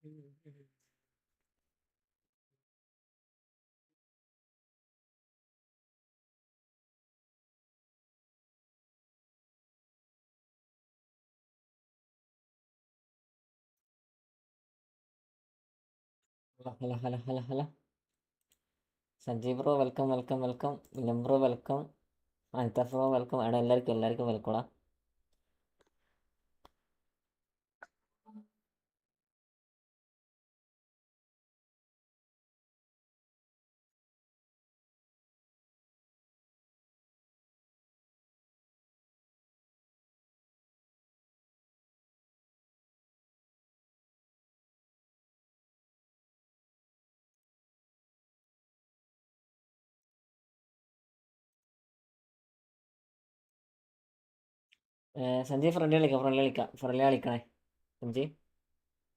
Hello hello hello hello hello. Sanjay bro welcome welcome welcome. വിലം bro welcome. Althaf bro welcome. അവിടെ എല്ലാവർക്കും വെൽക്കോടാ. Sanjay friendly കളിക്കണേ സഞ്ജയ്.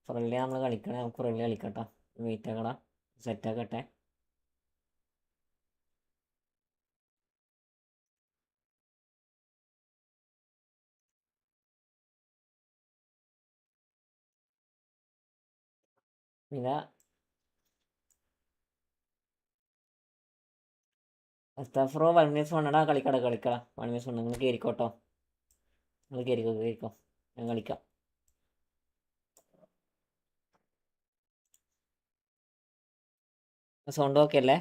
ഫ്രണ്ട്ലി നമ്മൾ കളിക്കണേ, നമുക്ക് ഫ്രണ്ട്ലി കളിക്കട്ടോ. വെയിറ്റ് ആക്കടാ, സെറ്റാക്കട്ടെ. പിന്നെ അൽത്താഫ് 1v1 കളിക്കടാ. 1v1 നിങ്ങൾ കയറിക്കോട്ടോ. നിങ്ങൾ കയറിക്കോ, ഞാൻ കളിക്കാം. സൗണ്ട് ഓക്കെ അല്ലേ?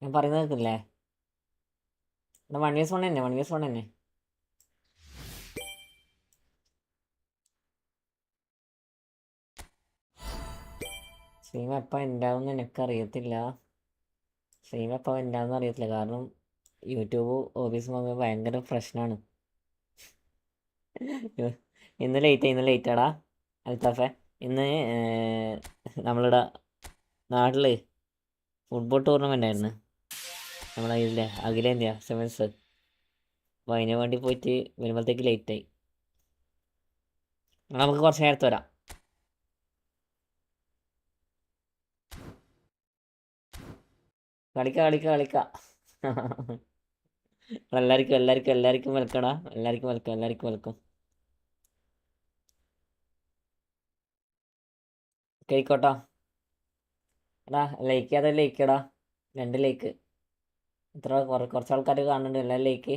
ഞാൻ പറയുന്നത് കേൾക്കില്ലേ? 1v1 തന്നെ. സ്ട്രീം എപ്പോൾ ഉണ്ടാവുമെന്ന് എനിക്കറിയത്തില്ല. കാരണം യൂട്യൂബ് ഓഫീസ് നോക്കുമ്പോൾ ഭയങ്കര പ്രശ്നമാണ്. ഇന്ന് ലേറ്റാടാ അൽത്താഫെ. ഇന്ന് നമ്മളുടെ നാട്ടിൽ ഫുട്ബോൾ ടൂർണമെൻ്റ് ആയിരുന്നു. നമ്മളെ ഇതിലെ അഖിലേന്ത്യാ സെവൻസ്. അപ്പോൾ അതിന് വേണ്ടി പോയിട്ട് വരുമ്പോഴത്തേക്ക് ലേറ്റായി. നമുക്ക് കുറച്ച് നേരത്തെ വരാം. കളിക്കാം. എല്ലാവർക്കും വെൽക്കടാ. എല്ലാവർക്കും വെൽക്കം. കേൾക്കോട്ടോ. എടാ ലൈക്കടാ. 2 ലൈക്ക്. കുറച്ച് ആൾക്കാർ കാണുന്നുണ്ട്. എല്ലാം ലൈക്ക്.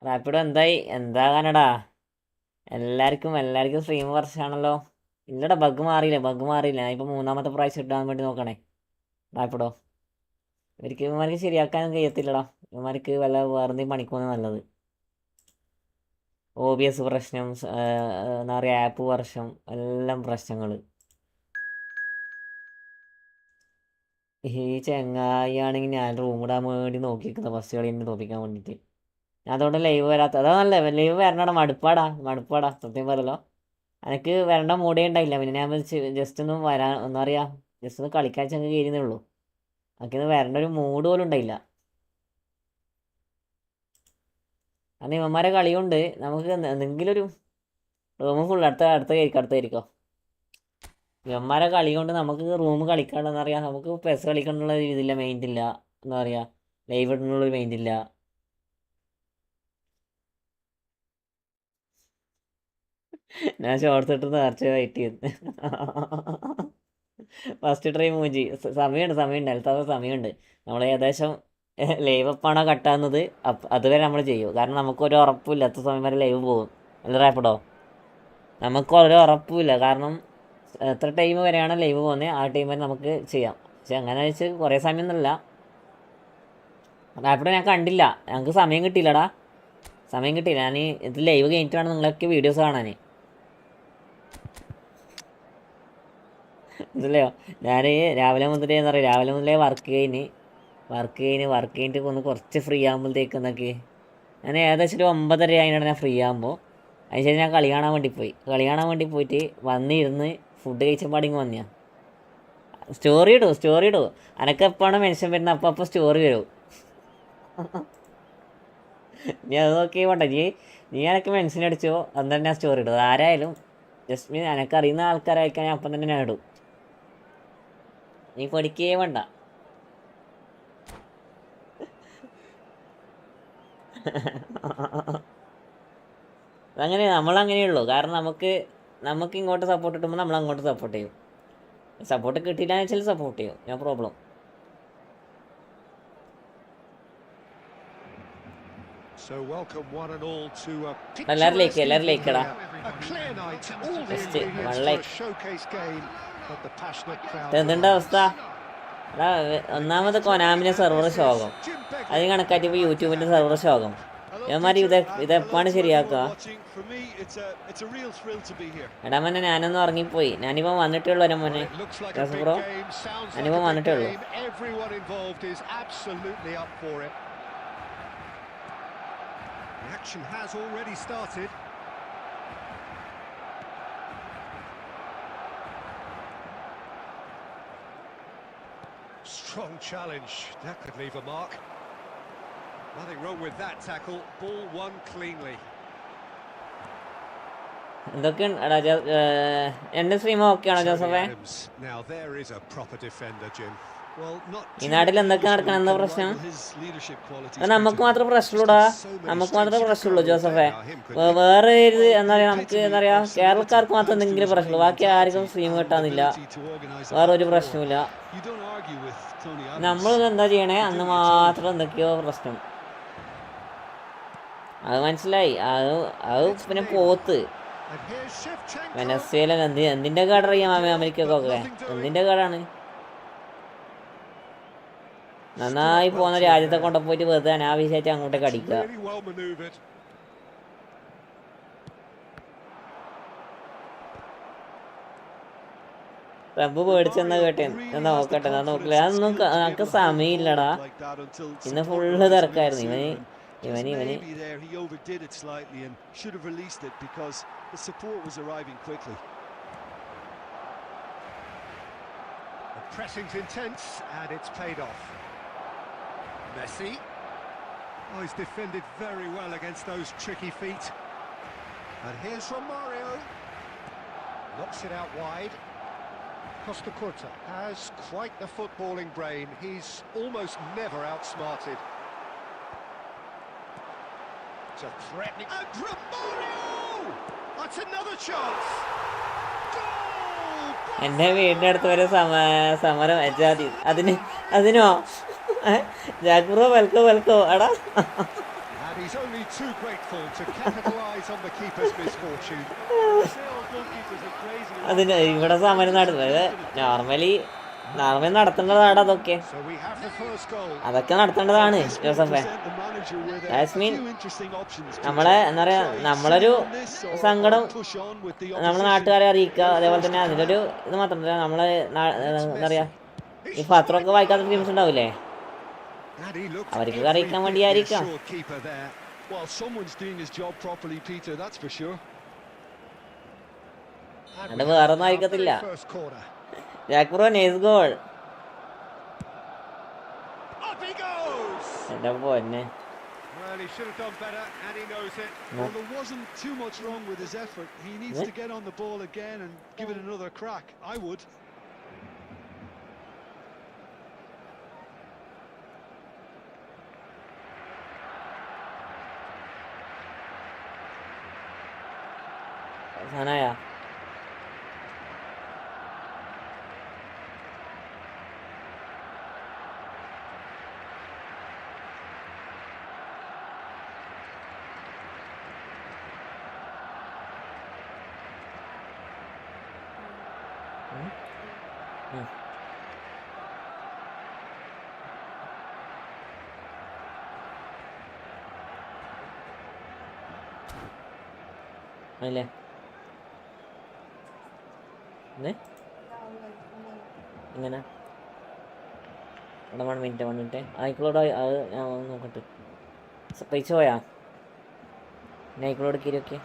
റാപ്പിഡോ എന്താകാനടാ? എല്ലാവർക്കും സ്ട്രീം വർഷമാണല്ലോ. ഇല്ലടാ, ബഗ് മാറിയില്ല. ഞാൻ ഇപ്പം 3-ാമത്തെ പ്രാവശ്യം ഇടാൻ വേണ്ടി നോക്കണേ റാപ്പിഡോ. ഇവന്മാർക്ക് ശരിയാക്കാനും കഴിയത്തില്ലടാ. ഇവന്മാർക്ക് വല്ല വേറെന്തെങ്കിലും പണിക്കൊന്നും നല്ലത്. OBS പ്രശ്നം, എന്താ പറയുക, ആപ്പ് വർഷം, എല്ലാം പ്രശ്നങ്ങൾ. ഈ ചെങ്ങായിയാണെങ്കിൽ ഞാൻ റൂം ഇടാൻ വേണ്ടി നോക്കിയിരിക്കുന്നത് ഫസ്റ്റ് കളി എന്നെ തോപ്പിക്കാൻ വേണ്ടിയിട്ട്. ഞാൻ അതുകൊണ്ട് ലൈവ് വരാത്ത. അതാ നല്ല ലൈവ് വരണടാ. മടുപ്പാടാ സത്യം പറയല്ലോ. എനിക്ക് വരേണ്ട മൂടേ ഉണ്ടായില്ല. പിന്നെ ഞാൻ ജസ്റ്റ് ഒന്ന് വരാൻ ഒന്നറിയാം, ജസ്റ്റ് ഒന്ന് കളിക്കാൻ ചെങ്ങ് കയറിയതേ ഉള്ളൂ. എനിക്കിന്ന് വരേണ്ട ഒരു മൂഡ് പോലും ഉണ്ടായില്ല. കാരണം ഇവന്മാരെ കളി കൊണ്ട് നമുക്ക് എന്തെങ്കിലും ഒരു റൂം ഫുൾ അടുത്ത കയറിക്കോ. ഇവന്മാരെ കളി കൊണ്ട് നമുക്ക് റൂം കളിക്കാണ്ടെന്ന് അറിയാം. നമുക്ക് പെസ് കളിക്കാനുള്ള ഇതില്ല, മൈൻഡ് ഇല്ല. എന്താ പറയുക, ലൈവ് ഇടുന്നുള്ളൊരു മൈൻഡ് ഇല്ല. ഞാൻ ഷോർട്സ് ഇട്ട് നേർച്ച വെയിറ്റ് ചെയ്ത് ഫസ്റ്റ് ട്രൈ മൂഞ്ചി. സമയമുണ്ട് അടുത്ത സമയമുണ്ട്. നമ്മൾ ഏകദേശം ലൈവ് എപ്പാണോ കട്ടാകുന്നത് അതുവരെ നമ്മൾ ചെയ്യും. കാരണം നമുക്കൊരു ഉറപ്പില്ല എത്ര സമയം വരെ ലൈവ് പോകും. അല്ല റാപ്പിഡോ, നമുക്കൊരു ഉറപ്പില്ല. കാരണം എത്ര ടൈം വരെയാണ് ലൈവ് പോകുന്നത് ആ ടൈം വരെ നമുക്ക് ചെയ്യാം. പക്ഷെ അങ്ങനെ വെച്ച് കുറേ സമയമൊന്നുമില്ല. റാപ്പിഡോ ഞാൻ കണ്ടില്ല, ഞങ്ങൾക്ക് സമയം കിട്ടിയില്ലടാ. ഞാൻ ഇത് ലൈവ് കഴിഞ്ഞിട്ട് വേണം നിങ്ങളൊക്കെ വീഡിയോസ് കാണാൻ. മനസ്സിലായോ? ഞാൻ രാവിലെ മുതലേ വർക്ക് കഴിഞ്ഞിട്ട് ഒന്ന് കുറച്ച് ഫ്രീ ആകുമ്പോഴത്തേക്കെന്നൊക്കെ ഞാൻ ഏകദേശം ഒരു 9:30 ആയിട്ടാണ് ഞാൻ ഫ്രീ ആകുമ്പോൾ. അതിനുശേഷം ഞാൻ കളി കാണാൻ വേണ്ടി പോയിട്ട് വന്നിരുന്ന് ഫുഡ് കഴിച്ചപ്പാടിങ്ങ് വന്നിയാ. സ്റ്റോറി ഇടൂ. അനക്ക് എപ്പോഴാണ് മെൻഷൻ വരുന്നത് അപ്പോൾ സ്റ്റോറി വരും. നീ അത് നോക്കി പോട്ടെ. നീ എനക്ക് മെൻഷൻ അടിച്ചോ അന്ന് തന്നെ സ്റ്റോറി ഇടും. ആരായാലും ജസ്റ്റ് മീൻ എനക്കറിയുന്ന ആൾക്കാരായിരിക്കാൻ ഞാൻ അപ്പം തന്നെ ഞാൻ ഇടും. നീ പഠിക്കേ വേണ്ട. അതങ്ങനെ നമ്മളങ്ങനെയുള്ളൂ. കാരണം നമുക്ക് ഇങ്ങോട്ട് സപ്പോർട്ട് കിട്ടുമ്പോൾ നമ്മൾ അങ്ങോട്ട് സപ്പോർട്ട് ചെയ്യും. സപ്പോർട്ട് കിട്ടിയില്ല എന്ന് വെച്ചാൽ സപ്പോർട്ട് ചെയ്യും. No problem. എല്ലാവരും ലൈക്കടാ. Just 1 like. എന്തുണ്ട് അവസ്ഥ? എടാ ഒന്നാമത് കൊനാമിൻ്റെ സെർവർ ശോകം. അത് കണക്കാറ്റി ഇപ്പോൾ യൂട്യൂബിൻ്റെ സെർവർ ശോകം. ഇവന്മാർ ഇതെപ്പാണ് ശരിയാക്കുക? എടാ മോനെ ഞാനൊന്ന് ഉറങ്ങിപ്പോയി. ഞാനിപ്പോൾ വന്നിട്ടേ ഉള്ളൂ. എൻ്റെ മോനെ ബ്രോ, ഞാനിപ്പോൾ വന്നിട്ടേ ഉള്ളൂ. Action has already started. Strong challenge. That could leave a mark. Nothing wrong with that tackle. Ball won cleanly. എന്തൊക്കെയാണ് എൻ്റെ സ്ട്രീം ഓക്കെ ആണോ ജോസഫേ? Now there is a proper defender, Jim. ഈ നാട്ടിൽ എന്തൊക്കെ നടക്കണം? എന്താ പ്രശ്നം? നമുക്ക് മാത്രമേ പ്രശ്നമുള്ളൂടാ. നമുക്ക് മാത്രമേ പ്രശ്നമുള്ളൂ ജോസഫേ. വേറെ എന്താ പറയുക, നമുക്ക് എന്താ പറയുക, കേരളക്കാർക്ക് മാത്രം എന്തെങ്കിലും പ്രശ്നമുള്ളൂ. ബാക്കി ആർക്കും സ്ട്രീം കിട്ടാന്നില്ല. വേറെ ഒരു പ്രശ്നമില്ല. നമ്മൾ എന്താ ചെയ്യണേ, അന്ന് മാത്രം എന്തൊക്കെയോ പ്രശ്നം. അത് മനസ്സിലായി. അത് പിന്നെ പോത്ത് വെനസ്വേല എന്തിൻ്റെ കാർഡറിയാം അമേരിക്കൊക്കെ? എന്തിൻ്റെ കാർഡാണ്? നന്നായി പോകുന്ന രാജ്യത്തെ കൊണ്ടുപോയിട്ട് വെറുതെ അനാവശ്യമായിട്ട് അങ്ങോട്ടേക്ക് അടിക്കുക. റബ്ബ് പേടിച്ചെന്നാ കേട്ടേ. നോക്കട്ടെ, ഞാൻ നോക്കില്ല. അതൊന്നും നമുക്ക് സമയമില്ലടാ. ഇന്ന് ഫുള്ള് തിരക്കായിരുന്നു. ഇവന് Pressing's intense and it's paid off. Messi. Oh, he's defended very well against those tricky feet. And here's from Mario. Knocks it out wide. Costa Curta has quite the footballing brain. He's almost never outsmarted. It's a threatening... And Romario! That's another chance! എൻ്റെ വീടിൻ്റെ അടുത്ത് വരെ സമരം വെച്ചാൽ അതിനോ Jack bro വെൽക്കോ എടാ. അതിന് ഇവിടെ സമരം നടത്തുന്നത് നോർമലി നടത്തേണ്ടതാണ്. അതൊക്കെ നടത്തേണ്ടതാണ് ജോസഫേ. ജാസ്മിൻ നമ്മളെ എന്താ പറയുക, നമ്മളൊരു സങ്കടം നമ്മളെ നാട്ടുകാരെ അറിയിക്കുക. അതേപോലെ തന്നെ അതിലൊരു ഇത് മാത്രമല്ല, നമ്മളെ എന്താ പറയുക, ഈ പത്രമൊക്കെ വായിക്കാത്ത ടീംസ് ഉണ്ടാവില്ലേ, അവർക്ക് അറിയിക്കാൻ വേണ്ടിയായിരിക്കാം. അത് വേറൊന്നും ആയിരിക്കത്തില്ല. Jack bro nice goal. എൻ്റെ പൊന്നെ. Well, he should have done better, and he knows it. Well, there wasn't too much wrong with his effort. He needs to get on the ball again and give it another crack. I would. Sanaya. അല്ലേ ഇങ്ങനെ ഇവിടെ 1 minute ആയിക്കോളോട്. അത് ഞാൻ നോക്കട്ടെ. പൈസ പോയാ ആയിക്കോളോട് കീരിയൊക്കെ.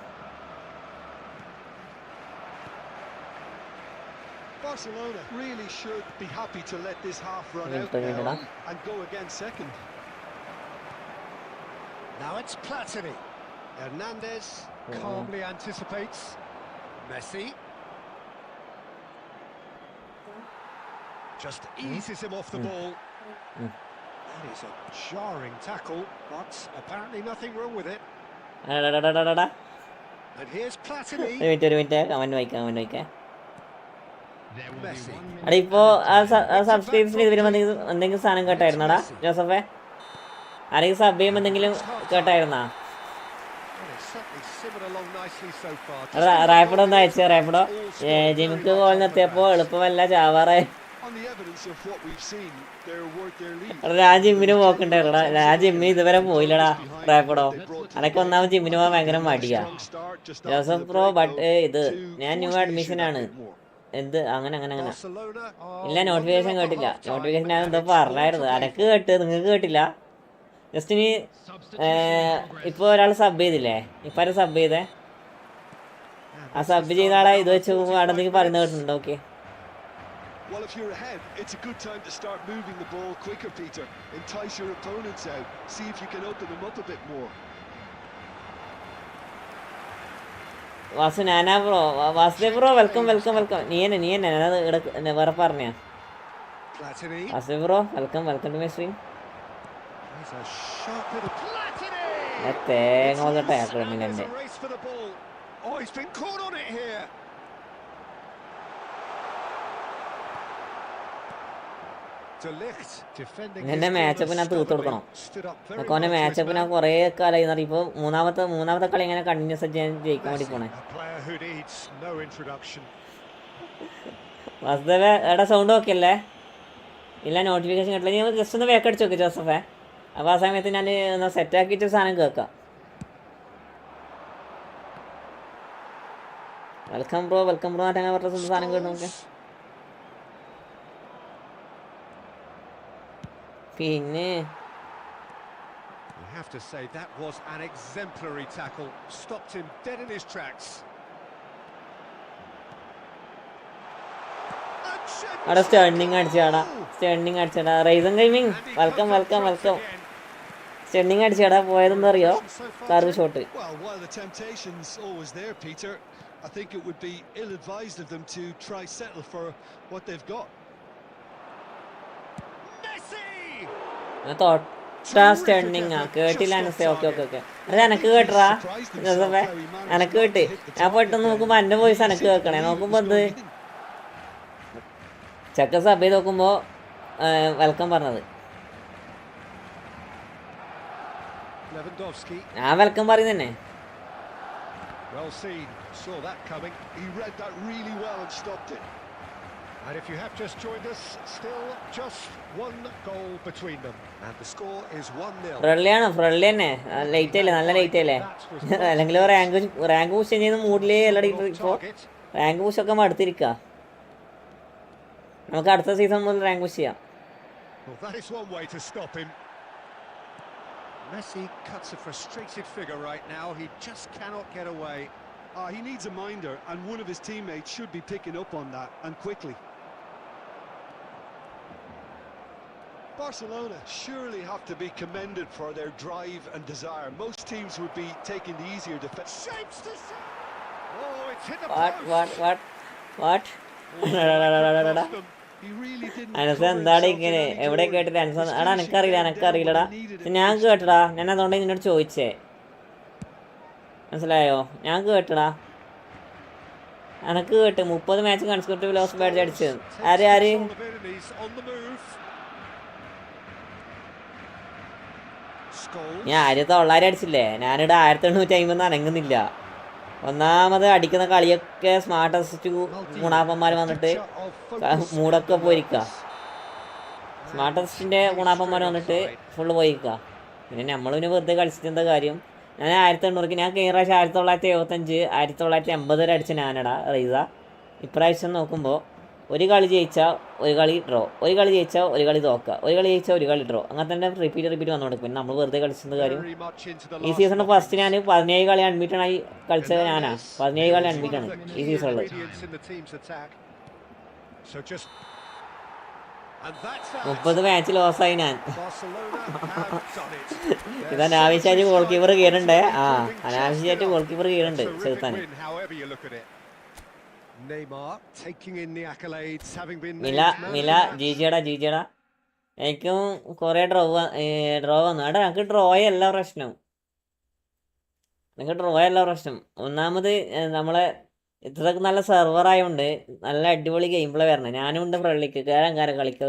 Barcelona really should be happy to let this half run out now and go again second. Now it's Platini. Hernandez calmly anticipates. Messi. Just eases him off the ball. That is a jarring tackle, but apparently nothing wrong with it. And here's Platini. ഒരു minute comment വായിക്കാം Messi. എടാ ഇപ്പോ സബ്സ്ക്രൈബ്സിന് ഇത് വരുമ്പോ എന്തെങ്കിലും സാധനം കേട്ടായിരുന്നോടാ ജോസഫേ? ആരെങ്കിലും sub ചെയ്യുമ്പോ എന്തെങ്കിലും കേട്ടായിരുന്നാ? Well, it's certainly simmered along nicely so far. Rapido ഒന്ന് അയച്ചേ. റാപ്പിഡോ ജിമിക്ക് കോൾ നിർത്തിയപ്പോ എളുപ്പമല്ല ചാവാറായി. On the evidence of what we've seen, they're worth their lead. ഞാൻ ജിമ്മിന് പോക്കണ്ടായിരുന്നടാ. ഞാൻ ജിമ്മിന് ഇതുവരെ പോയില്ലടാ റാപ്പിഡോ. അനക്ക് ഒന്നാമത് ജിമ്മിന് പോകാൻ ഭയങ്കര മടിയാ ജോസഫ് ബ്രോ. ബട്ട് ഇത് ഞാൻ ന്യൂ അഡ്മിഷൻ ആണ്. എന്ത് അങ്ങനെ ഇല്ല, നോട്ടിഫിക്കേഷൻ കേട്ടില്ല. നോട്ടിഫിക്കേഷൻ ഞാൻ എന്തോ പറഞ്ഞായിരുന്നു. അനക്ക് കേട്ട്, നിങ്ങൾക്ക് കേട്ടില്ല? ജസ്റ്റ് ഇനി ഇപ്പോൾ ഒരാൾ സബ് ചെയ്തില്ലേ? ഇപ്പം ആരും സബ് ചെയ്തേ? ആ സബ് ചെയ്ത ആളെ ഇത് വെച്ച് അവിടെ എന്തെങ്കിലും പറയുന്നത് കേട്ടിട്ടുണ്ടോ? Okay. Well, if you're ahead, it's a good time to start moving the ball quicker, Peter. Entice your opponents out. See if you can open them up a bit more. Vasu നാനാ bro, Vasudev bro welcome. നീ തന്നെ ഞാനത് വേറെ പറഞ്ഞ. Vasudev bro welcome to my stream. തേങ്ങ വന്നിട്ട് ആക്രമില്ലെൻ്റെ എൻ്റെ matchup ഞാൻ തീർത്ത് കൊടുക്കണം. നമുക്ക് അവൻ്റെ മാച്ചപ്പ് ഞാൻ കുറേ കാലമായി. ഇപ്പോൾ മൂന്നാമത്തെ കളി ഇങ്ങനെ കണ്ടിന്യൂസ് ആയിട്ട് ഞാൻ ജയിക്കാൻ വേണ്ടി പോണേ. വാസുദേവ എടാ സൗണ്ട് ഓക്കെ അല്ലേ? ഇല്ല, നോട്ടിഫിക്കേഷൻ കിട്ടില്ല. നീ ജസ്റ്റ് ഒന്ന് വേക്കടിച്ച് നോക്ക് ജോസഫേ. അപ്പോൾ ആ സമയത്ത് ഞാൻ ഒന്ന് സെറ്റാക്കിയിട്ട് സാധനം കേൾക്കാം. വെൽക്കം ബ്രോ അങ്ങനെ പറഞ്ഞ സാധനം കേട്ട് നോക്കെ. പിന്നെ I have to say that was an exemplary tackle. Stopped him dead in his tracks. അവിടെ സ്റ്റേണിങ് അടിച്ചാടാ. Raisan gaming welcome. സ്റ്റേണിങ് അടിച്ചാടാ. പോയതെന്താ അറിയോ? Curve shot. Well, while the temptation's always there, Peter, I think it would be ill-advised of them to try settle for what they've got. സ്റ്റേണിങ് കേട്ടില്ല അനസേ. Okay. അത് എനക്ക് കേട്ടറാ ജോസഫേ? എനക്ക് കേട്ട്. ഞാൻ പോയിട്ട് നോക്കുമ്പോ എന്റെ വോയിസ് എനക്ക് കേൾക്കണേ. നോക്കുമ്പോ എന്ത് ചെക്ക സബ് ചെയ്ത് നോക്കുമ്പോ വെൽക്കം പറഞ്ഞത്. ഞാൻ welcome പറയുന്നതന്നെ. Well seen, saw that coming. He read that really well and stopped it. And if you have just joined us, still just one goal between them. And the score is 1-0. Friendly തന്നെ. Late അല്ലേ? നല്ല late അല്ലേ? അല്ലെങ്കിൽ rank push ചെയ്യുന്ന മൂഡിലേ അല്ലടി. ഇപ്പോൾ rank പുഷൊക്കെ മടുത്തിരിക്കുക. നമുക്ക് അടുത്ത സീസൺ മുതൽ റാങ്ക് പുഷ് ചെയ്യാം. Well, that is one way to stop him. Messi cuts a frustrated figure right now. He just cannot get away. He needs a minder, and one of his teammates should be picking up on that, and quickly. Barcelona surely have to be commended for their drive and desire. Most teams would be taking the easier defense. Shapes to... Oh, it's hit the post. What? He really didn't. Anas എന്താണ് ഇങ്ങനെ എവിടെ കേട്ടിട്ട് അനസ? എടാ എനക്കറിയില്ലടാ. ഞാൻ കേട്ടടാ. ഞാൻ അതുകൊണ്ട് നിന്നോട് ചോദിച്ചേ. മനസ്സിലായോ? ഞാൻ കേട്ടടാ. എനക്ക് കേട്ട് 30 മാച്ച് കൺസ്ക്യൂട്ടീവ് ലോസ് ബാഡ്ജ് അടിച്ചത് ആര്? ഞാൻ 1900 അടിച്ചില്ലേ? ഞാനിവിടെ 1850 അനങ്ങുന്നില്ല. ഒന്നാമത് അടിക്കുന്ന കളിയൊക്കെ സ്മാർട്ടസ്റ്റ് ഗുണാപ്പന്മാർ വന്നിട്ട് മൂടൊക്കെ പോയിരിക്കുക. സ്മാർട്ടസ്റ്റിൻ്റെ ഗുണാപ്പന്മാർ വന്നിട്ട് ഫുള്ള് പോയിരിക്കുക. പിന്നെ നമ്മളിന് വെറുതെ കളിച്ചിട്ട് എന്താ കാര്യം? ഞാൻ 1800 ഞാൻ കഴിഞ്ഞ പ്രാവശ്യം 1975 1980 വരെ അടിച്ച ഞാനടാ റൈസ. ഇപ്രാവശ്യം നോക്കുമ്പോൾ ഒരു കളി ജയിച്ചാൽ ഒരു കളി ഡ്രോ, ഒരു കളി ജയിച്ചാൽ ഒരു കളി തോക്കുക, ഒരു കളി ജയിച്ചാൽ ഒരു കളി ഡ്രോ. അങ്ങനെ തന്നെ റിപ്പീറ്റ് വന്നുകൊടുക്കും. പിന്നെ നമ്മൾ വെറുതെ കളിച്ചത് കാര്യം. ഈ സീസണിൽ ഫസ്റ്റ് ഞാൻ 17 കളി അൺബീറ്റണായി കളിച്ചത് ഞാനാ. 17 കളി അൺബീറ്റാണ് ഈ സീസണിൽ. 30 മാച്ച് ലോസായി ഞാൻ. ഇത് അനാവശ്യമായിട്ട് ഗോൾ കീപ്പർ കീറുണ്ട്. അനാവശ്യമായിട്ട് ഗോൾ കീപ്പർ കീറുണ്ട് ചെറുത്താൻ. Neymar taking in the accolades, having been മില named man of മില the match. ജീജടാ എനിക്കും കുറെ ഡ്രോ വന്നു. എടാ ഞങ്ങൾക്ക് ഡ്രോയല്ല പ്രശ്നം, നിങ്ങൾക്ക് ഡ്രോയല്ല പ്രശ്നം. ഒന്നാമത് നമ്മളെ ഇത്രയൊക്കെ നല്ല സെർവർ ആയതുകൊണ്ട് നല്ല അടിപൊളി ഗെയിം പ്ലേ വരണം. ഞാനും ഉണ്ട് ഫ്രണ്ടിലേക്ക് കയറാൻ കളിക്ക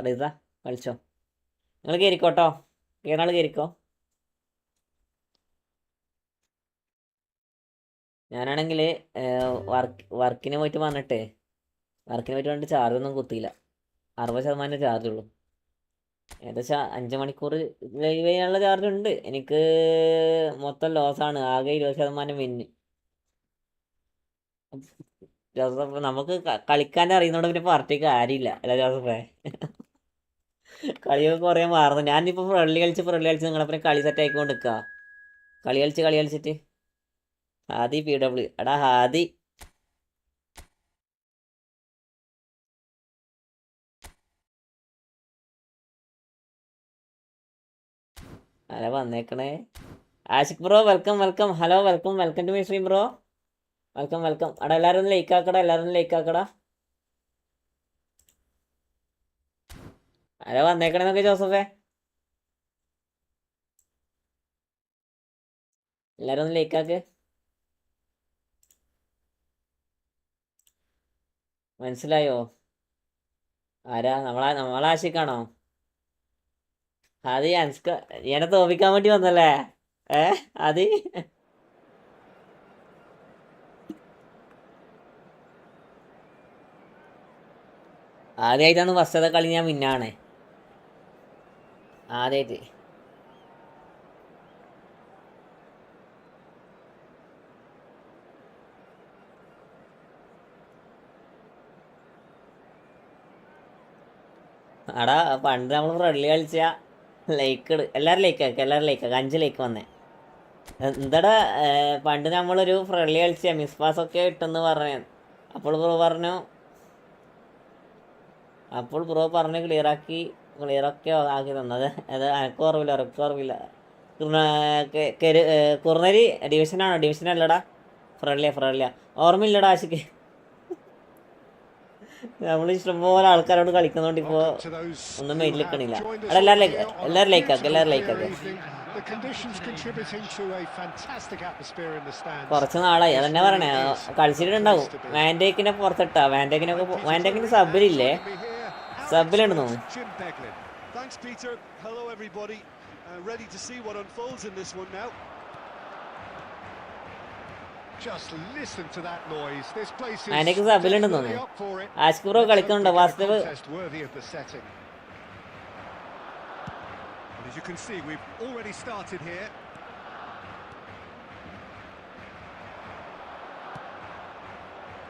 റിസ കളിച്ചോ. നിങ്ങൾ കയറിക്കോട്ടോ, കയറാൾ കയറിക്കോ. ഞാനാണെങ്കിൽ വർക്കിന് പോയിട്ട് വന്നിട്ട് ചാർജ് ഒന്നും കുത്തിയില്ല. 60% ചാർജ് ഉള്ളൂ. ഏകദേശം 5 മണിക്കൂർ ലൈവ് ചെയ്യാനുള്ള ചാർജ് ഉണ്ട്. എനിക്ക് മൊത്തം ലോസാണ്, ആകെ 20% വിന്ന്. ജോസഫ് നമുക്ക് കളിക്കാൻ അറിയുന്നതുകൊണ്ട് പിന്നെ പാർട്ടിക്ക് കാര്യമില്ല അല്ല ജോസഫേ. കളിയൊക്കെ കുറേ മാറുന്നു. ഞാനിപ്പോൾ ഫ്രണ്ട്ലി കളിച്ച് നിങ്ങളെ കളി സെറ്റ് ആയിക്കൊണ്ട് നിൽക്കുക. കളി കളിച്ചിട്ട് ഹാദി PW എടാ ഹാദി അല്ല വന്നേക്കണേ. Ashiq bro welcome. Hello welcome to my stream bro. Welcome. എടാ എല്ലാവരും ഒന്ന് ലൈക്ക് ആക്കടാ. ആരാ വന്നേക്കണേന്നൊക്കെ ജോസഫേ? എല്ലാവരും ഒന്ന് ലൈക്ക് ആക്ക്. മനസ്സിലായോ? ആരാ? നമ്മളാശിക്കാണോ? അത് എന്നെ തോപ്പിക്കാൻ വേണ്ടി വന്നല്ലേ? അത് ആദ്യമായിട്ടാണ് ഫസ്റ്റത്തെ കളി ഞാൻ വിന്നാണ്. ആദ്യമായിട്ട്. എടാ പണ്ട് നമ്മൾ ഫ്രണ്ട്ലി കളിച്ച എല്ലാവരും ലൈക്ക് ആക്കുക 5 ലൈക്ക് വന്നേ. എന്താടാ പണ്ട് നമ്മളൊരു ഫ്രണ്ട്ലി കളിച്ച മിസ് പാസ് ഒക്കെ ഇട്ടെന്ന് പറഞ്ഞു. അപ്പോൾ ബ്രോ പറഞ്ഞു ക്ലിയറൊക്കെ ആക്കി തന്നത്. അത് എനിക്ക് ഓർവില്ല. കുറുനരി ഡിവിഷനല്ലടാ, ഫ്രണ്ട്ലിയാ. ഓർമ്മയില്ലടാ ആശിക്ക്. നമ്മൾ ഇഷ്ടംപോലെ ആൾക്കാരോട് കളിക്കുന്നോണ്ട് ഇപ്പോ ഒന്നും മെയിൻ നിൽക്കണില്ല. എല്ലാവരും ലൈക്കാക്കെ. കുറച്ച് നാളായി അതന്നെ പറയണേ, കളിച്ചിട്ടുണ്ടാവും. വാൻഡേക്കിനെ പുറത്തിട്ടാ. വാൻഡേക്കിന് സബിലുണ്ട് തോന്നുന്നു. വാൻഡേക്ക് സബിലുണ്ടെന്ന് തോന്നുന്നു. ആഷിഖ് ബ്രോ കളിക്കുന്നുണ്ടോ വാസ്തവ്? As you can see, we've already started here.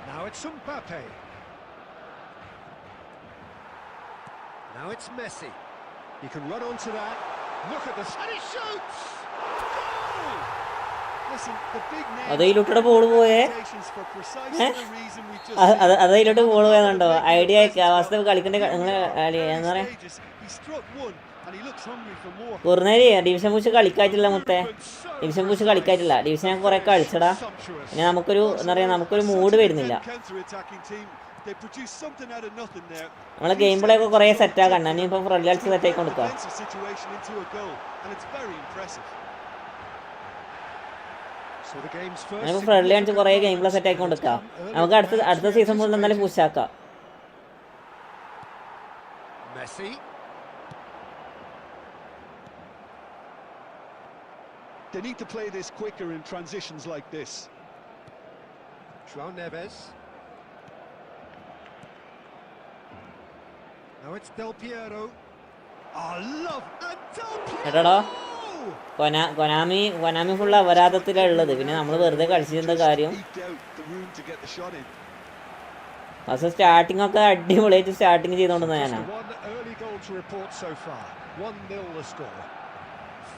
Now it's Mbappe. Now it's Messi. He can run onto that. Look at this. And he shoots! Goal! Listen, the big name. അതയിലോട്ട് ball പോയേ. അതയിലോട്ട് ball പോയെന്നുണ്ടോ? Idea Vasthav കളിക്കണ്ട എന്താ പറയാ? കുറുനേരി division പൂച്ച് കളിക്കാറ്റില്ല മുത്തേ. Division ഞാൻ കുറെ കളിച്ചടാ. പിന്നെ നമുക്കൊരു മൂഡ് വരുന്നില്ല. നമ്മളെ ഗെയിം പ്ലേ ഒക്കെ കുറെ സെറ്റ് ആക്കാൻ ഞാൻ ഇപ്പൊ ഫ്രണ്ട് കളിച്ച് സെറ്റ് ആക്കി കൊടുക്കാം. ഞാനിപ്പോ ഫ്രണ്ട്ലി കളിച്ച് കുറെ ഗെയിം പ്ലേ സെറ്റ് ആക്കി കൊടുക്കാം. നമുക്ക് അടുത്ത സീസൺ മുതൽ എന്നാലും പുഷാക്കാം. They need to play this quicker in transitions like this. João Neves. Now it's Del Piero. Oh, love and Del Piero. Konami full അപരാധത്തിലാണ് ഉള്ളത്. പിന്നെ നമ്മൾ വെറുതെ കളിച്ചിരുന്ന കാര്യം. പക്ഷെ സ്റ്റാർട്ടിംഗ് ഒക്കെ അടിപൊളിയായിട്ട് സ്റ്റാർട്ടിങ് ചെയ്തോണ്ടെന്നാ ഞാനാ.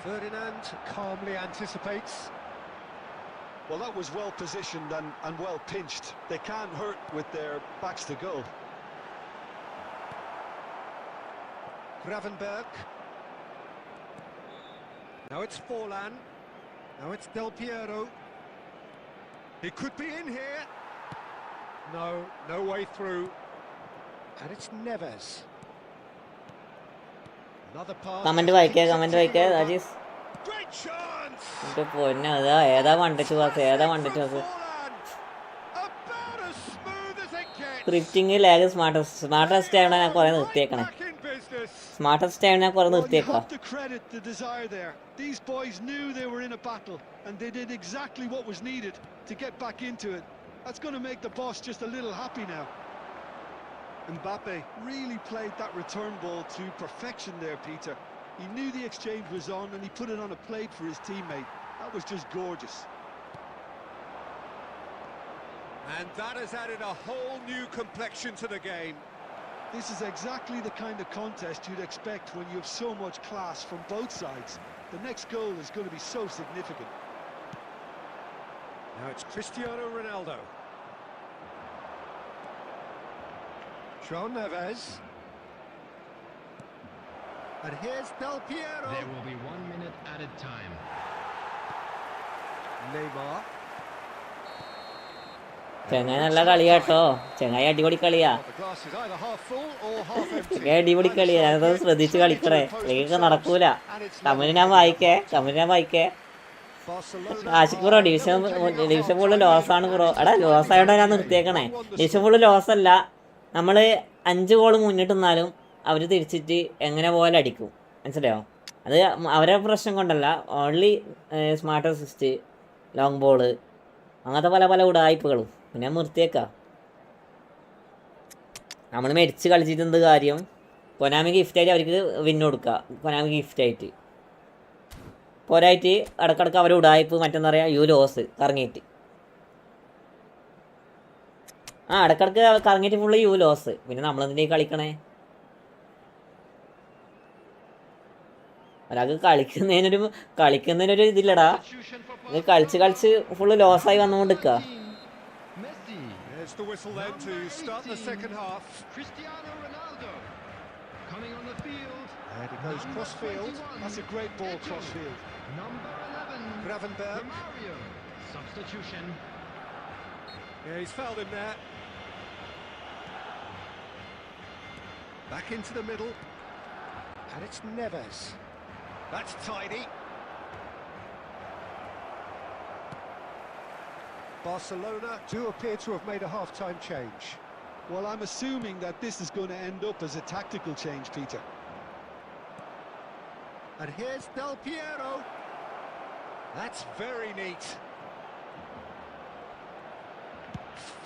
Ferdinand calmly anticipates. Well, that was well positioned and well pinched. They can't hurt with their backs to goal. Gravenberg. Now it's Forlan. Now it's Del Piero. He could be in here. No way through. And it's Neves. Another pass. Comment വായിക്കേ Ajees. Great chance. പൊന്നെ അതാ ഏതാ വണ്ടിട്ട് pass About as smooth as it gets. Scripting lag smartest ആവണ ഞാൻ കുറെ നിർത്തിയേക്കണേ. Back in business. Smartest ആവണ ഞാൻ കുറെ Well, you നിർത്തിയേക്കാം. have to credit the desire there. These boys knew they were in a battle, and they did exactly what was needed to get back into it. That's going to make the boss just a little happy now. Mbappe really played that return ball to perfection there, Peter. He knew the exchange was on, and he put it on a plate for his teammate. That was just gorgeous. And that has added a whole new complexion to the game. This is exactly the kind of contest you'd expect when you have so much class from both sides. The next goal is going to be so significant. Now it's Cristiano Ronaldo. João Neves. And here's Del Piero. There will be 1 minute added time. Neymar. ചെങ്ങായി നല്ല കളിയാട്ടോ. ചെങ്ങായി അടിപൊളി കളിയാ. The glass is either half full or half empty. അടിപൊളി കളിയാ. ഞാനത് ശ്രദ്ധിച്ച് കളിക്കണേ. ഇതൊക്കെ നടക്കൂല. കമന്റ് ഞാൻ വായിക്കേ. ആഷിക് ബ്രോ ഡിവിഷൻ ഫുള്ള് ലോസാണ് ബ്രോ. എടാ ലോസ് ആയോണ്ടാ ഞാൻ നിർത്തിയേക്കണേ. ഡിവിഷൻ ഫുള്ള് ലോസ് അല്ല. നമ്മൾ 5 ഗോൾ മുന്നിട്ട് നിന്നാലും അവർ തിരിച്ചിട്ട് എങ്ങനെ പോലെ അടിക്കും. മനസ്സിലായോ? അത് അവരെ പ്രശ്നം കൊണ്ടല്ല. Only smart assist, long ball, അങ്ങനത്തെ പല ഉടായ്പകളും. പിന്നെ നിർത്തിയേക്കാം. നമ്മൾ മെരിച്ച് കളിച്ചിട്ട് എന്ത് കാര്യം? കൊനാമി ഗിഫ്റ്റായിട്ട് അവർക്ക് വിന്ന് കൊടുക്കുക. കൊനാമി ഗിഫ്റ്റായിട്ട് പോരായിട്ട് ഇടക്കിടക്ക് അവർ ഉടായ്പ് മറ്റെന്താ പറയുക ലോസ് കറങ്ങിയിട്ട് ഇടക്കിടക്ക് കറങ്ങിയിട്ട് ഫുള്ള് ലോസ്. പിന്നെ നമ്മളെന്തിനേ കളിക്കണേ? ഒരാൾക്ക് കളിക്കുന്നതിനൊരു ഇതില്ലടാ. ഇത് കളിച്ച് full ലോസായി വന്നുകൊണ്ടിരിക്കുക. There's the whistle then to start the second half. Cristiano Ronaldo coming on the field. And it goes cross field. That's a great ball cross field. Number 11. Gravenberg. Romario. Substitution. Yeah, he's fouled him there. Back into the middle. And it's Neves. That's tidy. Barcelona do appear to have made a half-time change. Well, I'm assuming that this is going to end up as a tactical change, Peter. And here's Del Piero. That's very neat.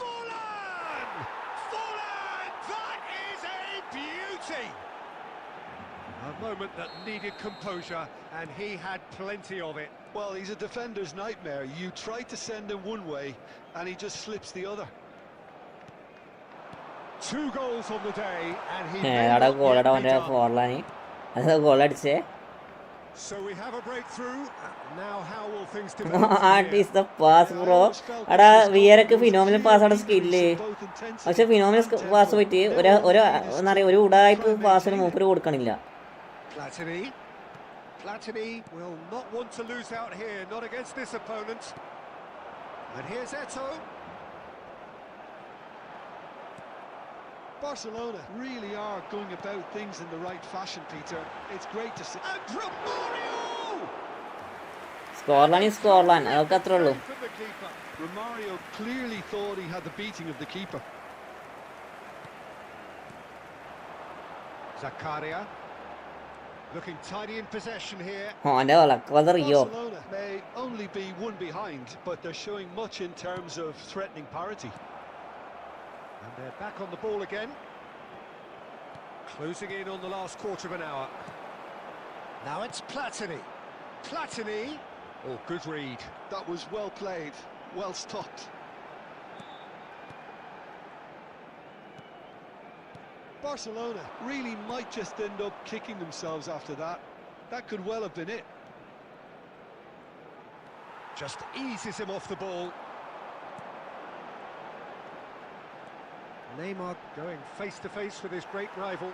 Fulan! That is a beauty! A moment that needed composure, and he had plenty of it. Well, he's a defender's nightmare. You try to send him one way, and he just slips the other. 2 goals on the day, and he അവിടെ ഗോളടാ അവൻ്റെ ഫോറിലാണ്. അത് ഗോളടിച്ചേ. So we have a breakthrough. Now how will things develop? What is the pass, bro? എടാ വിയറൊക്കെ phenomenal പാസ്സാണ് skill. പക്ഷെ phenomenal pass പോയിട്ട് എന്താ പറയുക ഒരു ഉടായ്പ പാസിന് മൂപ്പര് കൊടുക്കണില്ല. Platini will not want to lose out here, not against this opponent. And here's Eto'o. Barcelona really are going about things in the right fashion, Peter. It's great to see. And Romario! Scoreline അതൊക്കെ അത്രേ ഉള്ളൂ. From the keeper. Romario clearly thought he had the beating of the keeper. Zakaria looking tidy in possession here. ഓൻ്റെ ഒലക്കറിയോ? Barcelona may only be one behind, but they're showing much in terms of threatening parity. And they're back on the ball again. Closing in on the last quarter of an hour. Now it's Platini. Oh, good read. That was well played, well stopped. Barcelona really might just end up kicking themselves after that. That could well have been it. Just eases him off the ball. Neymar going face to face with his great rival.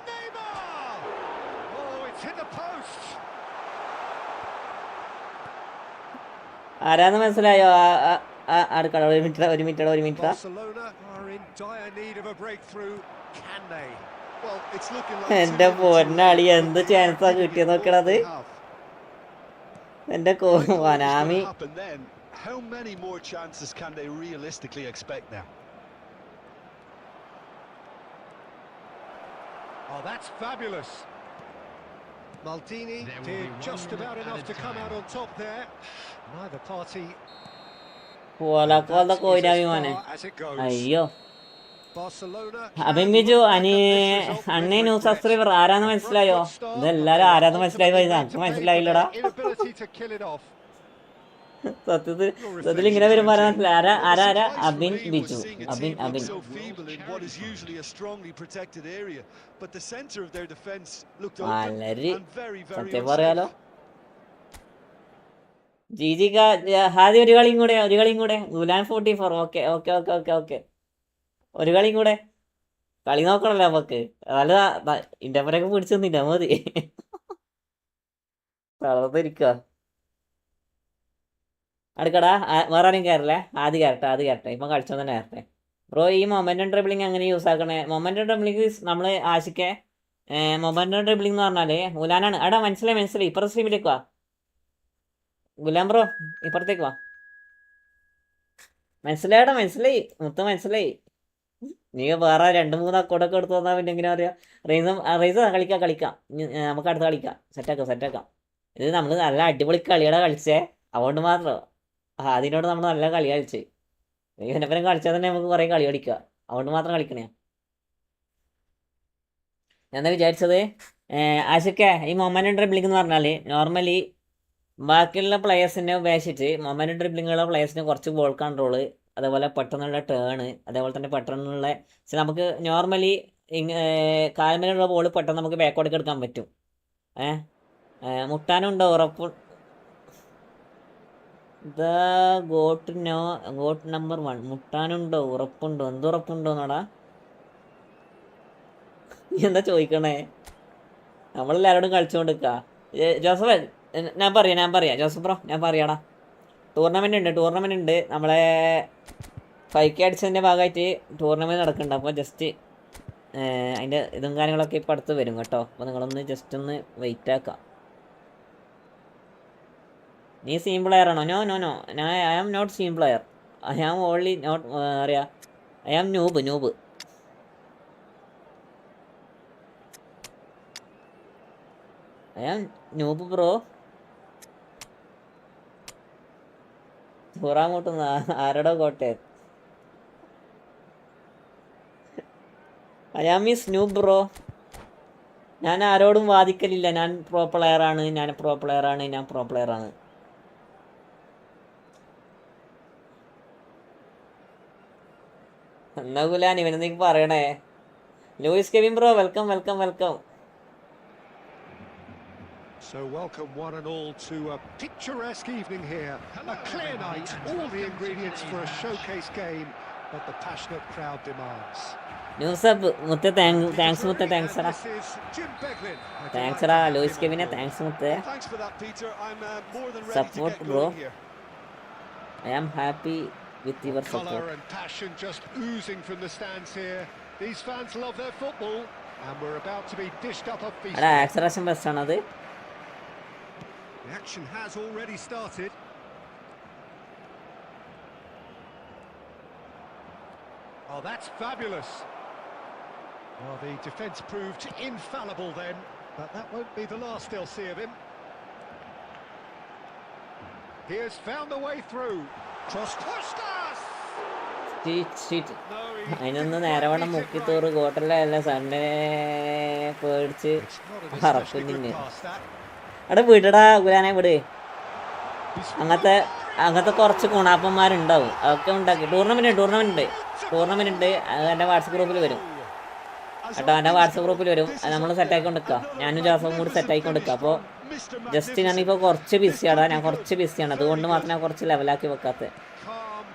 Neymar! Oh, it's hit the post. ആരാന്ന് മനസ്സിലായോ? അടുക്കള ഒരു minute. Barcelona are in dire need of a breakthrough. Can they? Well, it's looking like എൻ്റെ പൊന്നാളി എന്ത് ചാൻസാ കിട്ടിയത് നോക്കണത്. എൻ്റെ vannamei. How many more chances can they realistically expect now? Oh, that's fabulous. Maldini did just about enough to come out on top there. Neither party. കോല കോയിനാവി മോനെ. അയ്യോ Abhin Biju അണ്ണേ new subscriber ആരാന്ന് മനസ്സിലായോ? ഇതെല്ലാരും ആരാന്ന് മനസ്സിലായി പോയി. നമുക്ക് മനസ്സിലായില്ലടാ. സത്യത്തിൽ ഇങ്ങനെ വരുമ്പോ ആരാ അഭിൻ ബിജു. അഭിൻ വളരെ സത്യം പറയാലോ. ജിജിക്ക ആദ്യം ഒരു കളിയും കൂടെ ഗുലാൻ 44. ഓക്കെ ഒരു കളിയും കൂടെ കളി നോക്കണല്ലോ നമുക്ക്. നല്ല ഇന്റർപ്രൊക്കെ പിടിച്ചൊന്നില്ല മതി. തളർന്നിരിക്കുക. അടുക്കടാ വേറെ ആരെയും കയറില്ലേ? ആദ്യം കയറട്ടെ. ഇപ്പം കളിച്ചോ തന്നെ കയറട്ടെ. ബ്രോ ഈ മൊമെന്റം ഡ്രിബിളിങ് എങ്ങനെ യൂസ് ആക്കണേ? മൊമെന്റം ഡ്രിബിളിങ് നമ്മൾ ആശിക്കെ മൊമെന്റം ഡ്രിബിളിങ് എന്ന് പറഞ്ഞാല് ഗുലാനാണ്. എടാ മനസ്സിലായി ഇപ്പുറത്തെ സ്ട്രീമിലേക്ക് വാ ഗുലാം ബ്രോ, ഇപ്പുറത്തേക്ക് വാ. മനസ്സിലായി മനസ്സിലായി. നീ വേറെ 2-3 അക്കൗണ്ടൊക്കെ എടുത്ത് തന്നാൽ പിന്നെ എങ്ങനെ അറിയാം? റൈസ് കളിക്കാം. നമുക്ക് അടുത്ത് കളിക്കാം. സെറ്റാക്കാം. ഇത് നമ്മൾ നല്ല അടിപൊളി കളിയുടെ കളിച്ചേ. അതുകൊണ്ട് മാത്രം അതിനോട് നമ്മൾ നല്ല കളി കളിച്ച്. ഇവനെപ്പരം കളിച്ചാൽ തന്നെ നമുക്ക് കുറേ കളി കളിക്കാം. അതുകൊണ്ട് മാത്രം കളിക്കണേ. ഞാൻ എന്താ വിചാരിച്ചത്, ആശിക്കെ ഈ മൊമെന്റം ഡ്രിബിളിംഗ് എന്ന് പറഞ്ഞാൽ നോർമലി ബാക്കിയുള്ള പ്ലേയേഴ്സിനെ ഉപേക്ഷിച്ച് മൊമെന്റം ഡ്രിബിളിങ്ങുള്ള പ്ലേയേഴ്സിന് കുറച്ച് ബോൾ കൺട്രോള്, അതേപോലെ പെട്ടെന്നുള്ള ടേണ്, അതേപോലെ തന്നെ പെട്ടെന്നുള്ള നമുക്ക് നോർമലി കാൽമേലുള്ള ബോൾ പെട്ടെന്ന് നമുക്ക് ബാക്കോട്ടേക്ക് എടുക്കാൻ പറ്റും. മുട്ടാനുണ്ടോ ഉറപ്പ്? Got number 1 മുട്ടാനുണ്ടോ ഉറപ്പുണ്ടോ? എന്തുറപ്പുണ്ടോന്നാടാ നീ എന്താ ചോദിക്കണേ? നമ്മളെല്ലാവരോടും കളിച്ചുകൊണ്ടിരിക്കുക. ജോസഫ് ഞാൻ പറയാം ജോസഫ് ബ്രോ, ഞാൻ പറയാടാ. ടൂർണമെൻ്റ് ഉണ്ട്. നമ്മളെ 5K അടിച്ചതിൻ്റെ ഭാഗമായിട്ട് ടൂർണമെൻറ്റ് നടക്കുന്നുണ്ട്. അപ്പോൾ ജസ്റ്റ് അതിൻ്റെ ഇതും കാര്യങ്ങളൊക്കെ ഇപ്പോൾ അടുത്ത് വരും കേട്ടോ. അപ്പോൾ നിങ്ങളൊന്ന് ജസ്റ്റ് ഒന്ന് വെയിറ്റ് ആക്കാം. നീ സീം പ്ലെയർ ആണോ? No I am not seem player. I am only not I am noob. I am noob bro. ഹുറാമൂട്ടുന്ന ആരടോ Kottayam. I am miss noob bro. ഞാൻ ആരോടും വാദിക്കലില്ല. ഞാൻ പ്രോ പ്ലെയർ ആണ്. എന്നാ ഗുലാൻ ഇവനെന്തെങ്കിലും പറയണേ. Louis Kevin bro welcome. So welcome one and all to a picturesque evening here. A clear night, all the ingredients for a showcase game that the passionate crowd demands. ന്യൂസപ്പ് മുത്തേ thanks മുത്തേ. Thanks റാ Louis കെവിനെ. Thanks മുത്തേ. Support bro. I am happy with your support. Colour and passion just oozing from the stands here. These fans love their football and we're about to be dished up a feast. Ada acceleration best anadu. The action has already started. Oh, that's fabulous. Well, the defence proved infallible then, but that won't be the last they'll see of him. He has found the way through. അതിനൊന്ന് നേരെ വേണം മുക്കിത്തോറ് കോട്ടല്ല Sunday പേടിച്ച് പറക്കുന്നില്ല. അവിടെ വിടടാ ഗുലാനെ വിട്. അങ്ങനത്തെ കുറച്ച് ഗുണാപ്പന്മാരുണ്ടാവും. അതൊക്കെ ഉണ്ടാക്കി. ടൂർണമെന്റ് ഉണ്ട്. അത് എൻ്റെ വാട്സപ്പ് ഗ്രൂപ്പിൽ വരും കേട്ടോ. എൻ്റെ വാട്സപ്പ് ഗ്രൂപ്പിൽ വരും. അത് നമ്മൾ സെറ്റായിക്കൊണ്ടിരിക്കുക. ഞാനും ജോസഫും കൂടി സെറ്റായിക്കൊണ്ടിരിക്കുക. അപ്പോൾ ജസ്റ്റ് ഞാനിപ്പോൾ കുറച്ച് ബിസിയാണ്. അതുകൊണ്ട് മാത്രം ഞാൻ കുറച്ച് ലെവലാക്കി വെക്കാത്തത്.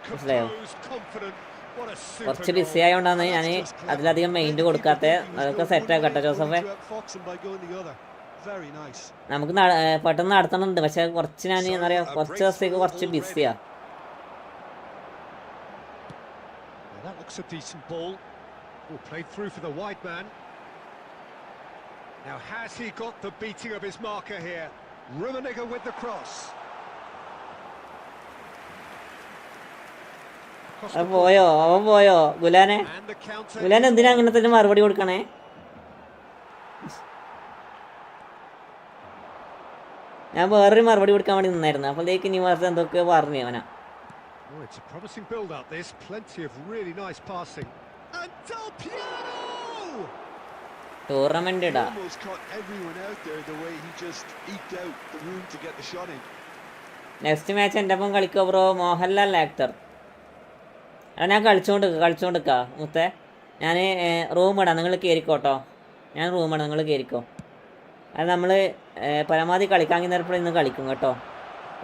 മനസ്സിലായോ? കുറച്ച് ബിസി ആയതുകൊണ്ടാണ് ഞാൻ അതിലധികം മൈൻഡ് കൊടുക്കാത്തത്. അതൊക്കെ സെറ്റാക്കട്ടെ ജോസഫേ. നമുക്ക് പെട്ടെന്ന് നടത്തണമെന്നുണ്ട്. പക്ഷെ കുറച്ച് ഞാൻ എന്താ പറയുക, കുറച്ച് ദിവസത്തേക്ക് കുറച്ച് ബിസിയാണ്. looks a decent ball. Oh, played through for the wide man. Now has he got the beating of his marker here? Rummenigge with the cross. അവൻ പോയോ ഗുലാനെ? And the counter. ഗുലാൻ എന്തിനാ അങ്ങനെ തന്നെ മറുപടി കൊടുക്കണേ? ഞാൻ വേറൊരു മറുപടി കൊടുക്കാൻ വേണ്ടി നിന്നായിരുന്നു. അപ്പോഴത്തേക്ക് ഇനി വെറുതെ എന്തൊക്കെയോ പറഞ്ഞു അവനാ. Oh, it's a promising build-up this. Plenty of really nice passing. And Del Piero! Tournament ഇടാ. Almost caught everyone out there the way he just eked out the room to get the shot in. Next match എൻ്റെ ഒപ്പം കളിക്കോ bro? Mohanlal actor. എടാ ഞാൻ കളിച്ചോണ്ടിരിക്കാ മുത്തേ. ഞാൻ room ഇടാം, നിങ്ങൾ കയറിക്കോട്ടോ. ഞാൻ റൂം ഇടാം, നിങ്ങൾ കയറിക്കോ. അത് നമ്മൾ പരമാവധി കളിക്കാൻ നേരപ്പോൾ ഇന്ന് കളിക്കും കേട്ടോ.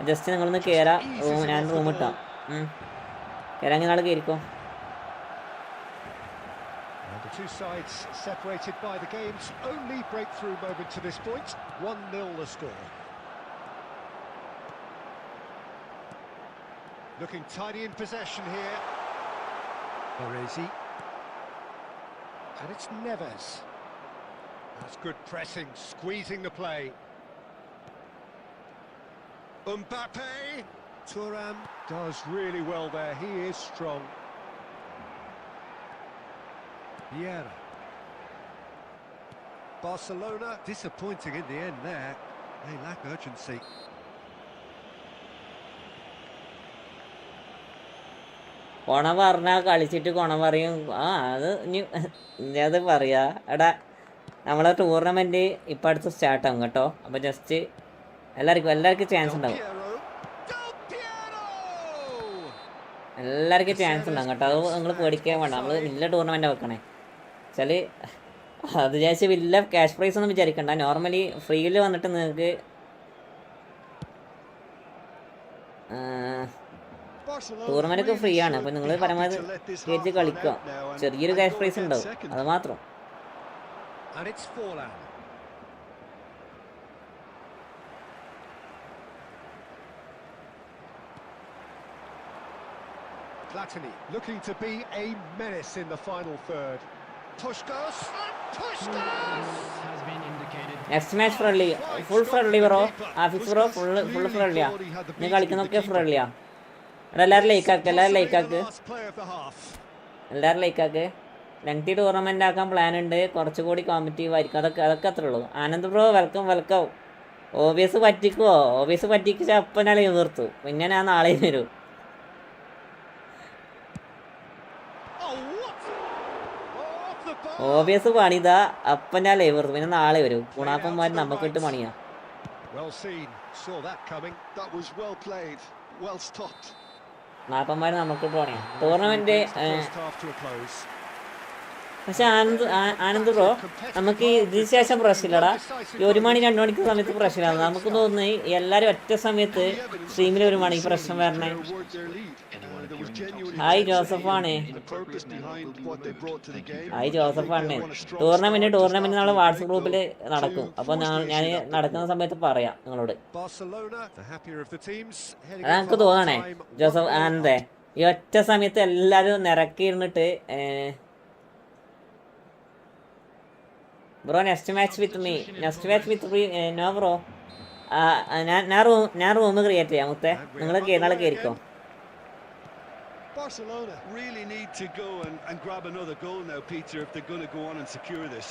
ജസ്റ്റ് നിങ്ങളൊന്ന് കയറാം. ഞാൻ റൂം ഇട്ടാം. കയറാമെങ്കിൽ നാളെ കയറിക്കോ. The two sides separated by the game's only breakthrough moment to this point. 1-0 the score. Looking tidy in possession here. Baresi. And it's Neves. That's good pressing, squeezing the play. Mbappe. Thuram does really well there. He is strong. Vieira. Barcelona disappointing in the end there. They lack urgency. കൊണ പറഞ്ഞാൽ കളിച്ചിട്ട് കൊണ പറയും. അത് ഇനി അത് പറയാ. എടാ നമ്മളെ tournament ഇപ്പം അടുത്ത് സ്റ്റാർട്ടാകും കേട്ടോ. അപ്പോൾ ജസ്റ്റ് എല്ലാവർക്കും ചാൻസ് ഉണ്ടാവും. എല്ലാവർക്കും ചാൻസ് ഉണ്ടാകും കേട്ടോ. അത് നിങ്ങൾ പേടിക്കാൻ വേണ്ട. നമ്മൾ വലിയ ടൂർണമെൻറ്റാണ് വെക്കണേ. വെച്ചാൽ അത് വിചാരിച്ച് വലിയ ക്യാഷ് പ്രൈസ് ഒന്നും വിചാരിക്കണ്ട. നോർമലി ഫ്രീയിൽ വന്നിട്ട് നിങ്ങൾക്ക് ടൂർണമെൻറ്റൊക്കെ ഫ്രീ ആണ്. അപ്പോൾ നിങ്ങൾ പരമാവധി കയറ്റി കളിക്കുക. ചെറിയൊരു ക്യാഷ് പ്രൈസ് ഉണ്ടാവും, അത് മാത്രം. Platini looking to be a menace in the final third. Puskas! has been indicated. Next match friendly, full friendly bro. ആഫിസ് ബ്രോ ഫുൾ ഫ്രണ്ട്ലിയാ. നീ കളിക്കുന്നൊക്കെ ഫ്രണ്ട്ലിയാ. എല്ലാവരും ലൈക്കാക്ക്. എല്ലാവരും ലൈക്കാക്ക്. ലെങ്തി ടൂർണമെൻ്റ് ആക്കാൻ പ്ലാൻ ഉണ്ട്. കുറച്ചുകൂടി കോമ്പറ്റീവ് ആയിരിക്കും. അതൊക്കെ അത്രേ ഉള്ളൂ. Anand bro welcome. ഓബിയസ് പറ്റിച്ചാൽ അപ്പം ഞാൻ എതിർത്തു. പിന്നെ ഞാൻ നാളെ വരൂ. ഓബിയസ് പണിതാ അപ്പം ഞാൻ എതിർത്തു. പിന്നെ നാളെ വരൂ. ഗുണാപ്പന്മാർ നമുക്കിട്ട് പണിയാ. നാപ്പന്മാർ നമുക്കിട്ട് പണിയാ. ടൂർണമെൻറ്റ് പക്ഷെ ആനന്ദ് ബ്രോ നമുക്ക് ഇതിന് ശേഷം പ്രശ്നമില്ലടാ. ഈ 1 മണി 2 മണിക്ക് സമയത്ത് പ്രശ്നമില്ല. നമുക്ക് തോന്നുന്നു എല്ലാവരും ഒറ്റ സമയത്ത് സ്ട്രീമിൽ 1 മണിക്ക് പ്രശ്നം വരണേ. ഹായ് ജോസഫാണ്. ടൂർണമെന്റ് നാളെ വാട്സപ്പ് ഗ്രൂപ്പിൽ നടക്കും. അപ്പോൾ ഞാൻ നടക്കുന്ന സമയത്ത് പറയാം നിങ്ങളോട്. അതെനിക്ക് തോന്നണേ ജോസഫ് ആനന്ദേ. ഈ ഒറ്റ സമയത്ത് എല്ലാവരും നിരക്കിയിരുന്നിട്ട് bro next match with me no bro. ഞാൻ റൂം ക്രിയേറ്റ് ചെയ്യാം മുത്തേ. നിങ്ങൾ നാളെ കയറിക്കോ. Barcelona really need to go and grab another goal now, Peter, if they're going to go on and secure this.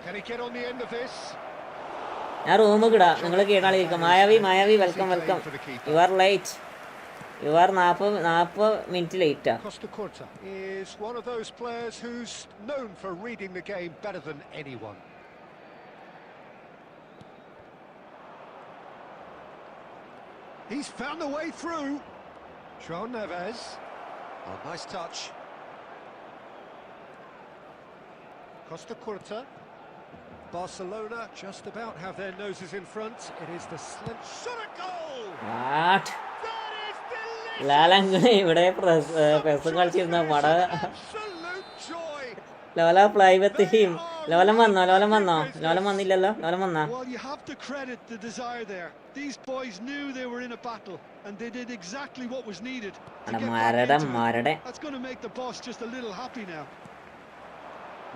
Can he get on the end of this? ഞാൻ room കിടാം. നിങ്ങൾ കയറാളിരിക്കും. Mayavi welcome. You are late. You are 40 minute ലേറ്റാ. Costa Curta is one of those players who's known for reading the game better than anyone. He's found the way through. João Neves. Oh, nice touch. Costa Curta. Barcelona just about have their noses in front. It is the slim shot at goal. What? ലാലങ്ങനെ ഇവിടെ press കളിച്ചിരുന്ന മട ലോല fly with him. ലോലം വന്നോ ലോലം വന്നോ Big ലോലം business. വന്നില്ലല്ലോ ലോലം വന്നാ Well, you have to credit the desire there. These boys knew they were in a battle, and they did exactly what was needed to എടാ get back മരടെ into it. മരടെ That's going to make the boss just a little happy now.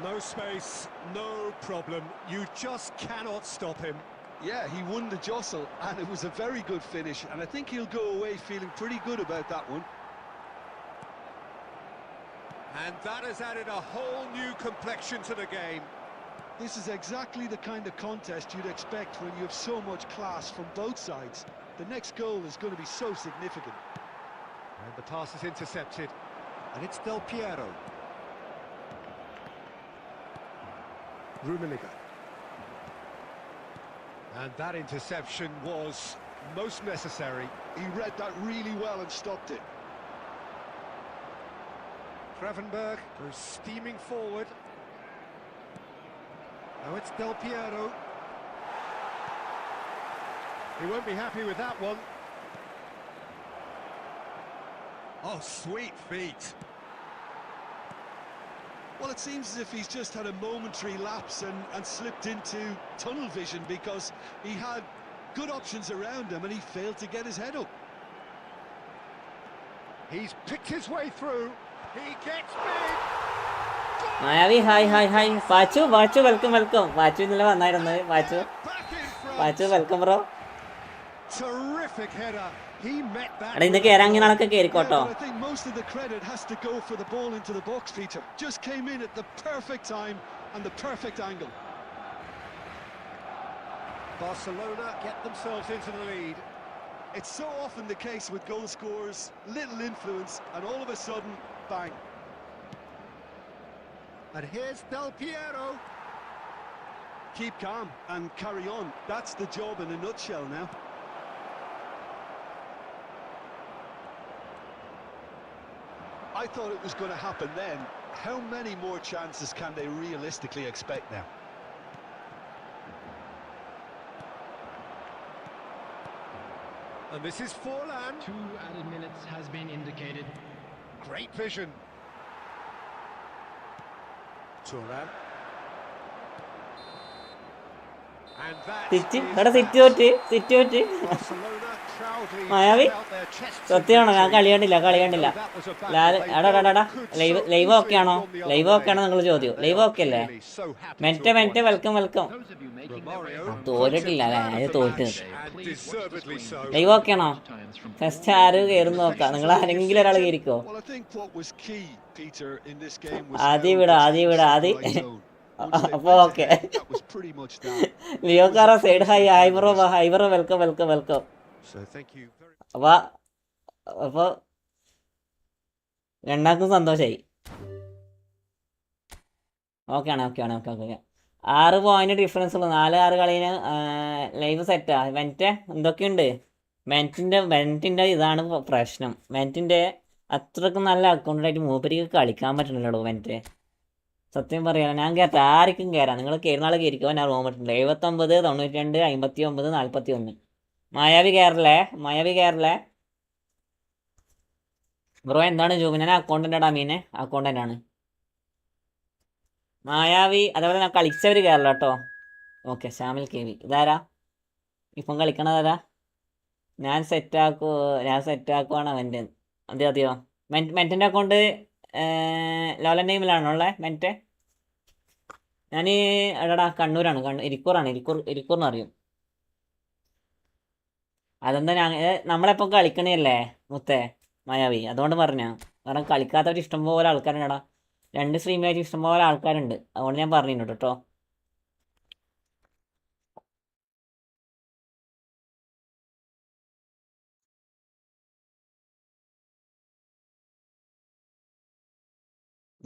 No space, no problem. You just cannot stop him. Yeah, he won the jostle, and it was a very good finish, and I think he'll go away feeling pretty good about that one. And that has added a whole new complexion to the game. This is exactly the kind of contest you'd expect when you have so much class from both sides. The next goal is going to be so significant. And the pass is intercepted. And it's Del Piero. Rummenigge. And that interception was most necessary. He read that really well and stopped it. Gravenberg goes steaming forward. Now it's Del Piero. He won't be happy with that one. Oh, sweet feet. Well, it seems as if he's just had a momentary lapse and slipped into tunnel vision, because he had good options around him and he failed to get his head up. He's picked his way through. He gets big. Mayavi hi Pachu welcome Pachu ഇന്നലെ വന്നായിരുന്നു Pachu Back in front. Pachu welcome bro. Terrific header. He met that. എടാ ഇന്ന് കയറാൻ ആളൊക്കെ കയറിക്കോട്ടോ. But I think most of the credit has to go for the ball into the box, Peter. Just came in at the perfect time and the perfect angle. Barcelona get themselves into the lead. It's so often the case with goal scorers, little influence, and all of a sudden, bang. And here's Del Piero. Keep calm and carry on. That's the job in a nutshell now. I thought it was going to happen then. How many more chances can they realistically expect now? And this is Forlan. 2 added minutes has been indicated. Great vision. Turan. And that city is എടാ city തോറ്റ് Barcelona proudly Mayavi put out their chests in സത്യമാണോ ഞാൻ victory. കളി കണ്ടില്ല That was a battle Lal they എടാ could live so live okay easily ആണോ have gone the live other okay ആണോ way. നിങ്ങൾ ചോദ്യം They ലൈവ് are ഓക്കെ അല്ലേ clearly so happy മെൻറ്റെ to have won. Welcome Those of you making their way Romario home, തോറ്റിട്ടില്ല അല്ലേ man അത് of the തോറ്റ് match, and deservedly so. Live okay ആണോ times from first ആര് കയറി നോക്കാം നിങ്ങൾ ആരെങ്കിലും ഒരാൾ കയറിക്കോ. Well, I think what was key, Peter, in this game was ആദ്യം how വിടാ the ആദ്യം teams വിടാ set the ആദ്യം right zone. Once they അപ്പൊ went okay ahead, that was pretty much that. ലിയോക്കാറ side hi bro welcome So thank you very അപ്പൊ രണ്ടാൾക്കും സന്തോഷായി. ഓക്കെ 6 പോയിന്റ് ഡിഫറൻസ് ഉള്ളു. 4-6 കളിന് ലൈവ് സെറ്റാ. മെൻറ്റ് എന്തൊക്കെയുണ്ട് മെൻറ്റിൻ്റെ ഇതാണ് പ്രശ്നം. മെൻറ്റിൻ്റെ അത്രക്കും നല്ല അക്കൗണ്ടായിട്ട് മൂപ്പരിക്ക് കളിക്കാൻ പറ്റണില്ലടോ മെൻറ്റ്. സത്യം പറയാം ഞാൻ കയറ്റാം ആർക്കും കയറാം. നിങ്ങൾ കയറുന്നാൾ കയറിക്കോ. ഞാൻ റൂം ഇട്ടിട്ടുണ്ട് 79 92 59 41. മായാവി കയറല്ലേ ബ്രോ. എന്താണ് ജോബ്? ഞാൻ അക്കൗണ്ടൻ്റാണ് അമീനെ, അക്കൗണ്ടൻ്റാണ്. മായാവി അതേപോലെ ഞാൻ കളിച്ചവർ കയറില്ല കേട്ടോ. ഓക്കെ ഷാമിൽ KV ഇതാരാ ഇപ്പം കളിക്കണതാരാ? ഞാൻ സെറ്റാക്കുവാണ് അവൻ്റെ. അതെയോ മെൻറ്റിൻ്റെ അക്കൗണ്ട് ലോലൻ നെയിമിലാണോ ഉള്ളത് മെൻറ്റ്? ഞാൻ എടാ കണ്ണൂരാണ്, ഇരിക്കൂറിന് അറിയും. അതെന്താ നമ്മളെപ്പോൾ കളിക്കണല്ലേ മുത്തേ മായാവി, അതുകൊണ്ട് പറഞ്ഞാ. കാരണം കളിക്കാത്തവർ ഇഷ്ടംപോലെ ആൾക്കാരുണ്ടടാ. 2 സ്ട്രീമിലായിട്ട് ഇഷ്ടംപോലെ ആൾക്കാരുണ്ട്, അതുകൊണ്ട് ഞാൻ പറഞ്ഞു കേട്ടോ.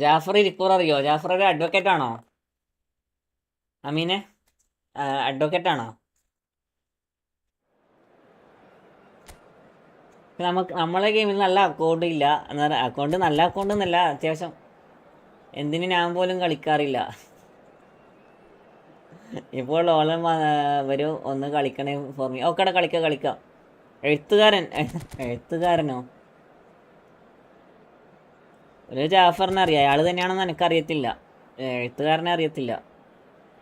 ജാഫർ ഇരിക്കൂർ അറിയോ? ജാഫർ ഒരു അഡ്വക്കേറ്റ് ആണോ അമീനെ? അഡ്വക്കേറ്റ് ആണോ? നമ്മളെ ഗെയിമിൽ നല്ല അക്കൗണ്ട് ഇല്ല. എന്നാൽ നല്ല അക്കൗണ്ട് എന്നല്ല, അത്യാവശ്യം എന്തിന് ഞാൻ പോലും കളിക്കാറില്ല. ഇപ്പോൾ ഓളം വരും ഒന്ന് കളിക്കണേ ഫോർമി. ഓക്കെടാ കളിക്കാം. എഴുത്തുകാരനോ? ഒരു ജാഫറിനെ അറിയാം, അയാൾ തന്നെയാണെന്ന് എനിക്കറിയത്തില്ല. എഴുത്തുകാരനെ അറിയത്തില്ല.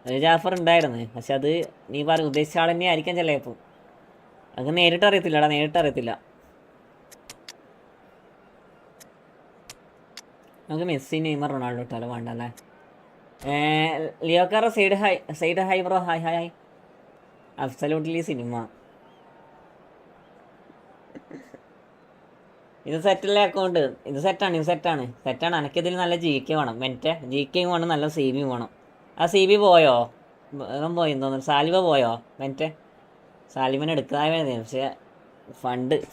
അത് ജാഫർ ഉണ്ടായിരുന്നു, പക്ഷെ അത് നീ ഉദ്ദേശിച്ച ആൾ തന്നെ ആയിരിക്കാം ചിലപ്പോൾ. അത് നേരിട്ട് അറിയത്തില്ലടാ, നേരിട്ട് അറിയത്തില്ല. നമുക്ക് മെസ്സി, നെയ്മർ, റൊണാൾഡോ ഇട്ടാലോ? വേണ്ട അല്ലേ? ലിയോക്കാറ side hi bro. Hi hi hi. Absolutely cinema. ഇത് സെറ്റല്ലേ അക്കൗണ്ട്? ഇത് സെറ്റാണ്. എനിക്കിതിൽ നല്ല GK വേണം. GK വേണം, നല്ല CB വേണം. ആ CB പോയോ? ഇവൻ പോയി തോന്നുന്നു. സാലിബ പോയോ? സാലിബനെ എടുക്കാതെ മതി, പക്ഷേ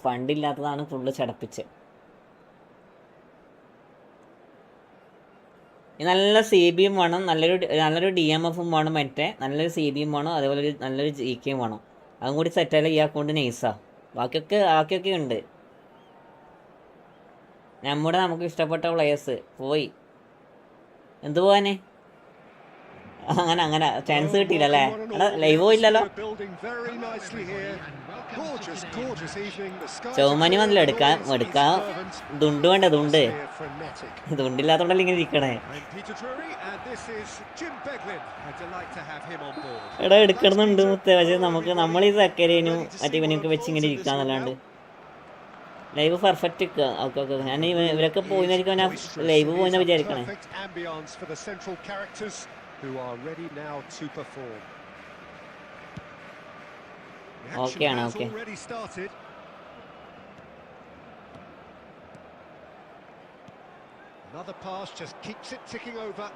ഫണ്ടില്ലാത്തതാണ് ഫുള്ള് ചടപ്പിച്ച്. നല്ല CBയും വേണം, നല്ലൊരു DMFും വേണം, നല്ലൊരു CBയും വേണം, അതേപോലെ നല്ലൊരു GKയും വേണം. അതും കൂടി സെറ്റായാലും ഈ അക്കൗണ്ട് നൈസാ. ബാക്കിയൊക്കെ ഉണ്ട്. നമുക്ക് ഇഷ്ടപ്പെട്ട പ്ലേയേഴ്സ് പോയി. എന്തു പോവാനെ? അങ്ങനെ ചാൻസ് കിട്ടിയില്ലല്ലേ? എടാ ലൈവോ ഇല്ലല്ലോ. ചൗമനി വന്നല്ലോ എടുക്കാൻ. ദുണ്ട് വേണ്ട, ദുണ്ടില്ലാത്തോണ്ടല്ലേ ഇങ്ങനെ ഇരിക്കണേ. എടാ എടുക്കണമെന്നുണ്ട് മുത്തേ, പക്ഷേ നമ്മൾ ഈ സക്കരേനും മറ്റേ വെച്ച് ഇങ്ങനെ ഇരിക്കാന്നല്ലാണ്ട്. Live perfect. ഓക്കെ. ഞാൻ ഇവരൊക്കെ പോയിന്നായിരിക്കും ഞാൻ ലൈവ് പോയിന്നാ വിചാരിക്കണേ. ഓക്കെയാണ്. Okay. Another pass just keeps it ticking over.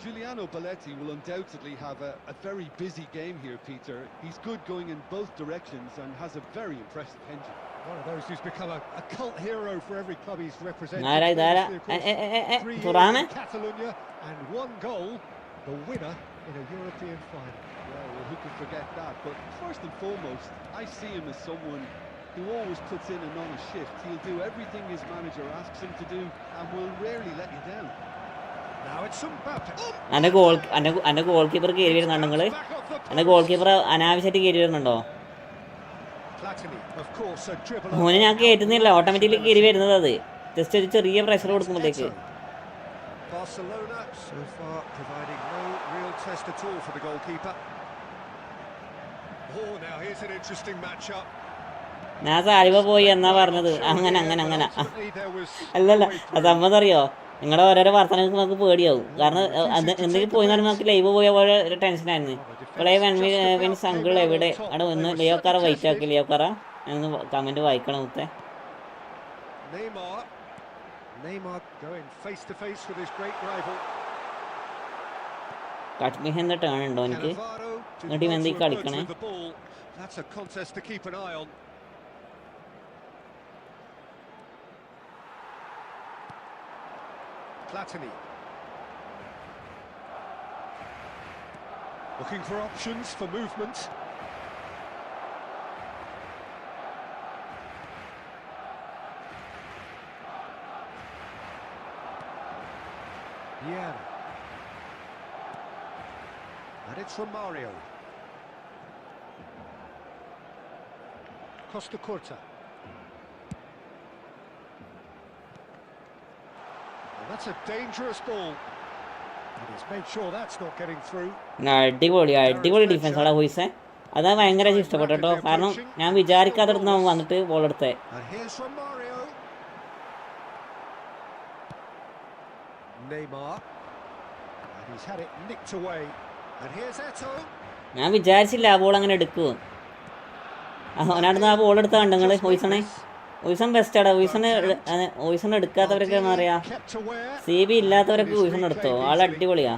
Giuliano Belletti will undoubtedly have a very busy game here, Peter. He's good going in both directions and has a very impressive engine. One of those who's become a cult hero for every club he's represented. Catalonia, and one goal, the winner in a European final. Well, who could forget that? But first and foremost, I see him as someone who always puts in and on a shift. He'll do everything his manager asks him to do and will rarely let you down. എൻ്റെ goal keeper കയറി വരുന്നുണ്ടോ നിങ്ങൾ? എൻ്റെ goal keeper അനാവശ്യമായിട്ട് കയറി വരുന്നുണ്ടോ? മോനെ ഞാൻ കയറ്റുന്നില്ല, ഓട്ടോമാറ്റിക്കലി കയറി വരുന്നത്. അത് ജസ്റ്റ് ഒരു ചെറിയ പ്രഷർ കൊടുക്കുമ്പോഴത്തേക്ക്. ഞാൻ സാലിബ പോയി എന്നാ പറഞ്ഞത്. അങ്ങനെ അല്ലല്ല, അത് സമ്മതറിയോ? നിങ്ങളുടെ ഓരോരോ വർത്തമാനങ്ങൾക്ക് നമുക്ക് പേടിയാവും. കാരണം എന്തെങ്കിലും പോയി പറഞ്ഞാൽ നമുക്ക് ലൈവ് പോയ പോലെ ഒരു ടെൻഷനായിരുന്നു. ഇപ്പോൾ മീൻസ് അങ്കിൾ എവിടെ? അവിടെ ഒന്ന് ലിയോക്കാറ വെയിറ്റ് ആക്കി. ലിയോക്കാറ ഞാനൊന്ന് കമൻറ്റ് വായിക്കണം മുത്തേ. കട്ട് ബിഹൈൻഡ് ടേൺ ഉണ്ടോ എനിക്ക്? എന്നിട്ട് ഇവൻ എന്തെങ്കിലും കളിക്കണേ? Platini looking for options for movement. Yeah, and it's from Mario. Costa Curta. That's a dangerous ball. And he's made sure that's not getting through. അടിപൊളി ഡിഫൻസ് ആണ് ഹുയിസെ. അതാ ഭയങ്കര ഇഷ്ടപ്പെട്ടു കേട്ടോ. കാരണം ഞാൻ വിചാരിക്കാതിരുന്ന വന്നിട്ട് ബോൾ എടുത്തേ. ഞാൻ വിചാരിച്ചില്ല ആ ബോൾ അങ്ങനെ എടുക്കുമോ. അവനടുന്ന് ആ ബോൾ എടുത്താൽ കണ്ടോ നിങ്ങൾ? ഹുയിസൺ ബെസ്റ്റാടാ. ഹുയിസൺ എടുക്കാത്തവരൊക്കെ എന്താ പറയാ, CB ഇല്ലാത്തവരൊക്കെ ഹുയിസൺ എടുത്തോ. ആളടിപൊളിയാ.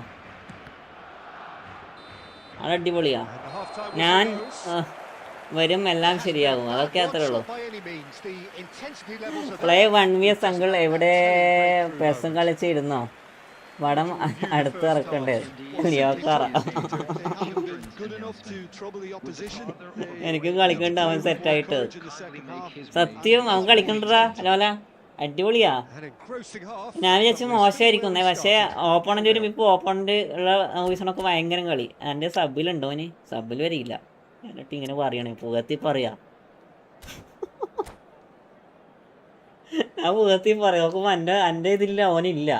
ഞാൻ വരും, എല്ലാം ശരിയാകും. അതൊക്കെ അത്രേ ഉള്ളൂ. പ്ലേ 1vs അങ്കിൾ എവിടെ? പെസും കളിച്ചിരുന്നോ? പടം അടുത്ത് ഇറക്കണ്ടേ? ലിയോക്കാറ എനിക്ക് കളിക്കണ്ട. അവൻ സെറ്റായിട്ട് സത്യം അവൻ കളിക്കണ്ടാ. അല്ല അടിപൊളിയാ. ഞാൻ വിചാരിച്ചു മോശമായിരിക്കുന്നേ, പക്ഷേ ഓപ്പോണന്റ് വരും. ഇപ്പോൾ ഓപ്പോണന്റ് ഉള്ള ഓഫീസണൊക്കെ ഭയങ്കര കളി. എൻ്റെ സബിലുണ്ടോ? ഇനി സബിൽ വരില്ല. എന്നിട്ട് ഇങ്ങനെ പറയണേ, പുകത്തി പറയാ. ആ മുഖത്തി പറയും നോക്കുമ്പോ എൻ്റെ ഇതില്ല, ഓനില്ല.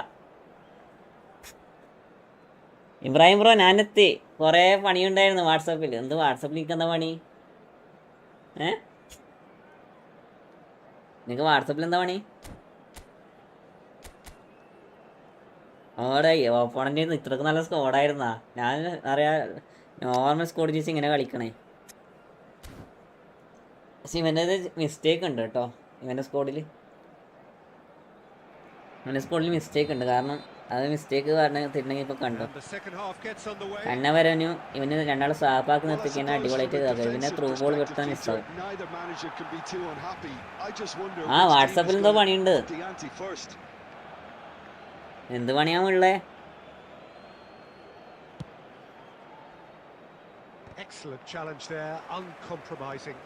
ഇബ്രാഹിം ബ്രോ ഞാനെത്തി. കുറേ പണിയുണ്ടായിരുന്നു വാട്സാപ്പിൽ. എന്ത് വാട്സാപ്പിൽ എനിക്ക് എന്താ പണി? നിങ്ങൾക്ക് വാട്സാപ്പിൽ എന്താ പണി? അവിടെ ഓപ്പോണൻ്റ് ഇത്രക്ക് നല്ല സ്കോഡായിരുന്നാ? ഞാൻ അറിയാ നോർമൽ സ്കോഡ് ചേച്ചി ഇങ്ങനെ കളിക്കണേ. പക്ഷെ ഇവൻ്റെ മിസ്റ്റേക്ക് ഉണ്ട് കേട്ടോ. ഇവൻ്റെ സ്കോഡിൽ മിസ്റ്റേക്ക് ഉണ്ട്. കാരണം അത് മിസ്റ്റേക്ക് പറഞ്ഞിട്ടുണ്ടെങ്കിൽ ഇപ്പോൾ കണ്ടു കണ്ണ വരവനും ഇവന് രണ്ടാൾ സ്വാപ്പാക്കി നിർത്തിക്കാൻ അടിപൊളിയായിട്ട് കേൾക്കും. പിന്നെ ത്രൂ ബോൾ വെട്ടാൻ മിസ്സാവും. ആ വാട്സാപ്പിൽ എന്തോ പണിയുണ്ട്. എന്ത് പണിയാവുള്ളേ? Excellent challenge there, uncompromising.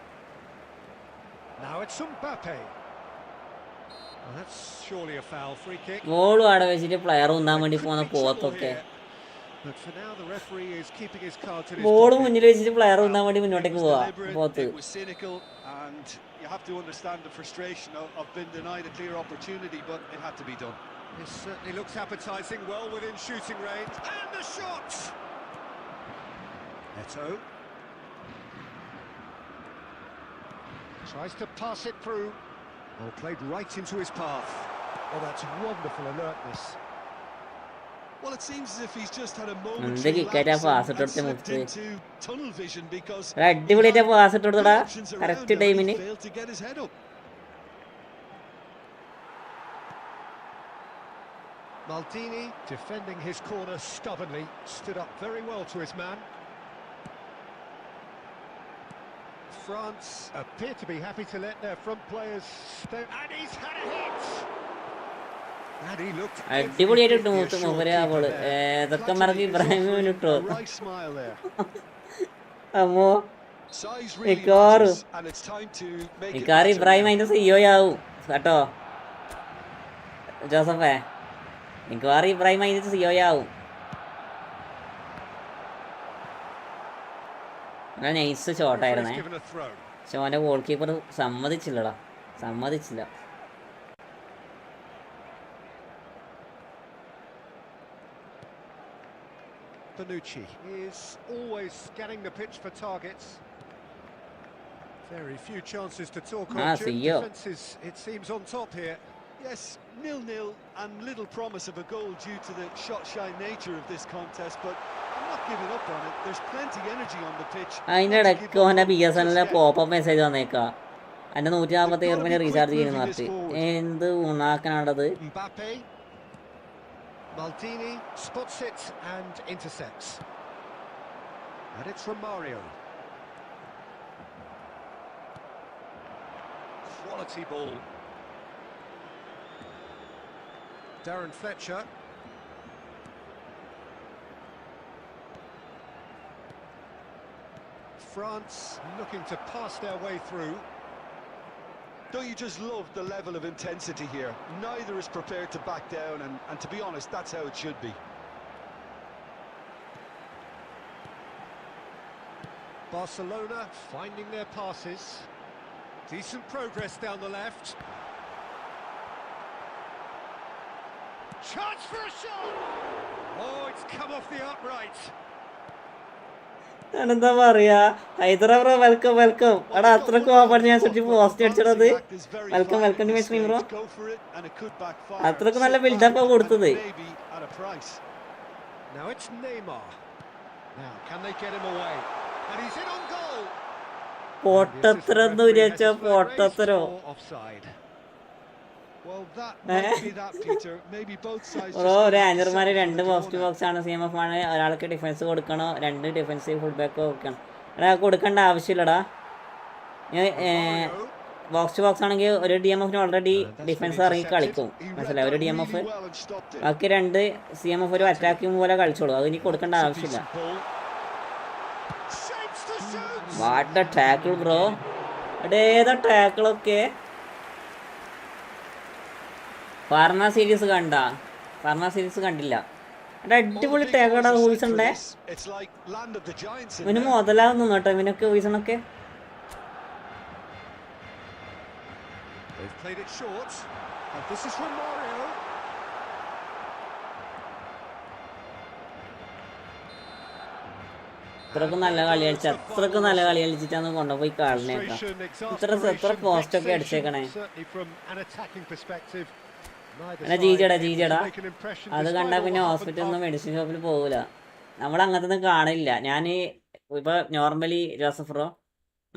Now it's Mbappe. Well, that's surely a foul. Free kick. Goal ആടെ വെച്ചിട്ട് പ്ലെയർ ഒന്നാൻ വേണ്ടി പോകുന്ന പോത്തൊക്കെ. But for now the referee is keeping his cards in his ball pocket. മുന്നിൽ വെച്ചിട്ട് പ്ലെയർ ഒന്നാൻ വേണ്ടി മുന്നോട്ടേക്ക് പോവാ പോത്ത്. It was cynical, and you have to understand the frustration of being denied a clear opportunity, but it had to be done. This certainly looks appetising, well within shooting range, and the shot! Neto tries to pass it through. Oh, played right into his path. Oh, that's wonderful alertness. Well, it seems as if he's just had a moment എന്ത് കിക്കാറ്റാ pass ഇട്ട് കൊടുത്ത മുത്ത്. into tunnel vision because അടിപൊളിയായിട്ടാ pass ഇട്ട് കൊടുത്തടാ correct ടൈമിന്. failed to get his head up. Maldini defending his corner stubbornly, stood up very well to his man. France appear to be happy to let their front players stay, and he's had a hit. And he looked അടിപൊളിയായിട്ട് ഇട്ടു മൂപ്പര് ആ ball. ഏതൊക്കെ മറക്കി ഇബ്രാഹിമിന് ഇട്ടു. Right smile there. അമ്മോ Size really Ikaru. matters, and it's time to make it മിക്കാറ് matter Ibrahim now. അതിന്റെ CEO ആവും കേട്ടോ ജോസഫേ. മിക്കവാറും ഇബ്രാഹിം അതിന്റെ സിഇഒ ആവും. നൈസ് ഷോട്ടായിരുന്നേ. given a throw. പക്ഷെ അവൻ്റെ ഗോൾ കീപ്പർ സമ്മതിച്ചില്ലടാ, സമ്മതിച്ചില്ല. Bonucci is always scanning the pitch for targets. Very few chances to talk Ah, of. see you. Defense is, it seems, on top here. Yes, 0-0 and little promise of a goal due to the shot-shy nature of this contest, but I'm not giving up on it. There's plenty energy on the pitch. അതിൻ്റെ ഇടയ്ക്ക് ഓൻ്റെ BSNL pop message വന്നേക്കാം. എൻ്റെ 147 recharge ചെയ്യുന്ന പറഞ്ഞിട്ട് എന്ത് ഉണാക്കാനാണത്. Mbappe. Maldini spots it and intercepts. And it's from Mario. Quality ball. Darren Fletcher. France looking to pass their way through. Don't you just love the level of intensity here? Neither is prepared to back down, and to be honest, that's how it should be. Barcelona finding their passes. Decent progress down the left. Chance for a shot! Oh, it's come off the upright. എന്താ പറയാ Hyderabad welcome welcome. എടാ അത്രക്കും open ഞാൻ set post അടിച്ചത്. Welcome welcome to my stream bro. അത്രക്കും നല്ല ബിൽഡപ്പാ കൊടുത്തത്. Now it's Neymar. Now can they get him away? And he's in on goal. പൊട്ടത്തരം എന്ന് വിചാരിച്ച പൊട്ടത്തരോ. Well, that might be that, Peter. Maybe both sides. Bro ഒരു ആഞ്ചർമാര് 2 box to box ആണ്. CMF ആണ്. ഒരാൾക്ക് ഡിഫൻസ് കൊടുക്കണോ 2 ഡിഫൻസീവ് ഫുൾ ബാക്ക് കൊടുക്കണം. എടാ കൊടുക്കേണ്ട ആവശ്യമില്ലടാ. ബോക്സ് ടു ബോക്സ് ആണെങ്കിൽ ഒരു DMF ഓൾറെഡി ഡിഫൻസ് ഇറങ്ങി കളിക്കും മനസ്സിലായി. ഒരു DMF ബാക്കി 2 CMF ഒരു അറ്റാക്കിംഗ് പോലെ കളിച്ചോളൂ. അത് ഇനി കൊടുക്കേണ്ട ആവശ്യമില്ല. What the tackle bro. എടേ ഏതാ ടാക്കിളൊക്കെ. ഫാർമ സീരീസ് കണ്ട? ഫാർമ സീരീസ് കണ്ടില്ല. എടാ അടിപൊളി ടാക്കടാ വോയിസ് ഉണ്ടേ. ഇവന് മുതലാവുന്നു കേട്ടോ ഇവനൊക്കെ വോയിസണൊക്കെ. They've played it short. And this is from Mario. ഇത്രക്കും നല്ല കളി കളിച്ച അത്രക്കും നല്ല കളി കളിച്ചിട്ടാണ് കൊണ്ടുപോയി കളഞ്ഞേക്കാം. എത്ര പോസ്റ്റൊക്കെ അടിച്ചേക്കണേ. അല്ല ജീജടാ അത് കണ്ടാൽ പിന്നെ ഹോസ്പിറ്റലിൽ നിന്ന് മെഡിസിൻ ഷോപ്പിൽ പോകില്ല. നമ്മൾ അങ്ങനത്തെ ഒന്നും കാണില്ല. ഞാൻ ഇപ്പോൾ നോർമലി ജോസഫ്രോ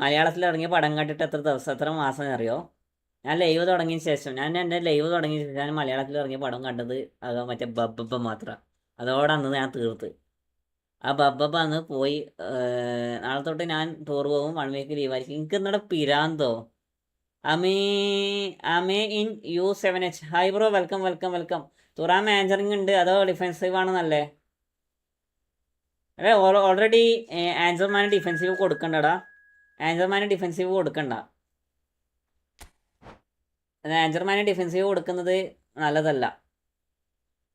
മലയാളത്തിൽ ഇറങ്ങിയ പടം കണ്ടിട്ട് എത്ര മാസം അറിയോ? ഞാൻ ലൈവ് തുടങ്ങിയ ശേഷം എൻ്റെ ലൈവ് തുടങ്ങിയ ശേഷം ഞാൻ മലയാളത്തിൽ ഇറങ്ങിയ പടം കണ്ടത് അത് മറ്റേ ബബ്ബ മാത്രം. അതോടെ അന്ന് ഞാൻ തീർത്ത്. ആ ബബ്ബ അന്ന് പോയി. നാളെ തൊട്ട് ഞാൻ ടൂർ പോകും. 1 വീക്ക് ലീവായിരിക്കും. എനിക്ക് എന്നിടെ പിരാന്തോ. അമേ in U7H. Hi bro, welcome. Turan answering ഉണ്ട് അതോ ഡിഫെൻസീവ് ആണെന്നല്ലേ? അതെ, ഓൾറെഡി ആൻസർമാന് ഡിഫെൻസീവ് കൊടുക്കണ്ടടാ. ആൻസർമാന് ഡിഫെൻസീവ് കൊടുക്കണ്ട. ആൻസർമാന് ഡിഫെൻസീവ് കൊടുക്കുന്നത് നല്ലതല്ല.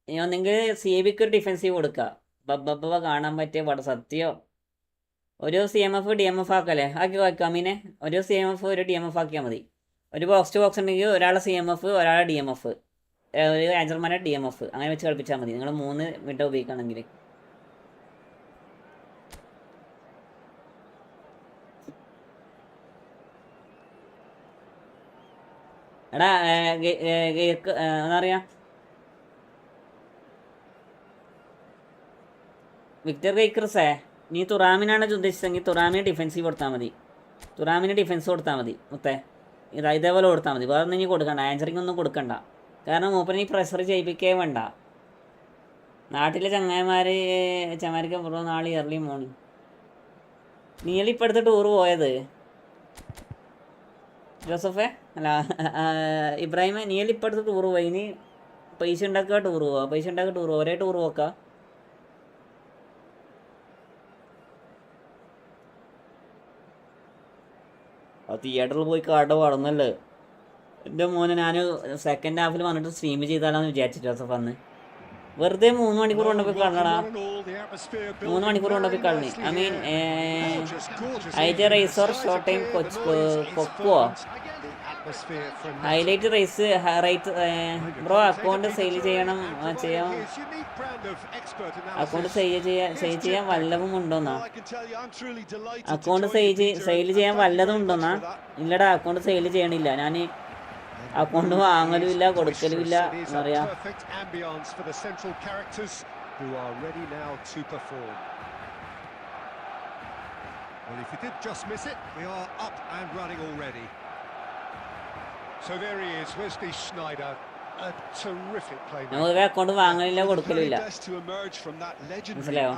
ഇനി ഒന്നെങ്കിൽ CBക്ക് ഒരു ഡിഫെൻസീവ് കൊടുക്കുക. ബബ്ബ കാണാൻ പറ്റിയ പടം സത്യോ. ഒരു CMF DMF ആക്കല്ലേ? ആക്കി വയ്ക്കാം. മീനെ ഒരു CMF ഒരു DMF ആക്കിയാൽ മതി. ഒരു ബോക്സ് ടു ബോക്സ് ഉണ്ടെങ്കിൽ ഒരാളെ CMF ഒരാളെ DMF, ഒരു ആൻസർമാനെ DMF അങ്ങനെ വെച്ച് കളിപ്പിച്ചാൽ മതി. നിങ്ങൾ 3 മിനിറ്റ് ഉപയോഗിക്കുകയാണെങ്കിൽ. എടാ എന്താ പറയുക, വിക്ടർ ഗൈക്കർസേ, നീ തുറാമിനാണ് ഉദ്ദേശിച്ചതെങ്കിൽ തുറാമിന് ഡിഫെൻസീവ് കൊടുത്താൽ മതി. തുറാമിന് ഡിഫെൻസ് കൊടുത്താൽ മതി മുത്തേ. ഇതേപോലെ കൊടുത്താൽ മതി. വേറെ ഒന്നും ഇനി കൊടുക്കണ്ട. ആൻസറിങ് ഒന്നും കൊടുക്കണ്ട. കാരണം മൂപ്പനെ പ്രഷർ ചെയ്യിപ്പിക്കേ വേണ്ട. നാട്ടിലെ ചങ്ങായിമാർക്ക് ബ്രോ നാളെ എർലി മോർണിംഗ്. നീയല്ലേ ഇപ്പോൾ അടുത്ത് ടൂർ പോയത് ജോസഫേ? അല്ല ഇബ്രാഹിമേ, നീയല്ലേ ഇപ്പോൾ അടുത്ത് ടൂർ പോയി. ഇനി പൈസ ഉണ്ടാക്കുക ടൂർ പോവുക. ഒരേ ടൂർ പോക്കാം. ആ തിയേറ്ററിൽ പോയി കാർഡ് വളർന്നല്ലേ എൻ്റെ മോനെ. ഞാൻ സെക്കൻഡ് ഹാഫിൽ വന്നിട്ട് സ്ട്രീം ചെയ്താലാന്ന് വിചാരിച്ചു ജോസഫ്. അന്ന് വെറുതെ 3 മണിക്കൂർ കൊണ്ടുപോയി കളഞ്ഞടാ. 3 മണിക്കൂർ കൊണ്ടുപോയി കളഞ്ഞു. I mean highlight race or short time കൊക്കോ highlight race bro. Account sale ചെയ്യാൻ അക്കൗണ്ട് സെയിൽ ചെയ്യാൻ വല്ലതും ഉണ്ടോന്നാ? അക്കൗണ്ട് സെയിൽ ചെയ്യാൻ വല്ലതും ഉണ്ടോന്നാ? ഇല്ലടാ, അക്കൗണ്ട് സെയിൽ ചെയ്യണില്ല. ഞാൻ അക്കൗണ്ട് വാങ്ങലും ഇല്ല കൊടുക്കലും ഇല്ല എന്ന് പറയാ. പൊതുവെ അക്കൗണ്ട് വാങ്ങലില്ല കൊടുക്കലും ഇല്ല. മനസ്സിലായോ?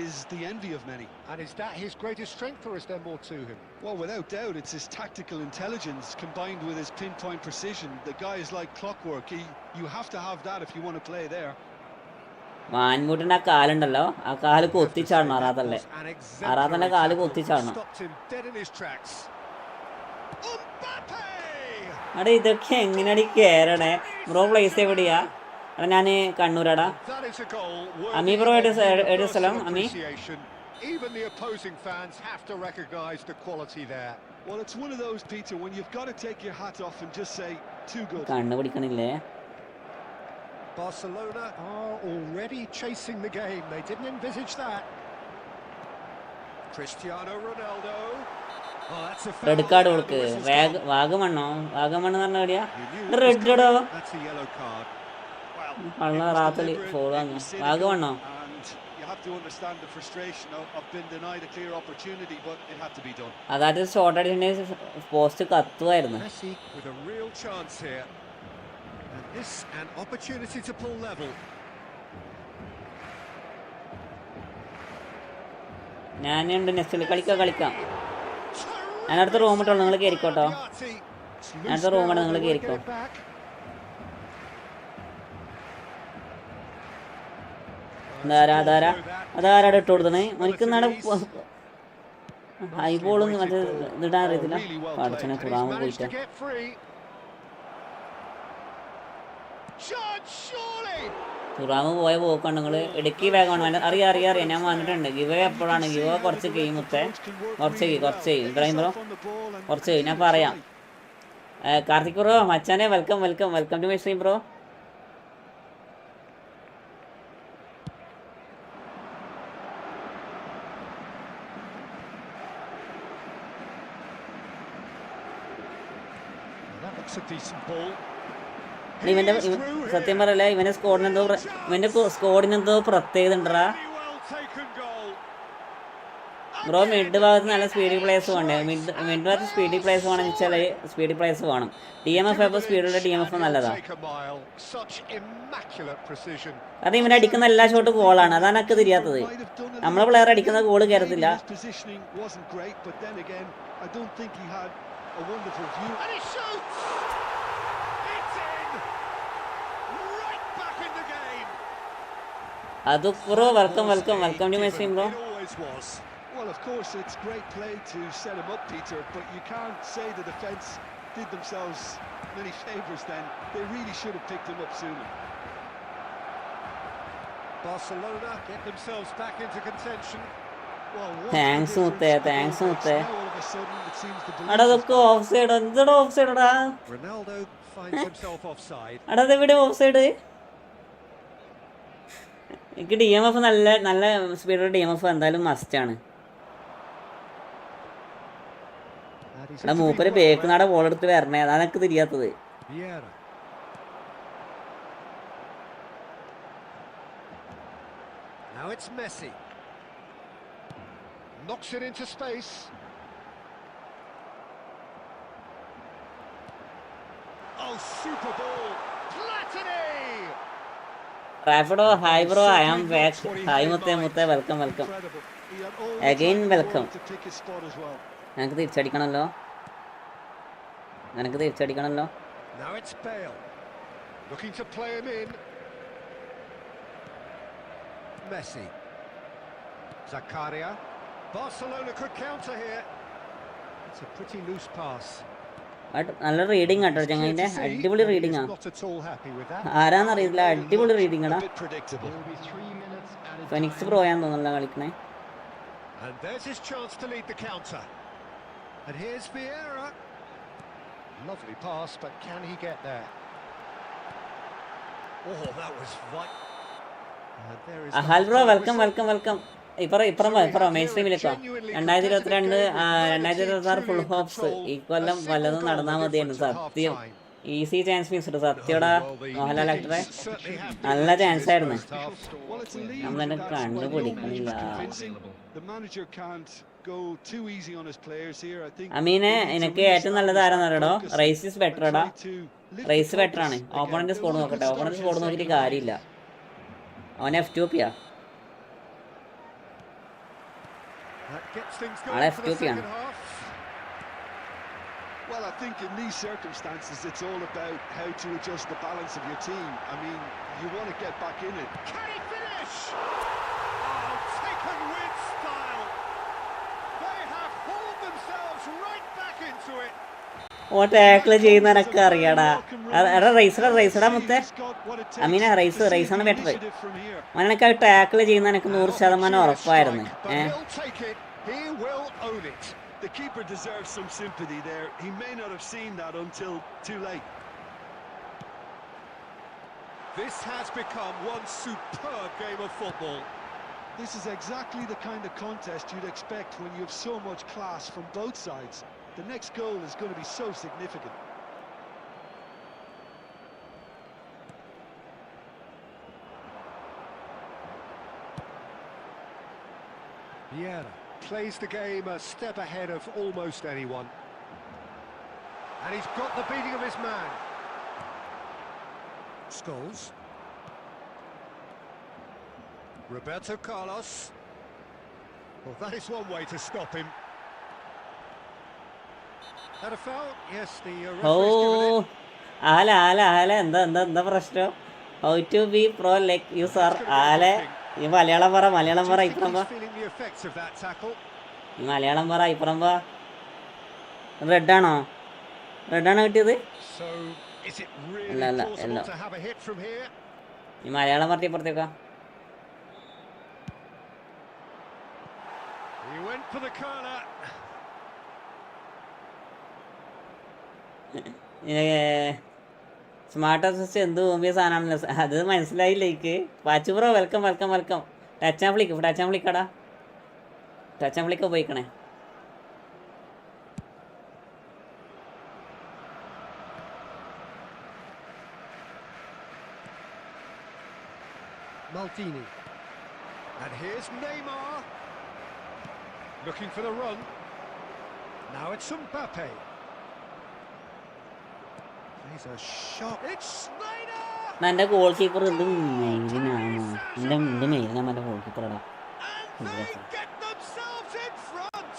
Is the envy of many. And is that his greatest strength, or is there more to him? Well, without doubt, it's his tactical intelligence combined with his pinpoint precision. The guy is like clockwork. You have to have that if you want to play there. മാൻമുട്ടിൻ്റെ ആ കാലുണ്ടല്ലോ, ആ കാല് കൊത്തിച്ചാടണം. അറാത്തൻ്റെ കാല് കൊത്തിച്ചാടണം. അടെ ഇതൊക്കെ എങ്ങനെയാണ് കയറണേ bro? Place എവിടെയാ? എടാ ഞാൻ കണ്ണൂരാടാ. അമി ബ്രോ എവിടെ സ്ഥലം? അമി even the opposing fans have to recognize the quality there. Well, it's one of those, Peter, when you've got to take your hat off and just say too good. കണ്ണു പിടിക്കണില്ലേ? Barcelona are already chasing the game. They didn't envisage that. Cristiano Ronaldo. Oh, that's a foul. Red card കൊടുക്ക്. വാഗമണ്ണോ? വാഗമണ്ണ് പറഞ്ഞ എവിടെയാ? Red ഇടോ. That's a yellow card. പള്ള റാത്തലി fall ആണ്. വാഗമണ്ണോ? You have to understand the frustration of being denied a clear opportunity, but it had to be done. അതായത് shot അടിച്ചിട്ടുണ്ടെങ്കിൽ post കത്തുമായിരുന്നു. Messi with a real chance here. And this an opportunity to pull level. ഞാനുണ്ട് നെക്സ്റ്റിൽ കളിക്കാം. ഞാൻ അടുത്ത room ഇട്ടോ, നിങ്ങൾ കയറിക്കോട്ടോ. അടുത്ത റൂമാണ്, നിങ്ങൾ കയറിക്കോ. അതാരാടെ ഇട്ട് കൊടുത്തണേ? എനിക്ക് നാടെ ഹൈബോളൊന്നും മറ്റേ ഇതിടാൻ അറിയത്തില്ല. പഠിച്ചനെ തുറാമ പോയിട്ട് തുറാമ് പോയ പോക്കാണ് നിങ്ങൾ ഇടുക്കി വേഗമാണ് അറിയാം ഞാൻ വന്നിട്ടുണ്ട് ഗിവ് എപ്പോഴാണ് ഗിവ് കുറച്ച് മുത്തേ കുറച്ച് ഇബ്രാഹിം ബ്രോ കുറച്ച് ഞാൻ പറയാം കാർത്തിക് ബ്രോ മച്ചാനെ welcome to my stream bro. ഇവൻ്റെ സത്യം പറയല്ല ഇവൻ്റെ സ്കോഡിനെന്തോ പ്രത്യേകത ഉണ്ടടാ ബ്രോ. മിഡ് ഭാഗത്ത് നല്ല സ്പീഡി പ്ലേയേഴ്സ് വേണ്ടേ? മിഡ് ഭാഗത്ത് സ്പീഡി പ്ലേയേഴ്സ് വേണമെന്ന് വെച്ചാൽ സ്പീഡി പ്ലേയേഴ്സ് വേണം. DMF അപ്പോൾ സ്പീഡുള്ള DMF നല്ലതാണ്. കാരണം ഇവനെ അടിക്കുന്ന എല്ലാ ഷോട്ടും ഗോളാണ്. അതാണ് എനിക്ക് തിരിയാത്തത്. നമ്മളെ പ്ലെയർ അടിക്കുന്ന ഗോള് കയറത്തില്ല. അത് bro welcome to my stream bro. Well, of course, it's great play to set him up, Peter, but you can't say the defence did themselves many favours then. They really should have picked him up sooner. Barcelona get themselves back into contention. Thanks മുത്തേ അടാ ഇതൊക്കെ of side. എന്താടാ of side? Ronaldo finds himself offside. അടാ ഇവിടെ of side. എനിക്ക് DMF നല്ല സ്പീഡുള്ള DMF എന്തായാലും മസ്റ്റാണ്. എടാ മൂപ്പര് ബേക്ക് നാടെ ബോൾ എടുത്ത് വരണേ. അതാണ് എനിക്ക് തിരിയാത്തത്. Now it's Messi. Knocks it into space. Oh, super ball. Platini! റാഫിഡോ hi bro, I am back. Hi മുത്തേ വെൽക്കം അഗെയിൻ വെൽക്കം. നിനക്ക് തിരിച്ചടിക്കണമല്ലോ. Now it's Bale. Looking to play him in. Messi. Zakaria. Barcelona could counter here. It's a pretty loose pass. നല്ല reading ആട്ടോ ചങ്ങായിൻ്റെ. അടിപൊളി റീഡിങ്ങാ. ആരാന്നറിയില്ല, അടിപൊളി reading ആടാ. Phoenix ബ്രോയാന്ന് തോന്നുന്നല്ല കളിക്കണേ. And there's his chance to lead the counter. And here's Vieira. Lovely pass, but can he get there? Oh, that was right. അഹാൽ bro welcome. ഇപ്പറം main സ്ട്രീമിലേക്കോ. 2022 2026 full hopes. ഈ കൊല്ലം വല്ലതും നടന്നാൽ മതിയായിരുന്നു. സത്യം ഈസി ചാൻസ് മിസ്. സത്യടാ മോഹൻലാൽ ആക്ടറെ നല്ല ചാൻസ് ആയിരുന്നു. നമ്മളെന്നെ കണ്ടുപിടിക്കണില്ല. അമീനെ എനിക്ക് ഏറ്റവും നല്ലത് ആരാന്നറിയടോ? റൈസ് ഈസ് ബെറ്റർ എടാ. റൈസ് ബെറ്റർ ആണ്. ഓപ്പണന്റ് സ്കോഡ് നോക്കട്ടെ. ഓപ്പണന്റ് സ്കോഡ് നോക്കിയിട്ട് കാര്യമില്ല. അവൻ F2P-യാ. ആളെ F2P-യാണ്. Well, I think in these circumstances it's all about how to adjust the balance of your team. I mean, you want to get back in it. Can he finish? Oh, taken with style. They have hauled themselves right back into it. ഓ ടാക്കിള് ചെയ്യുന്ന എനക്ക് അറിയാടാ. എടാ റൈസടാ മുത്തേ. അമീന റൈസാണ് better. അവനക്ക് ടാക്കിള് ചെയ്യുന്ന എനിക്ക് 100% ഉറപ്പായിരുന്നു. The keeper deserves some sympathy there. He may not have seen that until too late. This has become one superb game of football. This is exactly the kind of contest you'd expect when you have so much class from both sides. The next goal is going to be so significant. Vieira plays the game a step ahead of almost anyone. And he's got the beating of his man. Scholes. Roberto Carlos. Well, that is one way to stop him. Had a foul? Yes, the referee's given it. ആല എന്താ പ്രശ്നം? How to be pro like you sir. ആലെ ഈ മലയാളം പറ ഇപ്പുറം വാ. റെഡാണോ കിട്ടിയത്? അല്ല. ഈ മലയാളം പറഞ്ഞ പുറത്തേക്കാ. He went for the corner. Smart assist എന്ത് ഭൂമിയ സാധനമാണല്ലോ. അത് മനസ്സിലായില്ലേക്ക്. Pachu bro welcome welcome welcome. Touch and ഫ്ലിക്കാടാ. ടച്ച് ആൻഡ് ഫ്ലിക്ക് പോയിക്കണേ. Maldini. And here's Neymar. Looking for the run. Now it's Mbappe. He's a shot. It's Snyder! എൻ്റെ goal keeper എന്ത് മെയിനാണോ? എൻ്റെ മെയിനാണ് എൻ്റെ goal കീപ്പറാണ്. And they get themselves in front.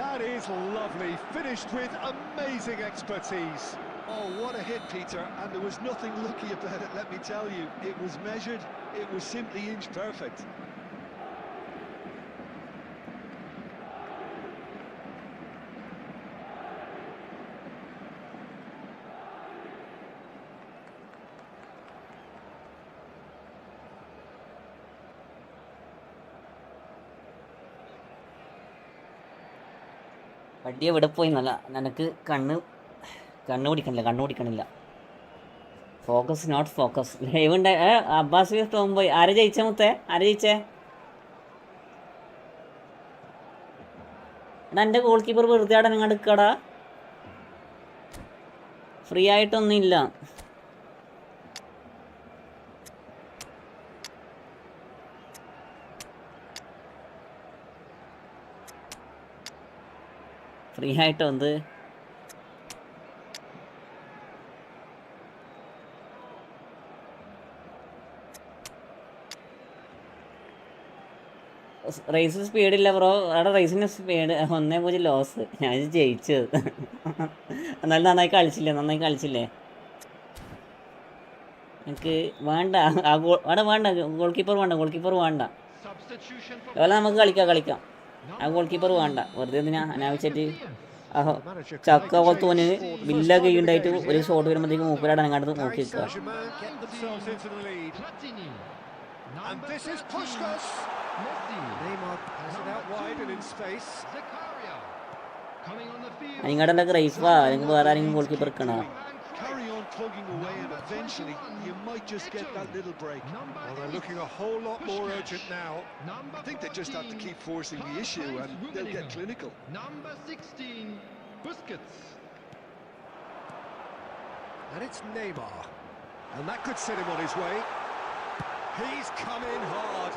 That is lovely. Finished with amazing expertise. Oh, what a hit, Peter, and there was nothing lucky about it, let me tell you. It was measured, it was simply inch perfect. വണ്ടി എവിടെ പോയി എന്നല്ല, നിനക്ക് കണ്ണ് പിടിക്കണില്ല. Focus not focus. Live ഉണ്ടായി. അബ്ബാസ് തോന്നുമ്പോയി. ആരെ ജയിച്ചേ മുത്തേ? എടാ എൻ്റെ ഗോൾ കീപ്പർ വെറുതെ അവിടെ നിങ്ങൾ എടുക്കടാ. ഫ്രീ ആയിട്ടൊന്നുമില്ല. ഫ്രീ ആയിട്ടൊന്ന് റേസിന് സ്പീഡില്ല ബ്രോ. അവിടെ റേസിന് സ്പീഡ് 1-0 ലോസ്. ഞാൻ ജയിച്ചത്. എന്നാലും നന്നായി കളിച്ചില്ലേ? എനിക്ക് വേണ്ട ആ ഗോൾ വേണ്ട. ഗോൾ കീപ്പർ വേണ്ട. അതുപോലെ നമുക്ക് കളിക്കാം. ആ ഗോൾ കീപ്പർ വേണ്ട. വെറുതെ എന്തിനാ അനാവശ്യമായിട്ട് ചക്ക പോലെ തോന്നി ബില്ലൊക്കെ ഉണ്ടായിട്ട് ഒരു ഷോട്ട് വരുമ്പോഴത്തേക്ക് മൂപ്പരാട് അങ്ങോട്ട് നോക്കി നിൽക്കുക. And this is Puskas. Neymar has it out wide and in space. നിങ്ങളുടെ എന്താ ക്രൈസ്വാ? അല്ലെങ്കിൽ വേറെ ആരെങ്കിലും ഗോൾ കീപ്പർ എടുക്കണോ? Carry on plugging away and eventually you might just get that little break. Well, they're looking a whole lot more urgent now. I think they just have to keep forcing the issue and they'll get clinical. Number 16, Busquets. And it's Neymar. And that could set him on his way. He's come in hard.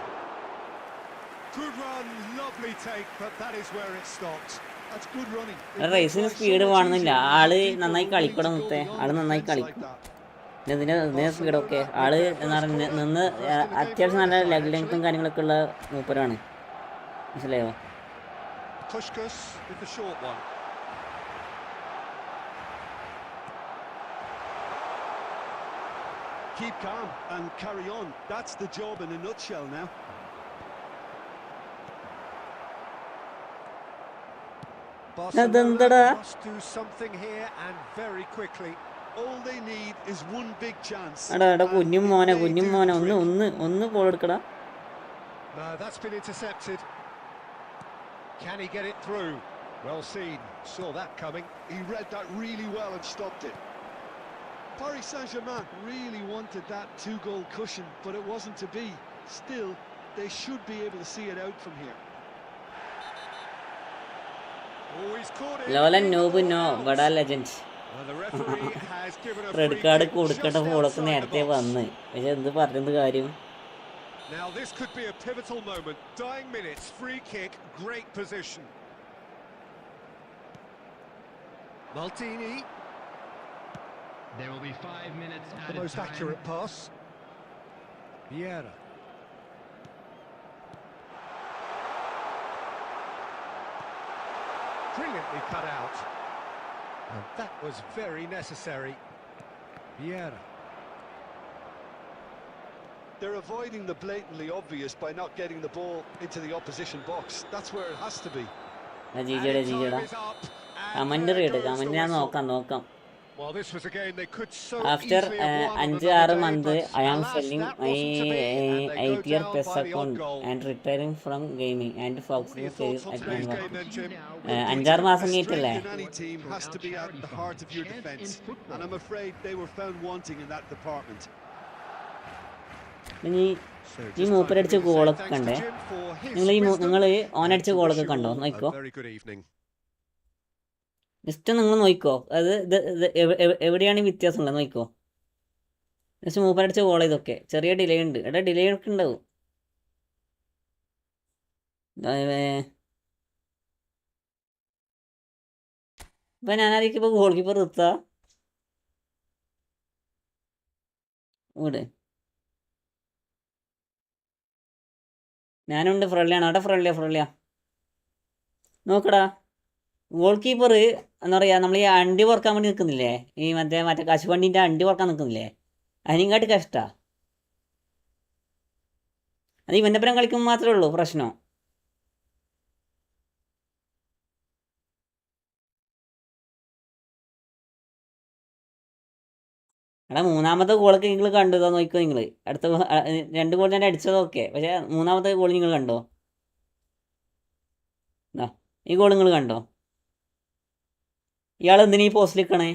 Good run, lovely take, but that is where it stopped. That's good running. റേസിന് speed വേണമെന്നില്ല. ആള് നന്നായി കളിക്കണം മുത്തേ. ആള് നന്നായി കളിക്കും. ഇതിന് സ്പീഡൊക്കെ ആള് എന്താ പറയുക നിന്ന് അത്യാവശ്യം നല്ല ലെഗ് ലെങ്ത്തും കാര്യങ്ങളൊക്കെ ഉള്ള മൂപ്പരാണ്. മനസ്സിലായോ? Puskas with the short one. Keep calm and carry on. That's the job in a nutshell now. Barcelona must do something here and very quickly. All they need is one big chance. എടാ കുഞ്ഞും മോനെ ഒന്ന് ball എടുക്കടാ. No, that's been intercepted. Can he get it through? Well seen. Saw that coming. He read that really well and stopped it. Paris Saint-Germain really wanted that 2-goal cushion, but it wasn't to be. Still, they should be able to see it out from here. Oh, he's caught it. ലോലൻ noob no ബഡാ legend. Well, the referee has given a red free card kick കൊടുക്കേണ്ട just ഫോളൊക്കെ outside the നേരത്തെ box. വന്ന്. പക്ഷെ എന്ത് പറഞ്ഞത് കാര്യം? Now this could be a pivotal moment. Dying minutes, free kick, great position. Maldini. There will be 5 minutes The added most time. accurate pass. Vieira. Brilliantly cut out. And that was very necessary. Vieira. They're avoiding the blatantly obvious by not getting the ball into the opposition box. That's where it has to be. ജീജയുടെ Time is up. And comment there read goes the comment ഞാൻ whistle. നോക്കാം. Well, this was a game they could so After easily have won on 5-6 another day, months, but I am alas, selling that my wasn't to be, and they go 8-year down PES by the odd account goal. and retiring from gaming and What are focusing your career thoughts on at today's network. game then, Jim? അഞ്ചാറ് മാസം The കഴിഞ്ഞിട്ടല്ലേ? strength in any team has to be at the heart of your defence, and I'm afraid they were found wanting in that department. ഇനി ഈ മൂപ്പരടിച്ച ഗോളൊക്കെ കണ്ടേ? നിങ്ങൾ ഓനടിച്ച ഗോളൊക്കെ കണ്ടോ? നോക്കോ, just നിങ്ങൾ നോക്കിക്കോ. അത് എവിടെയാണ് ഈ വ്യത്യാസം ഉള്ളത് നോക്കിക്കോ. ജസ്റ്റ് മൂപ്പരടിച്ച ഗോൾ ഇതൊക്കെ ചെറിയ ഡിലേ ഉണ്ട്. എടാ ഡിലേ ഒക്കെ ഉണ്ടാവും. ഇപ്പം ഞാനായിരിക്കും ഇപ്പോൾ ഗോൾ കീപ്പർ നിർത്താ ഇവിടെ. ഞാനുണ്ട്, ഫ്രണ്ട്ലിയാണ്. അവിടെ ഫ്രണ്ട്ലിയാ നോക്കടാ. ഗോൾ കീപ്പർ എന്താ പറയുക, നമ്മൾ ഈ അണ്ടി പുറക്കാൻ വേണ്ടി നിൽക്കുന്നില്ലേ, ഈ മറ്റേ കശുവണ്ടീൻ്റെ അണ്ടി പുറക്കാൻ നിൽക്കുന്നില്ലേ, അതിനെക്കാട്ടി കഷ്ടമാണ്. അത് ഇവൻ്റെ പരം കളിക്കുമ്പോൾ മാത്രമേ ഉള്ളൂ പ്രശ്നം. എടാ മൂന്നാമത്തെ ഗോളൊക്കെ നിങ്ങൾ കണ്ടതോ നോക്കിക്കോ. നിങ്ങൾ അടുത്ത 2 ഗോൾ ഞാൻ അടിച്ചതൊക്കെ, പക്ഷേ മൂന്നാമത്തെ ഗോൾ നിങ്ങൾ കണ്ടോ? ഈ ഗോൾ നിങ്ങൾ കണ്ടോ? ഇയാൾ എന്തിനാ ഈ പോസ്റ്റിൽ നിൽക്കണേ?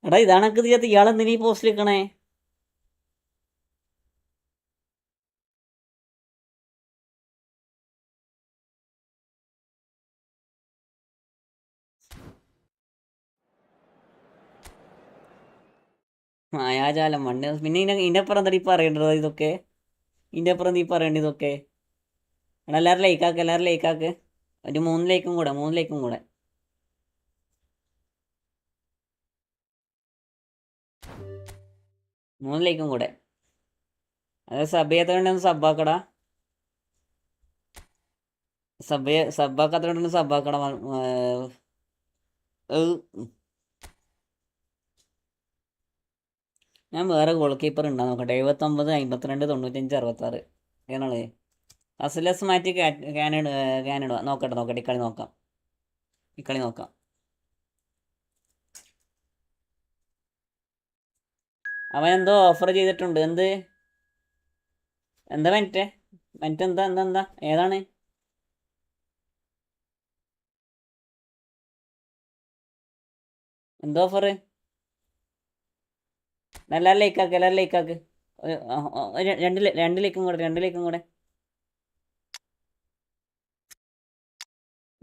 എടാ ഇതാണക്ക് ചെയ്യാത്ത ഇയാൾ എന്തിനാ ഈ പോസ്റ്റിൽ നിൽക്കണേ? മായാജാലം മണ്ണ്. പിന്നെ ഇതിൻ്റെ അപ്പുറം എന്താ ഈ പറയേണ്ടത്? ഇതൊക്കെ ഇതിൻ്റെ അപ്പുറം നീ പറയേണ്ടത് ഇതൊക്കെ. എടാ എല്ലാവരും ലൈക്കാക്ക്. ഒരു 3 ലൈക്കും കൂടെ 3 ലൈക്കും കൂടെ. അത് സബ് ചെയ്യാത്തതുകൊണ്ടൊന്ന് സബ്ബാക്കടാ. സബ്ബാക്കാത്തതുകൊണ്ടൊന്ന് സബ്ബാക്കടാ. ഞാൻ വേറെ ഗോൾ കീപ്പർ ഉണ്ടാ നോക്കട്ടെ. 79 52 95 66 ഏതാണത്? അസലസ് മാറ്റി കാനഡ നോക്കട്ടെ. ഇക്കളി നോക്കാം. അവൻ എന്തോ ഓഫർ ചെയ്തിട്ടുണ്ട്. എന്താ മെൻറ്റ് എന്താ ഏതാണ്? എന്താ ഓഫർ? എല്ലാവരും ലൈക്കാക്ക്. 2 ലൈക്കും കൂടെ.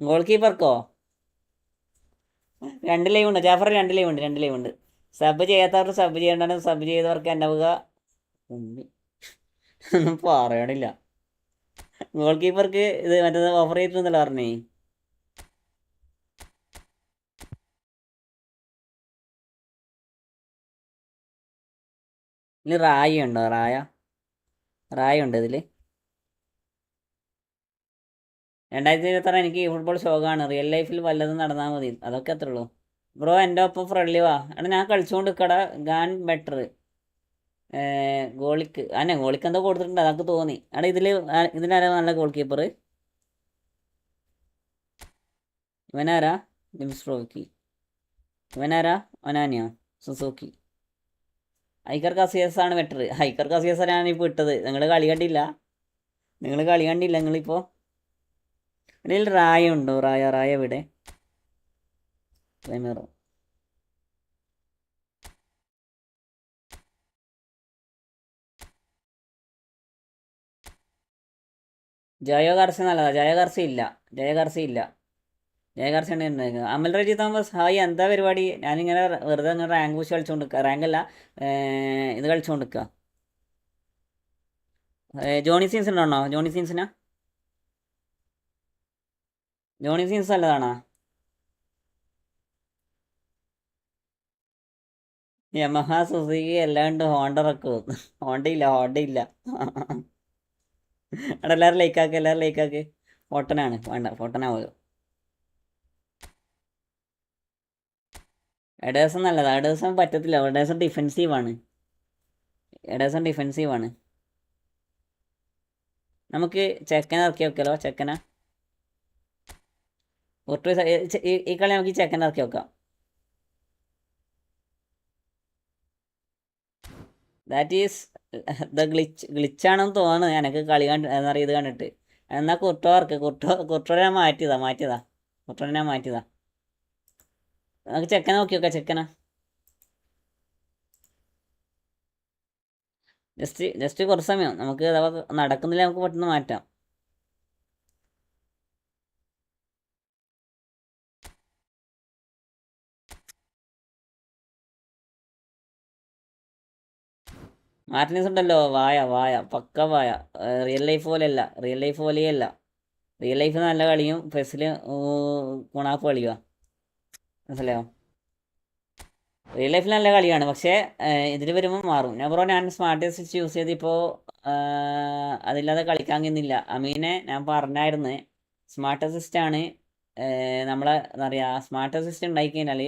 ഗോൾ കീപ്പർക്കോ 2 ലൈവ് ഉണ്ട്. ജാഫർ 2 ലൈവ് ഉണ്ട്. സബ് ചെയ്യാത്തവർക്ക് സബ് ചെയ്യേണ്ടതാണ്. സബ് ചെയ്തവർക്ക് എൻ്റെ വക ഒന്നും പറയണില്ല. ഗോൾ കീപ്പർക്ക് ഇത് മറ്റേ ഓഫർ ചെയ്തിട്ടുണ്ടല്ലോ പറഞ്ഞേ. ഇതിൽ റായ ഉണ്ടോ? റായ ഉണ്ട് ഇതിൽ. 2026 എനിക്ക് ഈ ഫുട്ബോൾ ഷോക്കാണ്. റിയൽ ലൈഫിൽ വല്ലതും നടന്നാൽ മതി. അതൊക്കെ അത്രേ ഉള്ളൂ. ബ്രോ എൻ്റെ ഒപ്പം ഫ്രണ്ട്ലി വാ. എടാ ഞാൻ കളിച്ചുകൊണ്ട് നിൽക്കടാ. ഗാൻ ബെറ്റർ ഗോളിക്ക് എന്തോ കൊടുത്തിട്ടുണ്ട്, അതൊക്കെ തോന്നി. എടാ ഇതിലാരാ നല്ല ഗോൾ കീപ്പർ? ഇവനാരാ? ലിംസ്ട്രോക്കി. ഇവനാരാ? ഒനാനിയ സുസൂക്കി. ഹൈക്കർ കാസിയസ് ആണ് ബെറ്റർ. ഹൈക്കർ കാസിയസ് ഞാനിപ്പോൾ ഇട്ടത്. നിങ്ങൾ കളി കണ്ടില്ല. നിങ്ങളിപ്പോൾ ഇതിൽ റായ ഉണ്ടോ? റായ ഇവിടെ പ്രൈമറോ? ജയോ ഗാർസി നല്ലതാ. ജയോ ഗാർസി ഇല്ല. ഉണ്ടെങ്കിൽ അമൽ റജി തോമസ് ഹായ്. എന്താ പരിപാടി? ഞാനിങ്ങനെ വെറുതെ അങ്ങനെ റാങ്ക് പുഷ് കളിച്ചുകൊണ്ട് നിൽക്കുക. റാങ്കല്ല, ഇത് കളിച്ചുകൊണ്ട് നിൽക്കുക. ജോണി സീൻസ് ഉണ്ടോ? ജോണി സീൻസ് നല്ലതാണോ? യമഹ സുസുക്കി എല്ലാം ഉണ്ട്. ഹോണ്ട റെക്കോ ഹോണ്ട ഇല്ല. അവിടെ എല്ലാവരും ലൈക്കാക്ക്. ഫോട്ടനാണ് വേണ്ട, ഫോട്ടനാവുമല്ലോ. എഡേഴ്സൺ നല്ലതാ. എഡേഴ്സൺ പറ്റത്തില്ല. എഡേഴ്സൺ ഡിഫെൻസീവാണ്. നമുക്ക് ചെക്കനെ ഇറക്കി വെക്കാലോ. ഈ കളി നമുക്ക് ഈ ചെക്കനെ ഇറക്കി വെക്കാം. ദാറ്റ് ഈസ് ദ ഗ്ലിച്ചാണെന്ന് തോന്നുന്നു എനിക്ക് കളി എന്താ പറയുക ഇത് കണ്ടിട്ട്. എന്നാൽ കുർട്ടോനെ ഞാൻ മാറ്റിയതാ നമുക്ക് ചെക്കനെ നോക്കി നോക്കാം. ചെക്കനാ ജസ്റ്റ് കുറച്ച് സമയം നമുക്ക് അഥവാ നടക്കുന്നില്ല നമുക്ക് പെട്ടെന്ന് മാറ്റാം. മാർട്ടിനസ് ഉണ്ടല്ലോ, വായ പക്ക വായ. റിയൽ ലൈഫ് പോലെയല്ല, റിയൽ ലൈഫ് നല്ല കളിയും ഫെസിൽ ഗുണാപ്പ് കളിയുക. മനസ്സിലായോ? റിയൽ ലൈഫിൽ നല്ല കളിയാണ്, പക്ഷേ ഇതിൽ വരുമ്പോൾ മാറും. ഞാൻ സ്മാർട്ട് സ്വിച്ച് യൂസ് ചെയ്തിപ്പോൾ അതില്ലാതെ കളിക്കാൻ കഴിയുന്നില്ല. അമീനെ ഞാൻ പറഞ്ഞായിരുന്നു, സ്മാർട്ട് അസിസ്റ്റാണ് നമ്മളെ എന്താ പറയുക, സ്മാർട്ട് അസിസ്റ്റ് ഉണ്ടായി കഴിഞ്ഞാൽ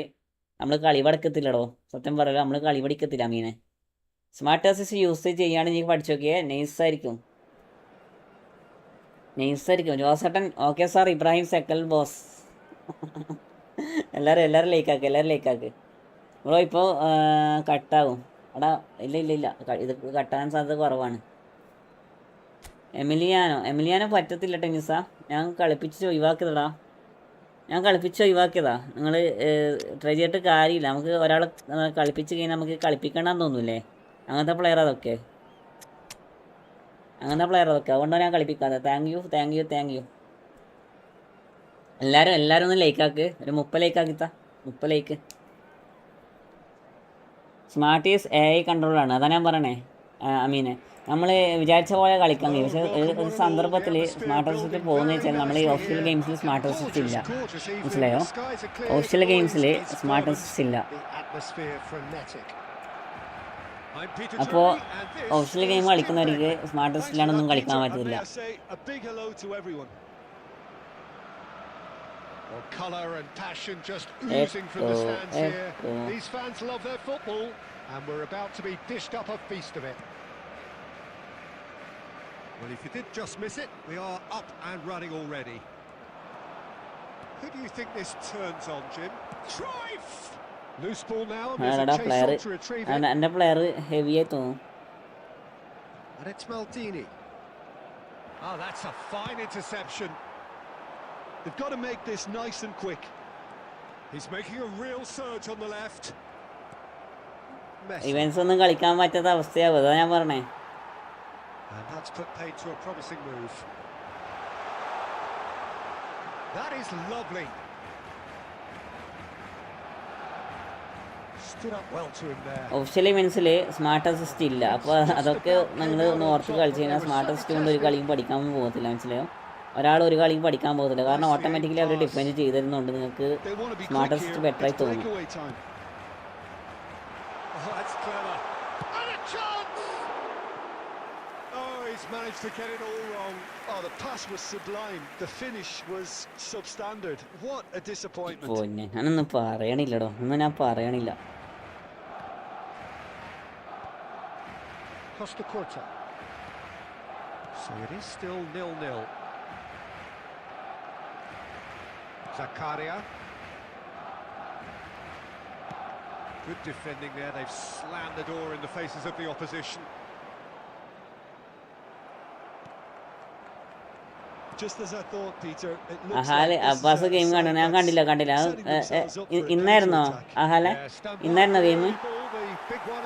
നമ്മൾ കളി പഠിക്കത്തില്ലടോ. സത്യം പറയുക, നമ്മൾ കളി പഠിക്കത്തില്ല അമീനെ. സ്മാർട്ട് അസിസ്റ്റ് യൂസ് ചെയ്യുകയാണെങ്കിൽ നീ പഠിച്ചു നോക്കിയേ, നൈസായിരിക്കും. ജോസേട്ടൻ ഓക്കെ സാർ. ഇബ്രാഹിം സെക്കൽ ബോസ്. എല്ലാവരും ലേക്കാക്ക്. ബ്രോ ഇപ്പോൾ കട്ടാവും. എടാ ഇല്ല ഇത് കട്ടാൻ സാധ്യത കുറവാണ്. എമിലിയാനോ പറ്റത്തില്ല ടെന്നീസ. ഞാൻ കളിപ്പിച്ച് ഒഴിവാക്കിയതാ. നിങ്ങൾ ട്രൈ ചെയ്തിട്ട് കാര്യമില്ല. നമുക്ക് ഒരാളെ കളിപ്പിച്ച് കഴിഞ്ഞാൽ നമുക്ക് കളിപ്പിക്കണമെന്ന് തോന്നൂലേ? അങ്ങനത്തെ പ്ലെയർ അതൊക്കെ. അതുകൊണ്ടാണ് ഞാൻ കളിപ്പിക്കാതെ. Thank you. എല്ലാവരും ഒന്ന് ലൈക്കാക്ക്. ഒരു 30 ലൈക്കാക്കിത്താ. 30 ലൈക്ക്. Smart is AI കൺട്രോളാണ്. അതാണ് ഞാൻ പറയണേ അമീനെ. നമ്മൾ വിചാരിച്ച പോലെ കളിക്കാൻ കഴിയും, പക്ഷേ ഒരു സന്ദർഭത്തിൽ സ്മാർട്ട് അസിസ്റ്റ് പോകുന്നത് വെച്ചാൽ നമ്മൾ ഈ ഒഫീഷ്യൽ ഗെയിംസിൽ സ്മാർട്ട് അസിസ്റ്റ് ഇല്ല. മനസ്സിലായോ? ഒഫീഷ്യൽ ഗെയിംസിൽ സ്മാർട്ട് അസിസ്റ്റ് ഇല്ല. അപ്പോൾ ഒഫീഷ്യൽ ഗെയിം കളിക്കുന്നവർക്ക് സ്മാർട്ട് അസിസ്റ്റിലാണൊന്നും കളിക്കാൻ പറ്റില്ല. Well, colour and passion just oozing from the stands here. These fans love their football, and we're about to be dished up a feast of it. Well, if you did just miss it, we are up and running already. Who do you think this turns on, Jim? Cruyff! Loose ball now, and there's a chase on to retrieve it. And player heavy ആയി തോന്നും. And it's Maldini. Oh, that's a fine interception. They've got to make this nice and quick. He's making a real surge on the left. Events ഒന്നും കളിക്കാൻ പറ്റാത്ത അവസ്ഥയാവും. അതാ ഞാൻ പറഞ്ഞേ. And that's put paid to a promising move. That is lovely. Stood up well to him there. Officially ഇവൻസിൽ smart assist ഇല്ല. അപ്പോൾ അതൊക്കെ നിങ്ങൾ ഓർത്ത് കളിച്ച് കഴിഞ്ഞാൽ സ്മാർട്ട് അസിസ്റ്റ് കൊണ്ട് ഒരു കളിയും പഠിക്കാൻ പോകത്തില്ല. മനസ്സിലായോ? ഒരാൾ ഒരു കളിയും പഠിക്കാൻ പോകത്തില്ല. കാരണം ഓട്ടോമാറ്റിക്കലി അവർ ഡിഫെൻഡ് ചെയ്തിരുന്നുണ്ട്. നിങ്ങൾക്ക് സ്മാർട്ട് അസിസ്റ്റ് ബെറ്ററായി തോന്നും. Managed to get it all wrong. Oh, the pass was sublime. The finish was substandard. What a disappointment. ഞാനൊന്നും പറയണില്ലടോ. ഞാൻ പറയണില്ല. Costa Curta. So it is still 0-0. Zakaria. Good defending there. They've slammed the door in the faces of the opposition. Just as I thought, Peter, it looks അഹാലെ Abbas game കണ്ടു. ഞാൻ കണ്ടില്ല. ഇന്നായിരുന്നോ അഹാലെ? ഇന്നായിരുന്നോ ഗെയിം?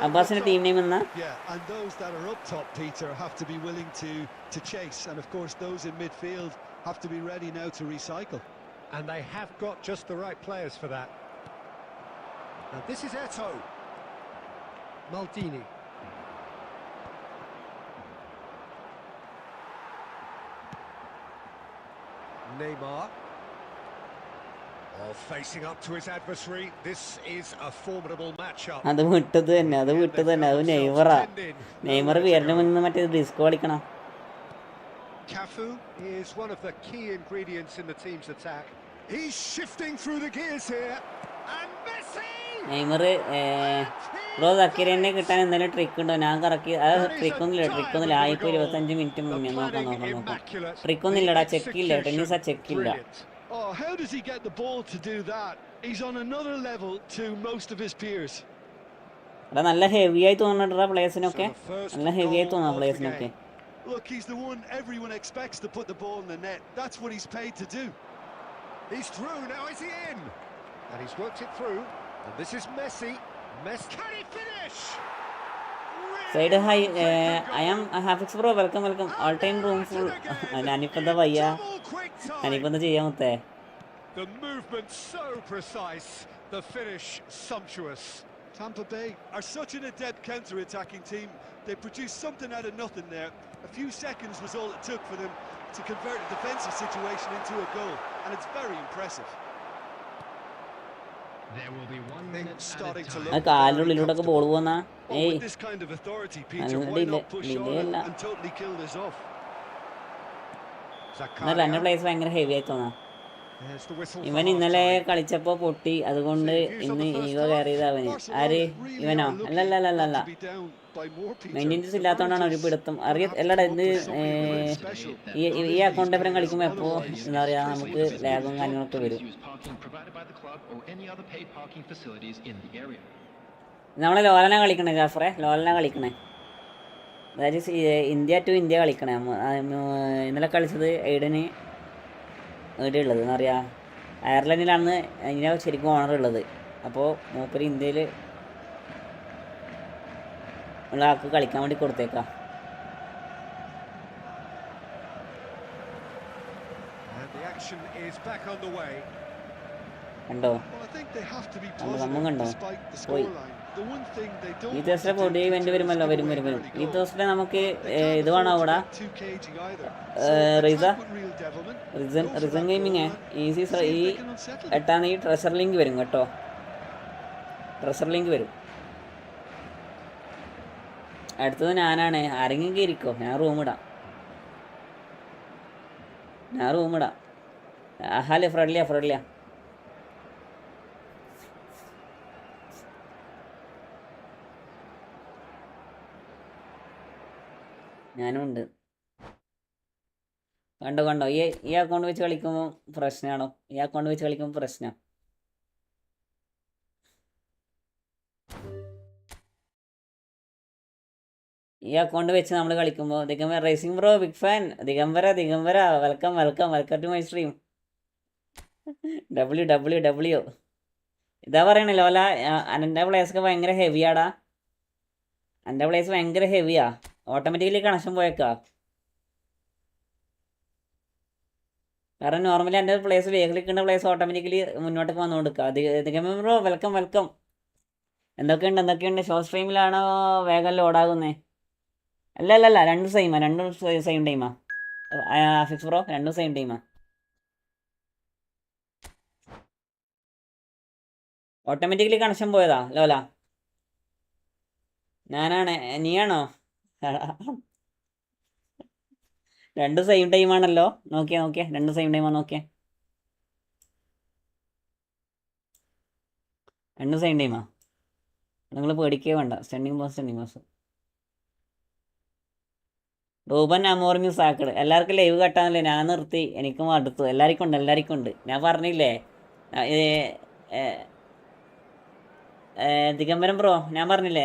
അബ്ബാസിന്റെ ടീം നെയിം എന്നാ? Yeah, and those that are up top, Peter, have to be willing to chase, and of course those in midfield have to be ready now to recycle. And they have got just the right players for that. Now this is Eto. Maldini. Neymar. Oh, facing up to his adversary. This is a formidable matchup. അത് വിട്ടത് തന്നെ. അത് നെയ്മറാ. Neymar പേരിന് മുന്നേ മറ്റേ disco കളിക്കണം. Cafu is one of the key ingredients in the team's attack. He's shifting through the gears here. And Messi! Neymar bro സക്കീറിനെ കിട്ടാൻ എന്തെങ്കിലും ട്രിക്ക് ഉണ്ടോ? ഞാൻ കറക്കി. അത് ട്രിക്കൊന്നുമില്ല. ആയിപ്പോൾ 25 മിനിറ്റ് മുന്നേ. നോക്കാം. ട്രിക്കൊന്നുമില്ലടാ. ചെക്കില്ല. ടെന്നീസാ ചെക്കില്ല. Oh, how does he get the ball to do that? He's on another level to most of his peers. ഇവിടെ നല്ല ഹെവി ആയി തോന്നുന്നുണ്ടാ So പ്ലേസിനൊക്കെ. the first നല്ല ഹെവി ആയി goal തോന്നാ of the പ്ലേസിനൊക്കെ. game. Look, he's the one everyone expects to put the ball in the net. That's what he's paid to do. He's through, now is he in? And he's worked it through. And this is Messi. Can he finish? Side high Really well taken I am goal. ഹാഫിക്സ് bro, welcome welcome. All time room full. ഞാനിപ്പോൾ എന്താ വയ്യ, Double quick ഞാനിപ്പോൾ time. എന്താ ചെയ്യാൻ മുത്തേ. The movement so precise, the finish sumptuous. Tampa Bay are such an adept counter-attacking team. They produced something out of nothing there. A few seconds was all it took for them to convert a defensive situation into a goal, and it's very impressive. There will be 1 Things minute starting to added look time. ആ കാലിനുള്ളിലൂടെയൊക്കെ ball പോന്നാ. Well, ഏയ് with this kind of authority, Peter, നല്ല why not push delay on അല്ല. and totally kill this off? എന്നല്ല എൻ്റെ Zakaria. Place ഭയങ്കര heavy ആയി തോന്നാ. There's the whistle ഇവൻ for ഇന്നലെ half-time. കളിച്ചപ്പോൾ പൊട്ടി, അതുകൊണ്ട് ഇന്ന് ഈഗോ കയറിയത് അവന്. Barcelona ആര്? really ഇവനോ? are looking അല്ലല്ലല്ല, not to be down by more, Peter. Maintenance The ഇല്ലാത്തതുകൊണ്ടാണ് ഒരു managers പിടുത്തം. will have to അല്ലടാ, come ഇത് up with something really special. ഈ അക്കൗണ്ട് എപ്പോഴും കളിക്കുമ്പോൾ എപ്പോൾ എന്താ പറയുക, നമുക്ക് ലാഗും കാര്യങ്ങളൊക്കെ Please വരും. use parking provided by the club or any other paid parking facilities in the area. നമ്മളെ ലോലന കളിക്കണേ ജാഫറെ, ലോലന കളിക്കണേ. അതായത് ഇന്ത്യ ടു ഇന്ത്യ കളിക്കണേ. ഇന്നലെ കളിച്ചത് എയ്ഡന് എവിടെയുള്ളത് എന്താ പറയുക, അയർലൻഡിലാണ് അതിനെ ശരിക്കും ഓണർ ഉള്ളത്. അപ്പോൾ മൂപ്പര് ഇന്ത്യയിൽ ഉള്ള ആൾക്ക് കളിക്കാൻ വേണ്ടി കൊടുത്തേക്കാം. And the action is back on the way. കണ്ടോ? Well, I think they have to be സംഭവം കണ്ടോ? positive despite the പോയി. scoreline. The one thing they ഈ don't want ദിവസത്തെ to do, പൊടി ഇവൻ്റ് Peter, is വരുമല്ലോ, give വരും away വരും an വരും. early ഈ goal. ദിവസത്തെ നമുക്ക് They can't ഇത് വേണോ afford to ഇവിടെ get too cagey either. So Reeza attack with real devilment, risen go for risen that gaming goal and easy. see if ഈ they can unsettle them. 8-ാം തീയതി treasure link വരും കേട്ടോ. Treasure link വരും. അടുത്തത് ഞാനാണ്. ആരെങ്കിലും കയറിക്കോ, ഞാൻ റൂമിടാം. ഹലോ ഫ്രണ്ട്ലിയാ. ഞാനും ഉണ്ട്. കണ്ടോ, ഈ അക്കൗണ്ട് വെച്ച് കളിക്കുമ്പോൾ പ്രശ്നമാണോ? ഈ അക്കൗണ്ട് വെച്ച് കളിക്കുമ്പോൾ പ്രശ്നം. ഈ അക്കൗണ്ട് വെച്ച് നമ്മൾ കളിക്കുമ്പോൾ Digambara racing bro big fan. Digambara welcome to my stream. W ഇതാ പറയണേ ലോല, എൻ്റെ പ്ലേസൊക്കെ ഭയങ്കര ഹെവിയാടാ. എൻ്റെ പ്ലേസ് ഭയങ്കര ഹെവിയാ. Automatically connection പോയേക്കാ. കാരണം നോർമലി എൻ്റെ പ്ലേസ് വേഗം പ്ലേസ് ഓട്ടോമാറ്റിക്കലി മുന്നോട്ടേക്ക് വന്നുകൊടുക്കുക. Digambara bro welcome. എന്തൊക്കെയുണ്ട്? ഷോർട്ട് സ്ട്രീമിലാണോ വേഗം ലോഡാകുന്നേ? അല്ല, രണ്ടും സെയിം ടൈമാ. ഫിക്സ് ബ്രോ, രണ്ടും സെയിം ടൈമാ. ഓട്ടോമാറ്റിക്കലി കണക്ഷൻ പോയതാ ലോല. ഞാനാണ്, നീയാണോ? രണ്ടും സെയിം ടൈമാണല്ലോ. നോക്കിയേ രണ്ടും സെയിം ടൈമാ. രണ്ടും സെയിം ടൈമാ. നിങ്ങൾ പേടിക്കേ വേണ്ട. Standing pose. റൂബൻ അമോർമ്യൂസ് ആക്കട്. എല്ലാവർക്കും ലൈവ് കട്ടാനല്ലേ, ഞാൻ നിർത്തി. എനിക്കും അടുത്തു. എല്ലാവർക്കും ഉണ്ട്. ഞാൻ പറഞ്ഞില്ലേ ദിഗംബരം ബ്രോ, ഞാൻ പറഞ്ഞില്ലേ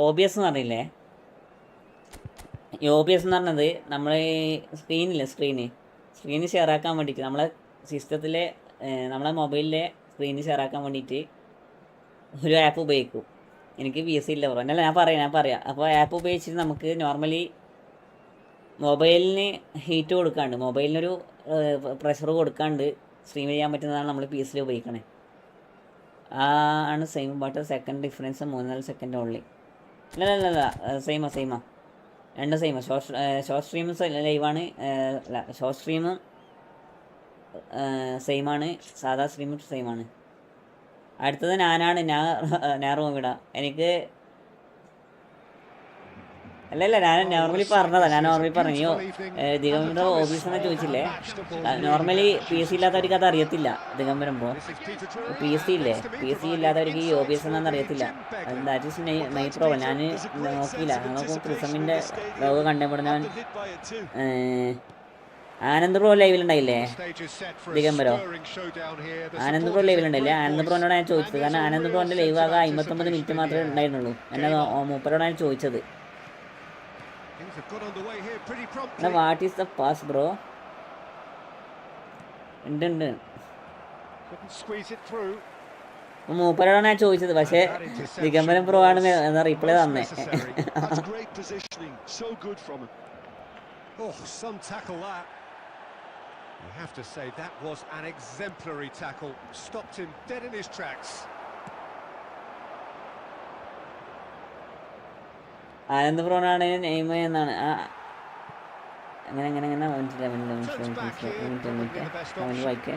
OBS എന്ന് പറഞ്ഞില്ലേ. ഈ OBS എന്ന് പറഞ്ഞത് നമ്മൾ സ്ക്രീന് ഷെയർ ആക്കാൻ വേണ്ടിയിട്ട്, നമ്മളെ സിസ്റ്റത്തിലെ നമ്മളെ മൊബൈലിലെ സ്ക്രീന് ഷെയർ ആക്കാൻ വേണ്ടിയിട്ട് ഒരു ആപ്പ് ഉപയോഗിക്കും. എനിക്ക് PC ഇല്ല ബ്രോ. അല്ല, ഞാൻ പറയാം. അപ്പോൾ ആപ്പ് ഉപയോഗിച്ചിട്ട് നമുക്ക് നോർമലി മൊബൈലിന് ഹീറ്റ് കൊടുക്കാണ്ട്, മൊബൈലിനൊരു പ്രഷർ കൊടുക്കാണ്ട് സ്ട്രീം ചെയ്യാൻ പറ്റുന്നതാണ് നമ്മൾ PC ഉപയോഗിക്കണേ. ആണ് same, but second difference 3-4 second only. അല്ല, സെയിമാ. രണ്ട് സെയിമാ. ഷോർട്ട് സ്ട്രീം ലൈവാണ്. ഷോർട്ട് സ്ട്രീം സെയിമാണ്, സാധാ സ്ട്രീം സെയിമാണ്. അടുത്തത് ഞാനാണ്. ഞാൻ റൂം വിടാം. എനിക്ക് അല്ല, ഞാൻ നോർമലി പറഞ്ഞതാ. പറഞ്ഞു ദിഗംബരം OBS എന്ന് ചോദിച്ചില്ലേ. നോർമലി PC ഇല്ലാത്തവർക്ക് അത് അറിയത്തില്ല. ദിഗംബരം പോ PC ഇല്ലാത്തവർക്ക് ഈ OBS എന്നാന്ന് അറിയത്തില്ല. That is my problem. ഞാൻ നോക്കിയില്ല. നമുക്ക് പ്രിസമിൻ്റെ ലോഗോ കണ്ടപ്പോൾ ഞാൻ ആനന്ദ് ബ്രോ ലൈവിലുണ്ടായില്ലേ The stage is set for a ദിഗംബരോ stirring showdown here. The Anand bro supporters in ലൈവിലുണ്ടായില്ലേ great ആനന്ദ് voice, ബ്രോനോട് ഞാൻ and ചോദിച്ചത് there's കാരണം a ആനന്ദ് real ബ്രോൻ്റെ sense ലൈവ് of ആകെ 51 anticipation മിനിറ്റ് in the മാത്രമേ air. ഉണ്ടായിരുന്നുള്ളൂ എന്നെ Game on. മൂപ്പരോടാണ് ഞാൻ ചോദിച്ചത്. Things have got underway here pretty എന്നാ promptly. What is the pass bro? ഉണ്ട് Couldn't squeeze it through. മൂപ്പരോടാണ് ഞാൻ ചോദിച്ചത്, പക്ഷേ And that interception ദിഗംബരം ബ്രോ ആണ് was റിപ്ലൈ most തന്നെ. necessary. That's great positioning. So good from him. Oh, some tackle that. You have to say that was an exemplary tackle. Stopped him dead in his tracks. Anand ബ്രോനാണ് നെയ്മ എന്നാണ്. അങ്ങനെ comment വായിക്കേ.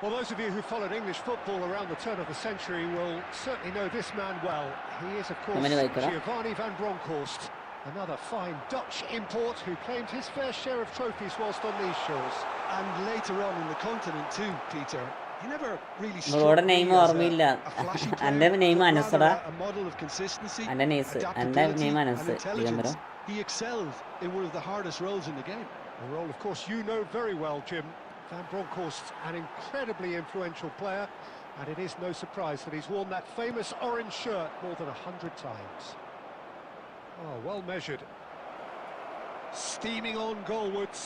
Well, those of you who followed English football around the turn of the century will certainly know this man well. He is, of course, Giovanni van Bronckhorst, another fine Dutch import who claimed his fair share of trophies whilst on these shores. And later on in the continent too, Peter. He never really ബ്രോയുടെ struck me name as ഓർമ്മയില്ല. a flashy എൻ്റെ player, name but അനസടാ. rather a model of consistency, എൻ്റെ nice എൻ്റെ adaptability name and Anas intelligence. ദിഗംബരം. He excelled in one of the hardest roles in the game. A role, of course, you know very well, Jim. Van Bronckhorst, an incredibly influential player, and it is no surprise that he's worn that famous orange shirt more than 100 times. Oh, well measured. Steaming on goalwards.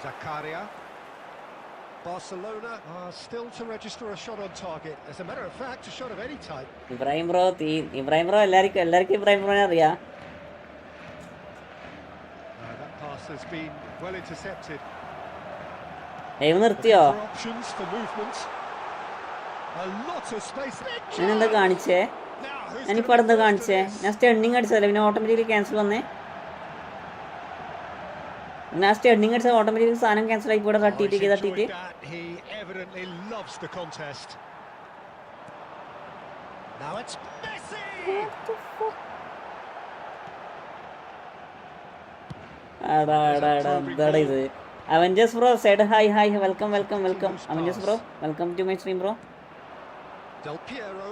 Zakaria. Barcelona are still to register a shot on target. As a matter of fact, a shot of any type. Ibrahim bro എല്ലാവർക്കും ഇബ്രാഹിം ബ്രോനെ അറിയാം. That pass has been well intercepted. Live നിർത്തിയോ? Options for movement. A lot of space. ഞാൻ എന്താ കാണിച്ചേ? ഞാനിപ്പോൾ അവിടെ എന്താ കാണിച്ചേ? ഞാൻ സ്റ്റെണ്ണിങ് അടിച്ചതല്ലേ, പിന്നെ ഓട്ടോമാറ്റിക്കലി ക്യാൻസൽ വന്നേ. ഞാൻ സ്റ്റെണ്ണിങ് അടിച്ചത് ഓട്ടോമാറ്റിക്കലി സാധനം ക്യാൻസൽ ആയി കൂടെ തട്ടിയിട്ട്. He evidently loves the contest. Now it's Messi. എന്താടാ ഇത്? Avengers bro said hi welcome Avengers bro, welcome to my stream bro. Del Piero.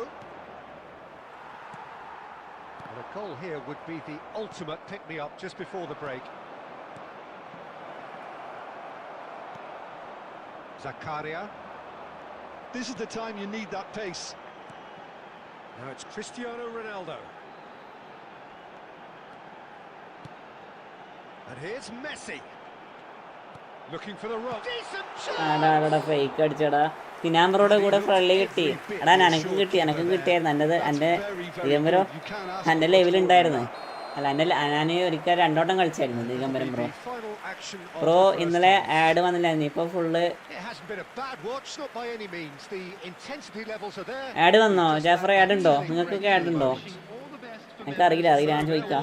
And a goal here would be the ultimate pick-me-up just before the break. Zakaria. This is the time you need that pace. Now it's Cristiano Ronaldo. And here's Messi. Looking for the rock. Decent shot. Fake അടിച്ചടാ. സിനാമ്പറോടെ കൂടെ friendly കിട്ടി. എടാ എനക്കും കിട്ടിയായിരുന്നു. എൻ്റെ ദിഗംബരോ എൻ്റെ ലൈവിലുണ്ടായിരുന്നു. അല്ല ഞാൻ ഒരിക്കൽ 2 വട്ടം കളിച്ചായിരുന്നു ദിഗംബരം ബ്രോ ഇന്നലെ ആഡ് വന്നില്ലായിരുന്നു. ഇപ്പൊ ഫുള്ള് ആഡ് വന്നോ? ജാഫർ ആഡ് ഉണ്ടോ? നിങ്ങൾക്കൊക്കെ ആഡ് ഉണ്ടോ? എനിക്കറിയില്ല, ഞാൻ ചോദിക്കാം.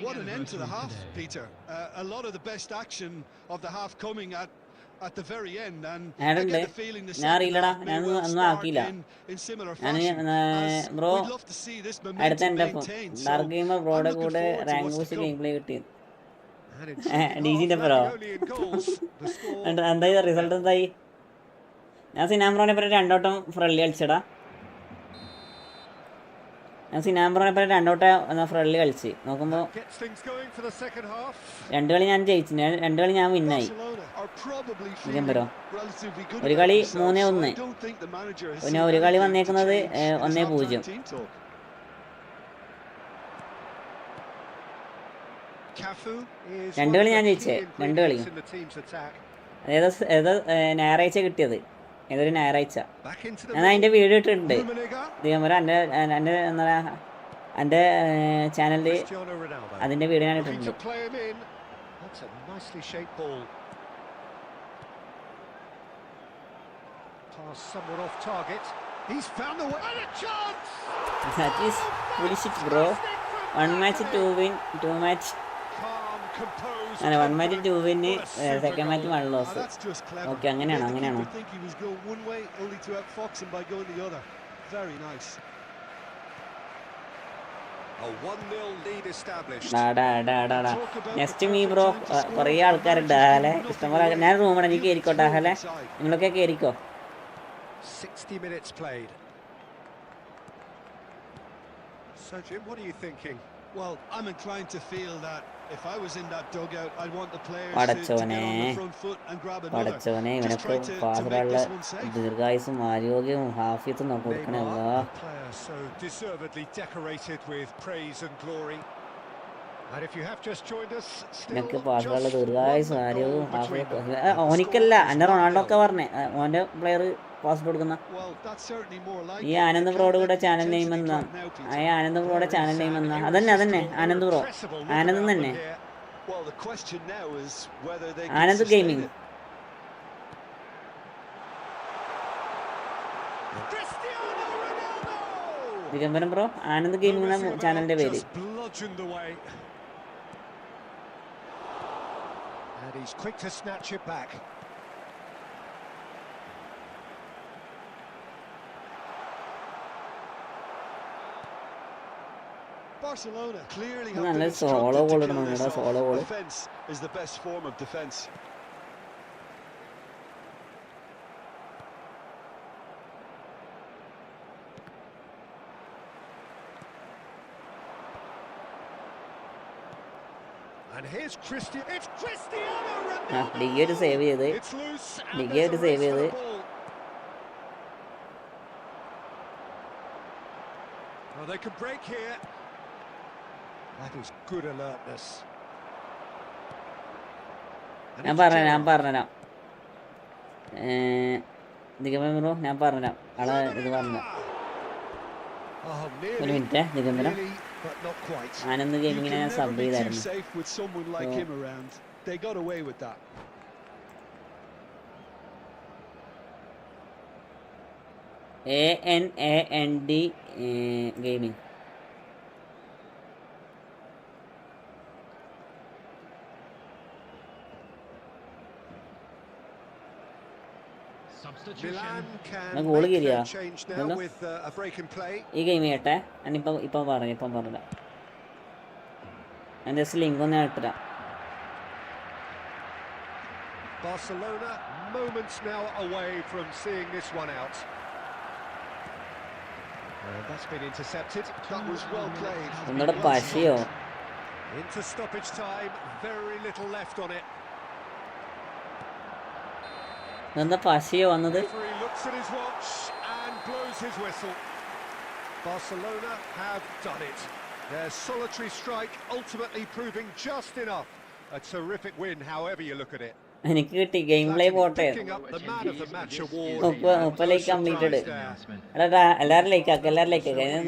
What an end to the half, Peter. A lot of the best action of the half coming at the very end, and I get the feeling the second half may well start in similar fashion. Bro We'd love to see this അടുത്ത momentum എൻ്റെ maintained. So dark gamer I'm ബ്രോയുടെ looking കൂടെ forward to rank what's boost to game come. Play കിട്ടിയത്. എന്തായി result എന്തായി? ഞാൻ സിനാംബ്രോനെ പറ്റി 2 വട്ടം ഫ്രണ്ട്ലി കളിച്ചടാ. ഞാൻ സിനാംബ്രോനെ പറ്റി 2 വട്ടം ഫ്രണ്ട്ലി കളിച്ച് നോക്കുമ്പോൾ 2 കളി ഞാൻ ജയിച്ചു. 2 കളി ഞാൻ വിന്നായി. ദിഗംബരോ ഒരു കളി 3-1, പിന്നെ ഒരു കളി വന്നേക്കുന്നത് 1-0. രണ്ട് കളി ഞാൻ ജയിച്ചേ, 2 കളി. ഏതോ ഞായറാഴ്ച കിട്ടിയത്, ഏതൊരു ഞായറാഴ്ച. ഞാൻ അതിൻ്റെ വീഡിയോ ഇട്ടിട്ടുണ്ട് ദിഗംബര. എൻ്റെ ചാനലിൽ അതിൻ്റെ വീഡിയോ ഞാൻ ഇട്ടിട്ടുണ്ട്. That is bullshit bro. 1 match 2 win, 2 match. അങ്ങനെ 1 match 2 win, second match 1 loss. Okay, അങ്ങനെയാണോ? Next me bro. കുറേ ആൾക്കാരുണ്ട് അഹലെ, ഇഷ്ടംപോലെ. ഞാൻ റൂമാണ്, എനിക്ക് കയറിക്കോട്ടെ അഹലെ, നിങ്ങളൊക്കെ കയറിക്കോ. 60 minutes played. So, Jim, what are you thinking? Well, I'm inclined to feel that if I was in that dugout, I'd want the players to പടച്ചോനെ get on the front foot and grab another. പടച്ചോനെ Just ഇവനൊക്കെ try to make പാസിലുള്ള this one safe. ദീർഘായുസും ആരോഗ്യവും ഹാഫിയത്തും നമുക്ക് കൊടുക്കണമല്ല. Neymar, a player so deservedly decorated with praise and glory. And if you have just joined us, still ഇവനൊക്കെ just പാസിലുള്ള one ദീർഘായുസും goal ആരോഗ്യവും between ഹാഫിയത്തും. them. And the ഓനിക്കല്ല score is എന്റെ റൊണാൾഡോ 1-0. ഒക്കെ പറഞ്ഞേ ഓന്റെ പ്ലെയർ പാസ് കൊടുക്കുന്ന Well, that's certainly more like ഈ it. ആനന്ദ് You ബ്രോയുടെ can't കൂടെ let the channel name intensity എന്നാ drop now, Peter. ആ ആനന്ദ് ബ്രോയുടെ There channel is name an എന്നാ അതന്നെ irresistible, Anand bro irrepressible look Anand about തന്നെ them here. Well, the question now is whether they can Anand sustain gaming. it. Cristiano Ronaldo! Digambaram bro Anand gaming എന്ന Messing ചാനലിന്റെ about, പേര്. just bludgeoned away. And he's quick to snatch it back. Barcelona clearly have നല്ല been solo instructed goal to ഇടണം kill this ഇവിടെ solo off. Goal. Offense is the best form of defense. And here's Cristiano. It's Cristiano ആ Ronaldo! ഡിഗി ഒരു save ചെയ്ത് It's loose and ഡിഗി there's ഒരു a save race for ചെയ്ത് the ball. Oh, they can break here. That is good alertness. And ഞാൻ it's പറഞ്ഞുതരാം Gerrard. ദിഗംബരം bro ഞാൻ പറഞ്ഞുതരാം ആളെ ഇത് പറഞ്ഞു. Oh, ഒരു nearly, minute Digambaram nearly, but not quite. Anand You ഗെയിമിങ്ങിനെ can ഞാൻ never സബ് be too ചെയ്തായിരുന്നു. safe with someone like So- him around. They got away with that. ANAND gaming. Substitution. Milan can Now goal make kiriya. their change now Hello? with a break in play. ഈ game ചെയ്യട്ടെ ഇപ്പം പറഞ്ഞ ഞാൻ just link ഒന്ന് ഇട്ടുതരാം. Barcelona moments now away from seeing this one out. And that's been intercepted. That was well played. ഒന്നുകൂടെ പശയോ Into stoppage time, very little left on it. എന്താ പശയോ വന്നത്? Referee looks at his watch and blows his whistle. Barcelona have done it. Their solitary strike ultimately proving just enough. A terrific win, however you look at it. എനിക്ക് കിട്ടി game play പോട്ടെ. Picking up the man of the match award. 30 like completed. എടാ എല്ലാവരും like ആക്കുക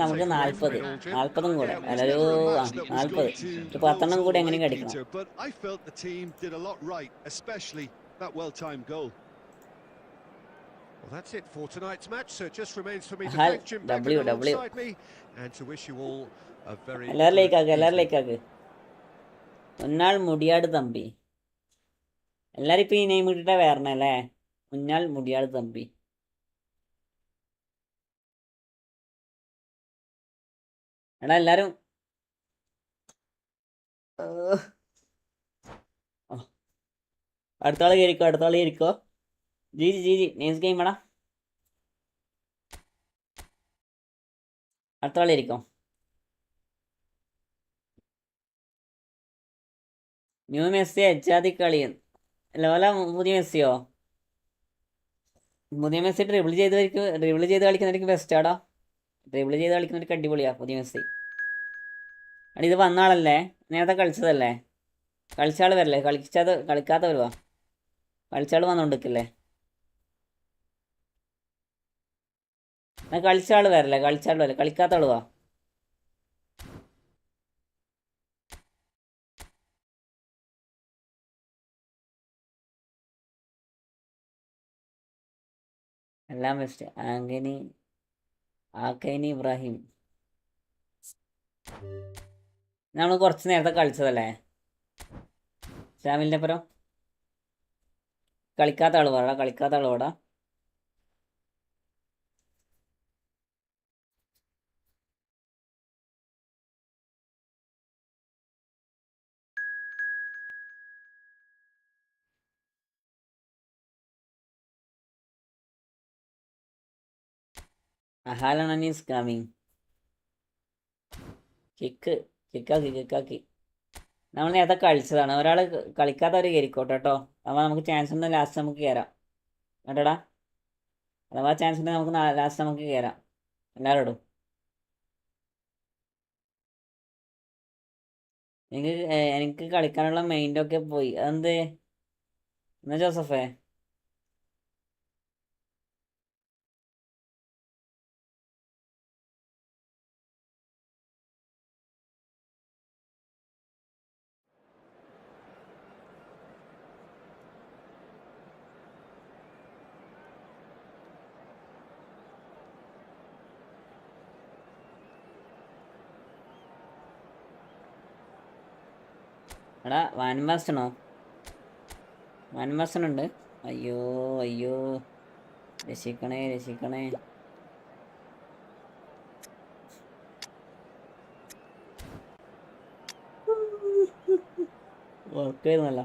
നമുക്ക് 40 കൂടെ അല്ലൊരു 40 10 കൂടി എങ്ങനെയും കടിക്കണം. But I felt the team did a lot right, especially that well-timed goal. Well, that's it for tonight's match. So it just remains for me to Hi, thank Jim Beckett W. alongside me and to wish you all a very എല്ലാവരും like good ആക്കുക evening. ഉന്നാൾ മുടിയാട് Thampi. എല്ലാരും ഇപ്പൊ ഈ name ഇട്ടിട്ടാ വരണല്ലേ. ഉന്നാൾ മുടിയാട് Thampi. എടാ എല്ലാരും അടുത്താള് കയറിക്കോ. G nice game എടാ. അടുത്താള് ഇരിക്കോ. New Messi അജാതി കളി. ലോല പുതിയ മെസ്സിയോ? പുതിയ മെസ്സി ഡ്രിബിൾ ചെയ്ത് കളിക്കുന്നവർക്ക് ബെസ്റ്റാടാ. ഡ്രിബിൾ ചെയ്ത് കളിക്കുന്നവർക്ക് അടിപൊളിയാ പുതിയ മെസ്സി. അടി ഇത് വന്ന ആളല്ലേ, നേരത്തെ കളിച്ചതല്ലേ? കളിച്ച ആൾ വരല്ലേ? കളിക്കാത്ത വരുവാ. കളിച്ച ആൾ വന്നോണ്ടിരിക്കല്ലേ? കളിച്ച ആൾ വരല്ലേ? കളിക്കാത്ത ആൾ വാ. എല്ലാം ബെസ്റ്റ്. ആക്കൈനി ഇബ്രാഹിം നമ്മൾ കുറച്ച് നേരത്തെ കളിച്ചതല്ലേ ഷാമിലിൻ്റെ അപ്പുറം. കളിക്കാത്ത ആൾ പാടാ. Haaland is coming. കിക്കാക്കി നമ്മൾ നേരത്തെ കളിച്ചതാണ്. ഒരാൾ കളിക്കാത്തവർ കയറിക്കോട്ടെ കേട്ടോ. അപ്പോൾ നമുക്ക് ചാൻസ് ഉണ്ടെങ്കിൽ ലാസ്റ്റ് നമുക്ക് കയറാം കേട്ടോടാ. അഥവാ ചാൻസ് ഉണ്ടെങ്കിൽ നമുക്ക് ലാസ്റ്റ് നമുക്ക് കയറാം എല്ലാവരോടും. എനിക്ക് കളിക്കാനുള്ള മൈൻഡൊക്കെ പോയി. അതെന്ത് എന്നാ ജോസഫേ? എടാ വാൻമാസ്റ്റണോ? വാൻമാസ്റ്റണുണ്ട്. അയ്യോ രക്ഷിക്കണേ. ഉറക്കായിരുന്നല്ല.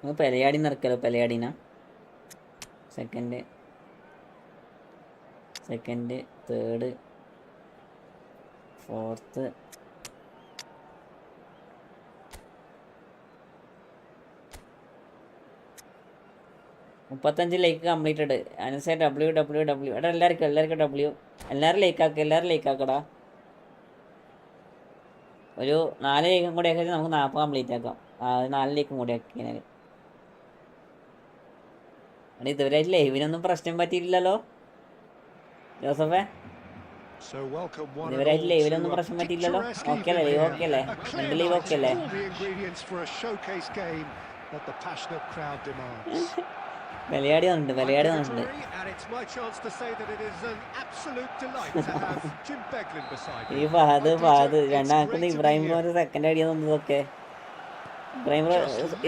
നമുക്ക് പെലയാടി നിറക്കല്ലോ. പെലയാടിന second third fourth. $35 like completed. അനുസേ WWW. എടാ എല്ലാവർക്കും W. എല്ലാവരും ലൈക്കാക്കടാ. ഒരു 4 ലൈക്കും കൂടി ആക്കി നമുക്ക് 40 കംപ്ലീറ്റ് ആക്കാം. 4 ലൈക്കും കൂടി ആക്കിയാൽ. എടാ ഇതുവരെ ലൈവിനൊന്നും പ്രശ്നം പറ്റിയില്ലല്ലോ ജോസഫേ? ഇതുവരെ ലൈവിലൊന്നും പ്രശ്നം പറ്റിയില്ലല്ലോ? ഓക്കെ അല്ലേ? ലൈവ് ഓക്കെ അല്ലേ? എൻ്റെ ലൈവ് ഓക്കെ അല്ലേ? വിലയാടി വന്നിട്ടുണ്ട്. ഈ ഫഹദ് രണ്ടാമത്തെ ഇബ്രാഹിം ബ്രോന്റെ സെക്കൻഡ് ഐഡിയ തന്നതൊക്കെ.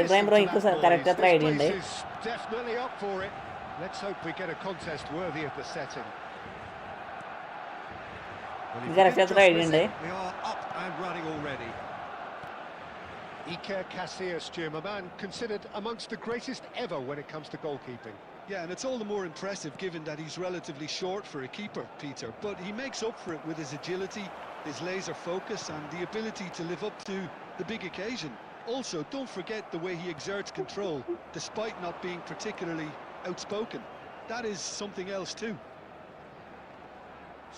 ഇബ്രാഹിം ബ്രോ എനിക്ക് കറക്റ്റ് എത്ര ഐഡിയ ഉണ്ട്? കറക്റ്റ് എത്ര ഐഡിയ ഉണ്ട്? Iker Casillas, Jim, a man considered amongst the greatest ever when it comes to goalkeeping. Yeah, and it's all the more impressive given that he's relatively short for a keeper, Peter. But he makes up for it with his agility, his laser focus and the ability to live up to the big occasion. Also, don't forget the way he exerts control, despite not being particularly outspoken. That is something else too.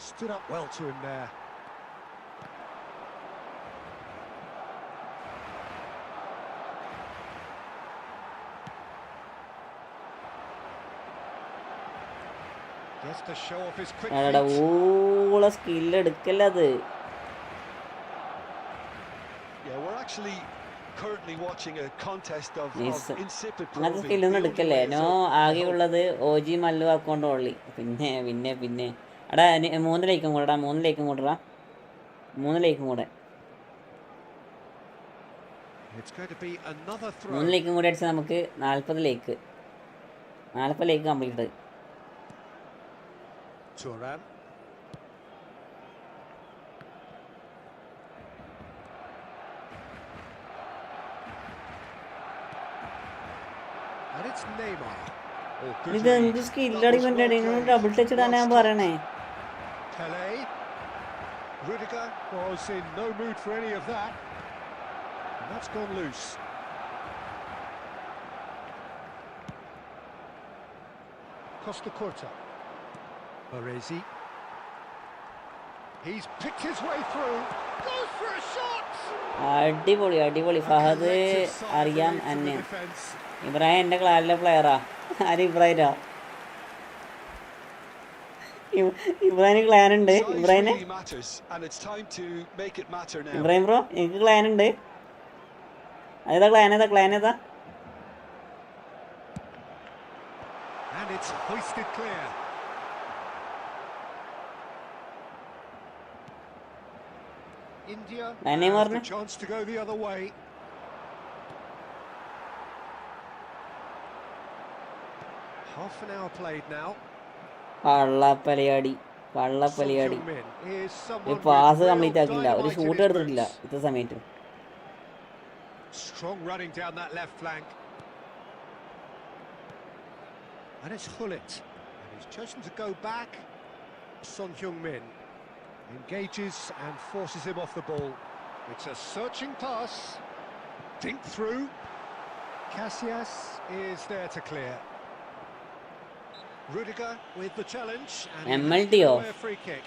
Stood up well to him there. Gets to show off his quick feet. Skill എടുക്കല്ല അത്. Yeah, we're actually currently watching a contest of insipid അങ്ങനത്തെ സ്കില്ലൊന്നും എടുക്കല്ലേ. No ആകെയുള്ളത് OG Mallu account only. പിന്നെ എടാ 3 ലൈക്കും കൂടെടാ. 3 ലൈക്കും കൂടെ 3 ലൈക്കും കൂടെ അടിച്ചാൽ നമുക്ക് 40 like complete. Turan. And it's Neymar. ഇതെന്ത് സ്കില്ലടി ഡബിൾ ടച്ച് ഇടാൻ ഞാൻ പറയണേ. Pele. Rudiger was in no mood for any of that. And that's gone loose. Costa Curta. Baresi. He's picked his way through. Goes for a shot. അടിപൊളി ഫഹദ് അറിയാം എന്നെ. ഇബ്രാഹിം എൻ്റെ ക്ലാസ്സിലെ പ്ലെയറാ. ആര് ഇബ്രാഹിരാ? ഇബ്രാഹിം ക്ലാൻ ഉണ്ട്. ഇബ്രാഹിം ബ്രോ എനിക്ക് ക്ലാൻ ഉണ്ട്. ഏതാ ക്ലാൻ ഏതാ? And it's hoisted clear. India has the chance to go the other way. Half an hour played now. കള്ളപ്പലയാടി ഒരു പാസ് കംപ്ലീറ്റ് ആക്കില്ല, ഒരു ഷൂട്ട് എടുത്തിട്ടില്ല ഇത്ര സമയത്ത്. Strong running down that left flank. And it's Hullet. And He's chosen to go back. Son Heung-min engages and forces him off the ball. It's a searching pass. Dink through. Casillas is there to clear. Rudiger with the challenge. And MLT off. a free kick.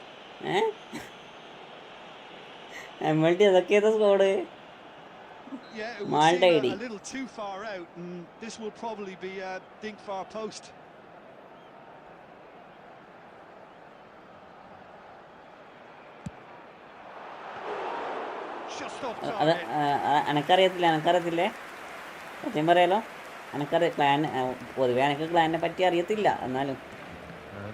MLT അതൊക്കെ squad Yeah, it Malta would seem ID. a little too far out, and this will probably be a dink far post. Just off അത് target. എനക്കറിയത്തില്ലേ സത്യം പറയാലോ എനക്കറിയാം clan പൊതുവെ എനിക്ക് ക്ലാനിനെ പറ്റി അറിയത്തില്ല എന്നാലും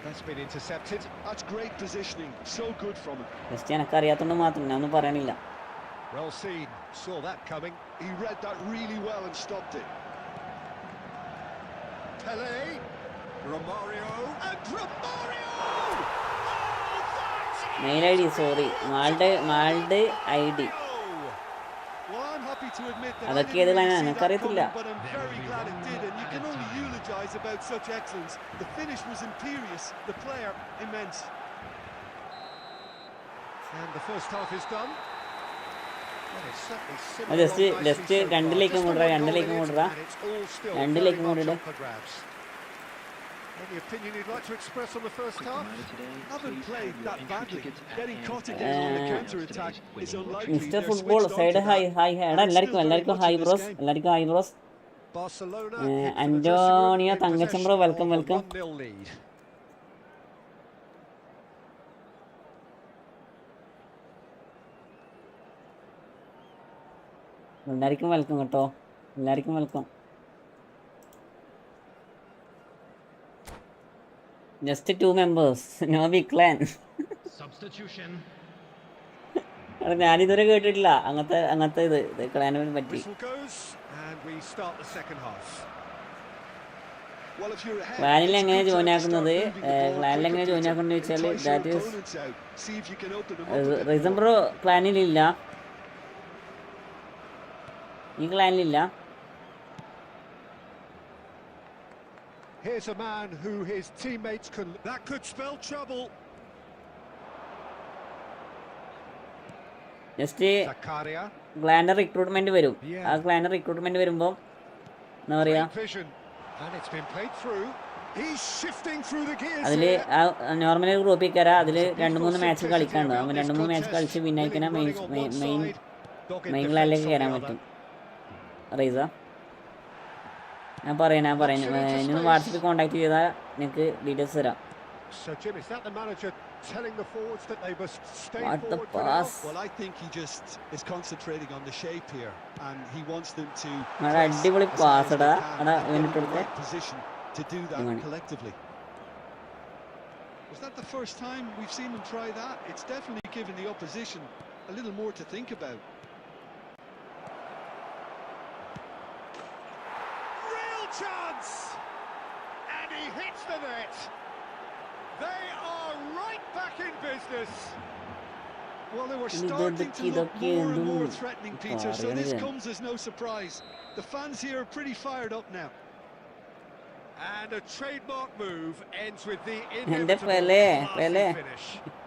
That's been intercepted. That's great positioning, so good from him. Just എനക്കറിയാത്തോണ്ട് മാത്രം ഞാൻ ഒന്നും പറയണില്ല. Well seen, saw that coming. He read that really well and stopped it. Pele, Romario, and Romario! Oh, that mail I D sorry മാൾഡ് I D Well, I'm happy to admit that I അതൊക്കെ didn't ഏത് really ക്ലാനാണ് see that എനിക്കറിയത്തില്ല. coming, but I'm very glad it did, and you can only eulogize about such excellence. The finish was imperious, the player immense. And the first half is done. Well, it's certainly similar Just on nicely so far. രണ്ടിലേക്ക് Just കൊണ്ടുവരാ, one രണ്ടിലേക്ക് goal in it, കൊണ്ടുവരാ. and it's all still രണ്ടിലേക്ക് very much കൊണ്ടുവരാ. up for grabs. Any opinion you'd like to express on the first half? Haven't played that badly. Getting caught again on the counter-attack is unlikely. Mister They're football switched on side to hi that. Hi എടാ എല്ലാവർക്കും hi bros Barcelona head for the Antonio dressing room in Tangacham bro, possession welcome. of a 1-0 lead. എല്ലാവർക്കും welcome കേട്ടോ എല്ലാവർക്കും welcome. Just 2 members no big clan. Substitution. എടാ ഞാനിതുവരെ കേട്ടിട്ടില്ല അങ്ങനത്തെ ഇത് ക്ലാനെ പറ്റി. Whistle goes and we start the second half. Well, if you're ahead, ക്ലാനിൽ it's എങ്ങനെ good ജോയിൻ time to ആക്കുന്നത് start moving the ball ക്ലാനിൽ എങ്ങനെ quicker, ജോയിൻ Peter. ആക്കുന്നത് വെച്ചാൽ Entice your that is opponents out. See if you can open them up a bit reason more. Bro ക്ലാനിലില്ല, ഈ ക്ലാനിലില്ല. Here's a man who his teammates can... That could spell trouble. Just Zakaria. ക്ലാൻ്റെ recruitment വരും. ആ ക്ലാൻ്റെ recruitment വരുമ്പോൾ എന്താ പറയാ Great vision. And it's been played through. He's shifting through the gears അതിൽ here. നോർമലി ഗ്രൂപ്പിൽ കയറാം. അതിൽ 2-3 മാച്ച് കളിക്കാണ്ട് അവൻ 2-3 മാച്ച് കളിച്ച് വിന്നയിക്കാൻ മെയിൻ ക്ലാനിലേക്ക് കയറാൻ പറ്റും. അറിയുക ഞാൻ പറയാം ഇനി വാട്സപ്പിൽ കോൺടാക്ട് ചെയ്താൽ നിങ്ങൾക്ക് ഡീറ്റെയിൽസ് തരാം. So Jim, is that the manager telling the forwards that they must stay What the forward for now? pass? Well, I think he just is concentrating on the shape here, and he wants them to നല്ല press അടിപൊളി as high as pass they എടാ can എടാ and get in ഇവനിട്ട് the കൊടുത്തേ. right position to do that Imani. collectively. Was that the first time we've seen him try that? It's definitely given the opposition a little more to think about. Real chance! And he hits the net. They are right back in business. Well, they were Ini starting to look deki-deki more and more dulu. threatening, Peter, so Parah this ya. comes as no surprise. The fans here are pretty fired up now. And a trademark move ends with the Pele, inevitable Pele. classy finish.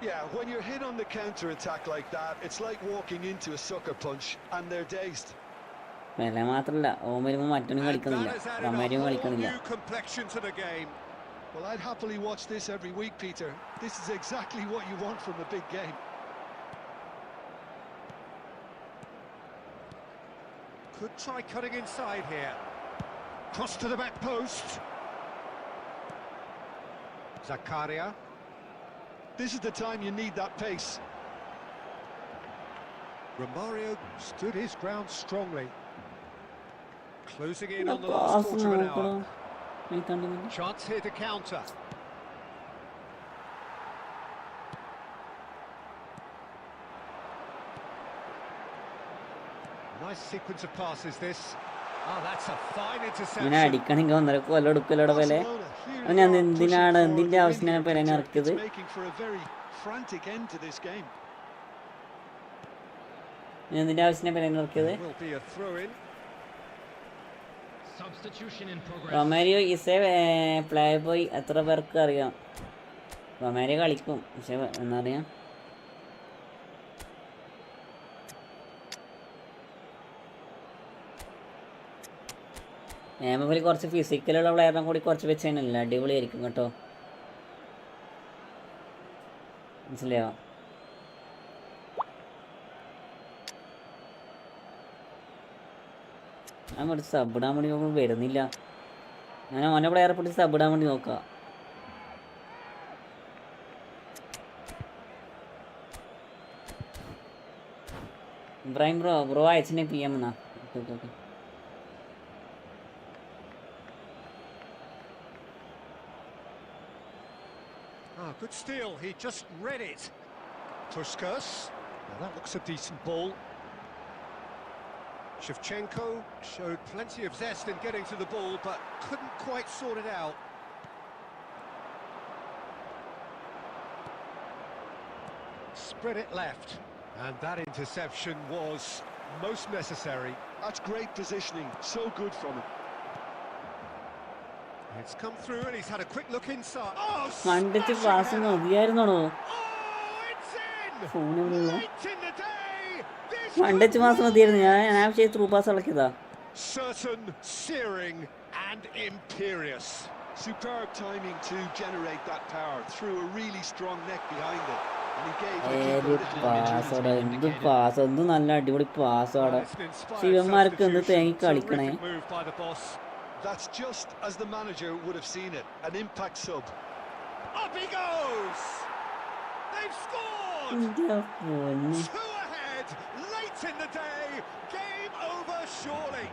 Yeah, when you're hit on the counter-attack like that, it's like walking into a sucker punch, and they're dazed. വില മാത്രല്ല ഓൻ വരുമ്പോൾ മറ്റൊന്നും And കളിക്കുന്നില്ല, that has added Romario a whole കളിക്കുന്നില്ല. new complexion to the game. Well, I'd happily watch this every week, Peter. This is exactly what you want from a big game. Could try cutting inside here. Cross to the back post. Zakaria. This is the time you need that pace. Romario stood his ground strongly. Closing in on the pass last quarter of an നോക്കണം. hour. Chance here to counter. Nice sequence of passes this. Oh, that's a fine ഇങ്ങനെ interception. അടിക്കണമെങ്കിൽ ഒന്നര കൊല്ലം എടുക്കലോടെ പോലെ. Barcelona, here അത് they ഞാൻ are എന്തിനാണ് pushing forward എന്തിന്റെ to win ആവശ്യത്തിനാണ് here, ഇപ്പൊ എന്നെ Peter. ഇറക്കിയത്? It's making for a very frantic end to this game. എന്തിന്റെ ആവശ്യത്തിനാണ് ഇപ്പൊ എന്നെ ഇറക്കിയത്? Will be a throw in. Substitution in progress. Romario is A play boy. എത്ര പേർക്ക് അറിയാം? റൊമാരിയോ കളിക്കും, പക്ഷെ എന്നറിയാം. എംഎഫിൽ കുറച്ച് ഫിസിക്കലുള്ള പ്ലെയറിനെ കൂടി കുറച്ച് വെച്ച് കഴിഞ്ഞാൽ അടിപൊളിയായിരിക്കും കേട്ടോ. മനസ്സിലായോ? ഞാൻ കുറച്ച് സബിടാൻ വേണ്ടി നോക്കുമ്പോൾ വരുന്നില്ല. ഞാൻ ഓനെ പ്ലെയറെ പിടിച്ച് സബിടാൻ വേണ്ടി നോക്കാം. ഇബ്രാഹിം ബ്രോ അയച്ചിനെ PM എന്നാ. Okay. Good steal, he just read it. Puskas, well, that looks a decent ball. Shevchenko showed plenty of zest in getting to the ball, but couldn't quite sort it out. Spread it left, and that interception was most necessary. That's great positioning, so good from him. It's come through and he's had a quick look inside. Oh, മണ്ടിച്ച് pass മതിയായിരുന്നോ? it's in! ഫോണിലുള്ള Late in the day! This മണ്ടിച്ച് pass മതിയായിരുന്നു. ഞാൻ ആവശ്യം through pass ഇളക്കിയതാ. certain, searing and imperious. Superb timing to generate that power through a really strong neck behind it. And he gave the ഏത് keeper a little പാസ്സോടെ, opportunity. എന്ത് pass, എന്ത് നല്ല അടിപൊളി പാസ്സോടെ. It's an inspired ശിവന്മാർക്ക് എന്ത് തേങ്ങി substitution. കളിക്കണേ. Terrific move by the boss. That's just as the manager would have seen it, an impact sub. Up he goes! They've scored! എൻ്റെ പൊന്ന്. 2 ahead, late in the day, game over surely.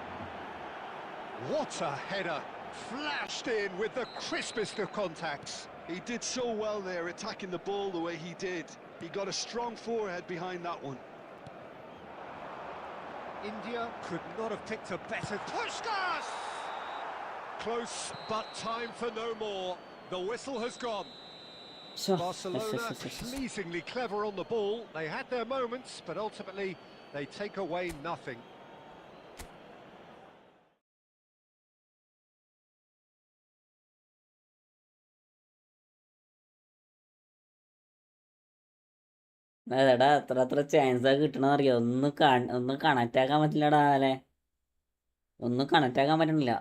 What a header, flashed in with the crispest of contacts. He did so well there, attacking the ball the way he did. He got a strong forehead behind that one. India could not have picked a better... Puskas! Close, but time for no more. The whistle has gone. ശോ, Barcelona pleasingly clever on the ball. They had their moments, but ultimately they take away nothing. അതെടാ അത്ര ചാൻസാ കിട്ടണമെന്നറിയോ? ഒന്നും connect ആക്കാൻ പറ്റില്ലടാ. അല്ലേ, ഒന്നും connect ആക്കാൻ പറ്റണില്ല.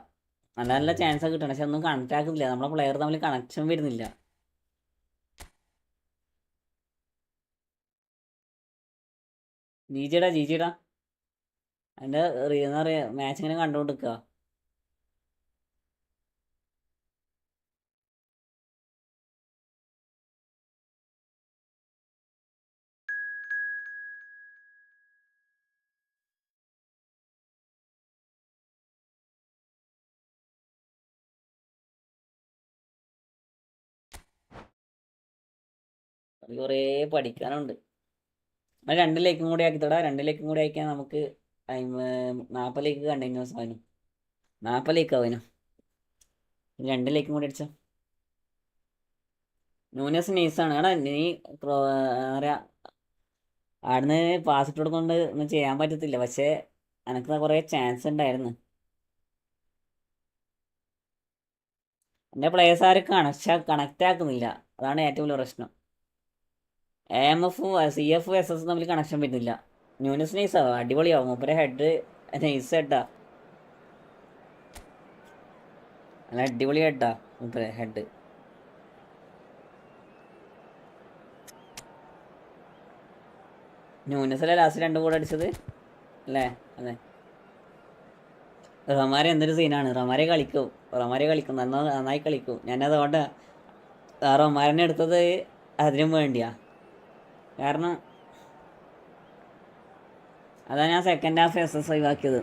നല്ല നല്ല ചാൻസാ കിട്ടണം, പക്ഷെ ഒന്നും കണക്റ്റ് ആക്കുന്നില്ല. നമ്മളെ പ്ലെയർ തമ്മിൽ കണക്ഷൻ വരുന്നില്ല. ജിജിടാ അതിൻ്റെ എന്താ പറയുക, മാച്ച് ഇങ്ങനെ കണ്ടുകൊണ്ട് നിൽക്കുക. അത് കുറേ പഠിക്കാനുണ്ട്. 2 ലേക്കും കൂടി ആക്കിത്തടാ. 2 ലേക്കും കൂടി ആക്കിയാൽ നമുക്ക് 40 ലേക്ക് കണ്ടിന്യൂസ് ആവാനും 40 ലേക്ക് ആവാനും 2 ലേക്കും കൂടി അടിച്ച ന്യൂനസ് നൈസാണ്. എടാ നീ എന്താ പറയുക, അവിടുന്ന് പാസ് ഇട്ട് കൊടുക്കൊണ്ട് ഒന്നും ചെയ്യാൻ പറ്റത്തില്ല. പക്ഷേ എനിക്ക് കുറേ ചാൻസ് ഉണ്ടായിരുന്നു. എൻ്റെ പ്ലേയേഴ്സ് ആരും കണക്റ്റ് ആക്കുന്നില്ല. അതാണ് ഏറ്റവും വലിയ പ്രശ്നം. AMF CF SS തമ്മിൽ കണക്ഷൻ വരുന്നില്ല. ന്യൂനസ് നൈസാവും, അടിപൊളിയാവും. മൂപ്പരെ ഹെഡ് നൈസ് ഹെഡാ, നല്ല അടിപൊളി ഹെഡാ മൂപ്പരെ ഹെഡ്. ന്യൂനസല്ലേ ലാസ്റ്റ് 2 കൂടെ അടിച്ചത് അല്ലേ? അതെ. റൊമാരി എന്തൊരു സീനാണ്. റൊമാരി കളിക്കും നന്നായി കളിക്കും. ഞാനതുകൊണ്ട് റൊമാരിനെ എടുത്തത് അതിനും വേണ്ടിയാ. കാരണം അതാ ഞാൻ സെക്കൻഡ് ഹാഫ് SS ഒഴിവാക്കിയത്.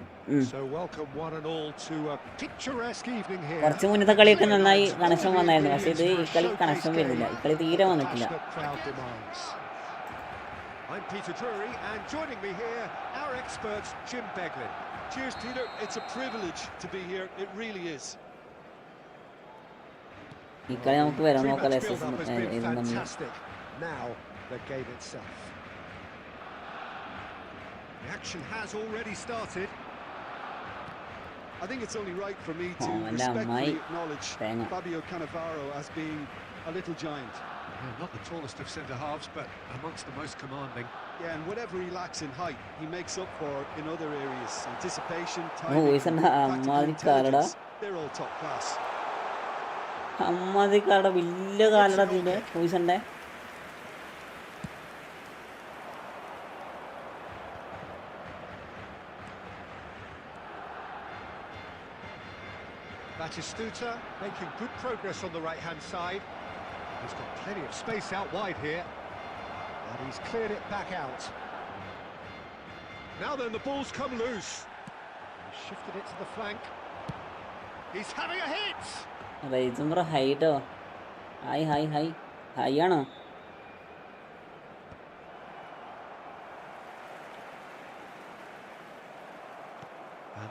കുറച്ച് മുന്നത്തെ കളിയൊക്കെ നന്നായി കണക്ഷൻ വന്നായിരുന്നു, പക്ഷെ ഇത് ഈ കളി കണക്ഷൻ വരുന്നില്ല. ഈ കളി തീരെ വന്നിട്ടില്ല. I'm Peter Drury, and joining me here, our expert Jim Beglin. Cheers, Peter. It's a privilege to be here. It really is. ഈ കളി നമുക്ക് വരാൻ നോക്കാം. Build-up has been fantastic. Now the game itself. The action has already started. I think it's only right for me to and respectfully my acknowledge thing. Fabio Cannavaro as being a little giant. Not the tallest of centre-halves, but amongst the most commanding. Yeah, and whatever he lacks in height, he makes up for in other areas. Anticipation, Oh, timing, isn't and tactical Amadi Kalada? intelligence. They're all top class. അമ്മതിക്കാരുടെ വലിയ കാലടത്തിൻ്റെ പോയിസണ്ടേ Batistuta making good progress on the right-hand side. He's got plenty of space out wide here. And he's cleared it back out. Now then, the ball's come loose. He's shifted it to the flank. He's having a hit! റേസും കൂടെ ഹൈറ്റോ high ആണോ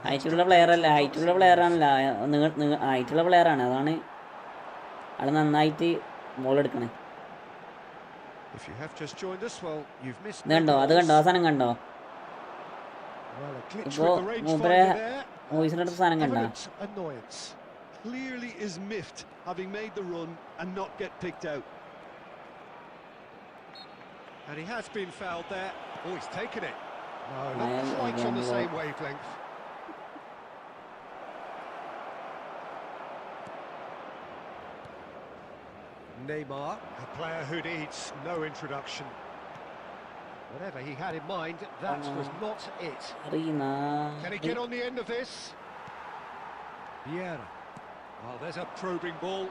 ഹൈറ്റുള്ള player അല്ല ഹൈറ്റുള്ള player ആണല്ല ഹൈറ്റുള്ള player ആണ് അതാണ് ആള് നന്നായിട്ട് ball എടുക്കണേ If you have just joined us, well, you've missed. കണ്ടോ അത് കണ്ടോ ആ സാധനം കണ്ടോ Well, a glitch ഇപ്പോ with the range മൂപ്പരെ finder there. വോയിസിൻ്റെ അടുത്ത സാധനം കണ്ടോ Evident annoyance. Clearly is miffed, having made the run and not get picked out. And he has been fouled there. Oh, he's taken it. No, Well, not quite on the again, same wavelength. Neymar, a player who needs no introduction. Whatever he had in mind, that was not it. അറിയുന്ന Can he get on the end of this? Vieira. Well, there's a probing ball.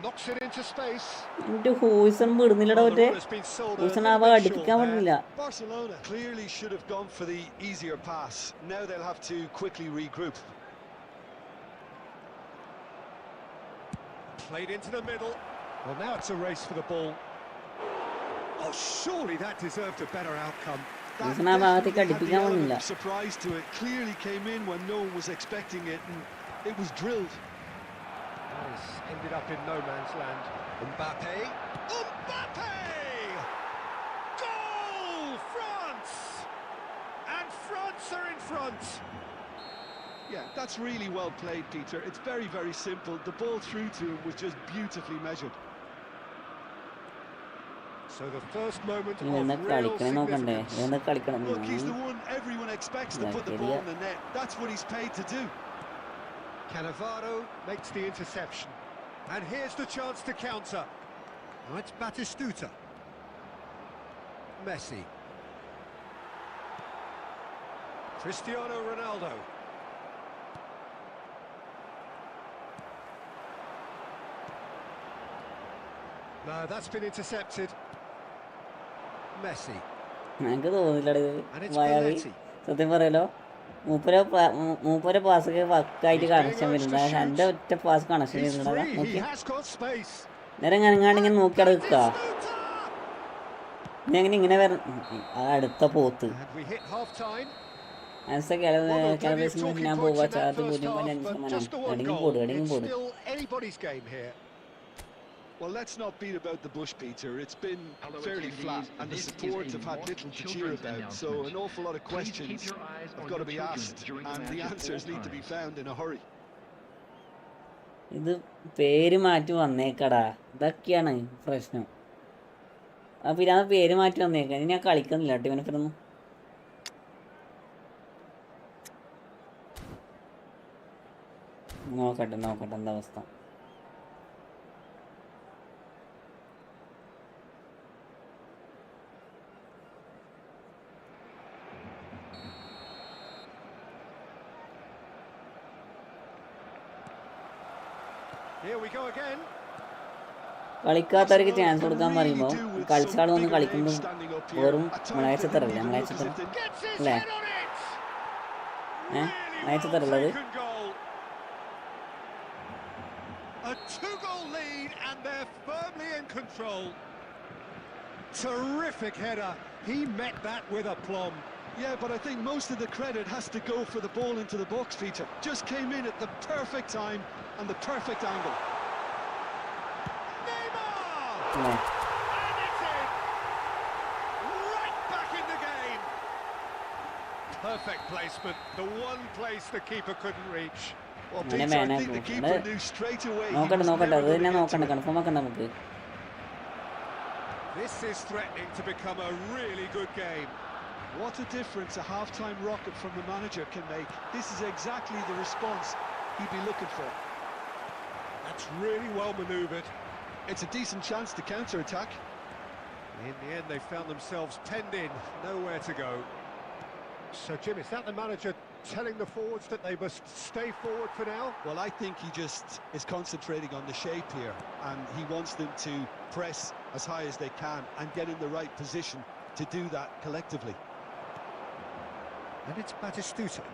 Knocks it into space. എൻ്റെ ഹോയിസൺ വിടുന്നില്ലടാ Well, the മറ്റേ run has been sold a ഹോയിസൺ little ആ bit അടുപ്പിക്കാൻ short പറ്റുന്നില്ല there. Barcelona clearly should have gone for the easier pass. Now they'll have to quickly regroup. Played into the middle. Well, now it's a race for the ball. Oh, surely that deserved a better outcome. That ഹോയിസൺ ആ ഭാഗത്തേക്ക് definitely had the അടുപ്പിക്കാൻ element പറ്റുന്നില്ല of surprise to it. Clearly came in when no one was expecting it, and it was drilled. Nice. Ended up in no man's land. Mbappe. Mbappe! Goal! France! And France are in front. Yeah, that's really well played, Peter. It's very, very simple. The ball through to him was just beautifully measured. So the first moment of ഇവനെ real കളിക്കണേ നോക്കണ്ടേ significance. ഇവനെ കളിക്കണം Look, he's the one everyone expects to put the ball in the net. That's what he's paid to do. Cannavaro makes the interception. And here's the chance to counter. Now it's Batistuta. Messi. Cristiano Ronaldo. No, that's been intercepted. Messi. എനിക്ക് തോന്നില്ലടാ And ഇത് it's വയാവി Belletti. സത്യം പറയലോ മൂപ്പരെ പാസ്സൊക്കെ പക്കായിട്ട് connection വരുന്നുണ്ട് എൻ്റെ ഒറ്റ pass connection He's വരുന്നുണ്ടാ free. നോക്കി He has got space. നേരെ ഇങ്ങനെ നോക്കിയാൽ നിൽക്കുക Batistuta! ഇനി അങ്ങനെ ഇങ്ങനെ വരണം ആ അടുത്ത പോത്ത് And we hit half-time. കാലബേസിന് ഞാൻ പോവാ ചാത്ത് First half, 0.5 but just the one എടങ്ങി goal. പോടും It's പോടും still anybody's game here. Well, let's not beat about the bush, Peter. It's been Hello, fairly attendees. flat, and the This is support a have had Mark little to cheer Children's about. So announcement. an awful lot of Please keep questions your eyes have on got to your be children asked, during the and the match at answers all need to be times. found in a hurry. ഇത് പേര് മാറ്റി വന്നേക്കടാ ഇതൊക്കെയാണ് പ്രശ്നം ആ പിന്നെ അത് പേര് മാറ്റി വന്നേക്കാം ഇനി ഞാൻ കളിക്കുന്നില്ല കേട്ടോ ഇവനൊന്നും നോക്കട്ടെ എന്താ അവസ്ഥ Here we go again. കളിക്കാത്തവർക്ക് ചാൻസ് കൊടുക്കാൻ പറയുമ്പോൾ കളിച്ച ആളൊന്നും കളിക്കുമ്പോൾ വെറും മലയാളത്തറല്ലേ Gets his അല്ലേ head on it. മലയാളത്തറുള്ളത് Second goal. A 2-goal lead and they're firmly in control. Terrific header. He met that with aplomb. Yeah, but I think most of the credit has to go for the ball into the box, Peter. Just came in at the perfect time and the perfect angle. Neymar! അല്ലേ And it's in! Right back in the game! Perfect placement, the one place the keeper couldn't reach. Well, അങ്ങനെ Peter, I man think the ആക്കും. keeper knew straight away he നോക്കട്ടെ was നോക്കട്ടെ never അത് going തന്നെ to get നോക്കണ്ട to it. Confirm ആക്കണ്ട നമുക്ക്. This is threatening to become a really good game. What a difference a half-time rocket from the manager can make. This is exactly the response he'd be looking for. That's really well manoeuvred. It's a decent chance to counter-attack. In the end, they found themselves penned in, nowhere to go. So, Jim, is that the manager telling the forwards that they must stay forward for now? Well, I think he just is concentrating on the shape here, and he wants them to press as high as they can and get in the right position to do that collectively. And it's Batistuta.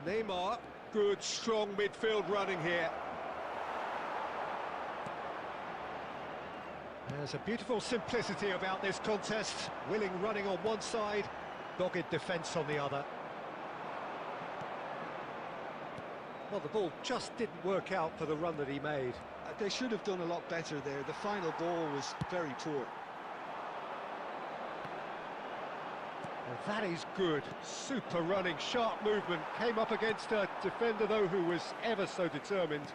Neymar, good, strong midfield running here. There's a beautiful simplicity about this contest. Willing running on one side, dogged defence on the other. Well, the ball just didn't work out for the run that he made. They should have done a lot better there. The final ball was very poor. Well, that is good. Super running, sharp movement. Came up against a defender, though, who was ever so determined.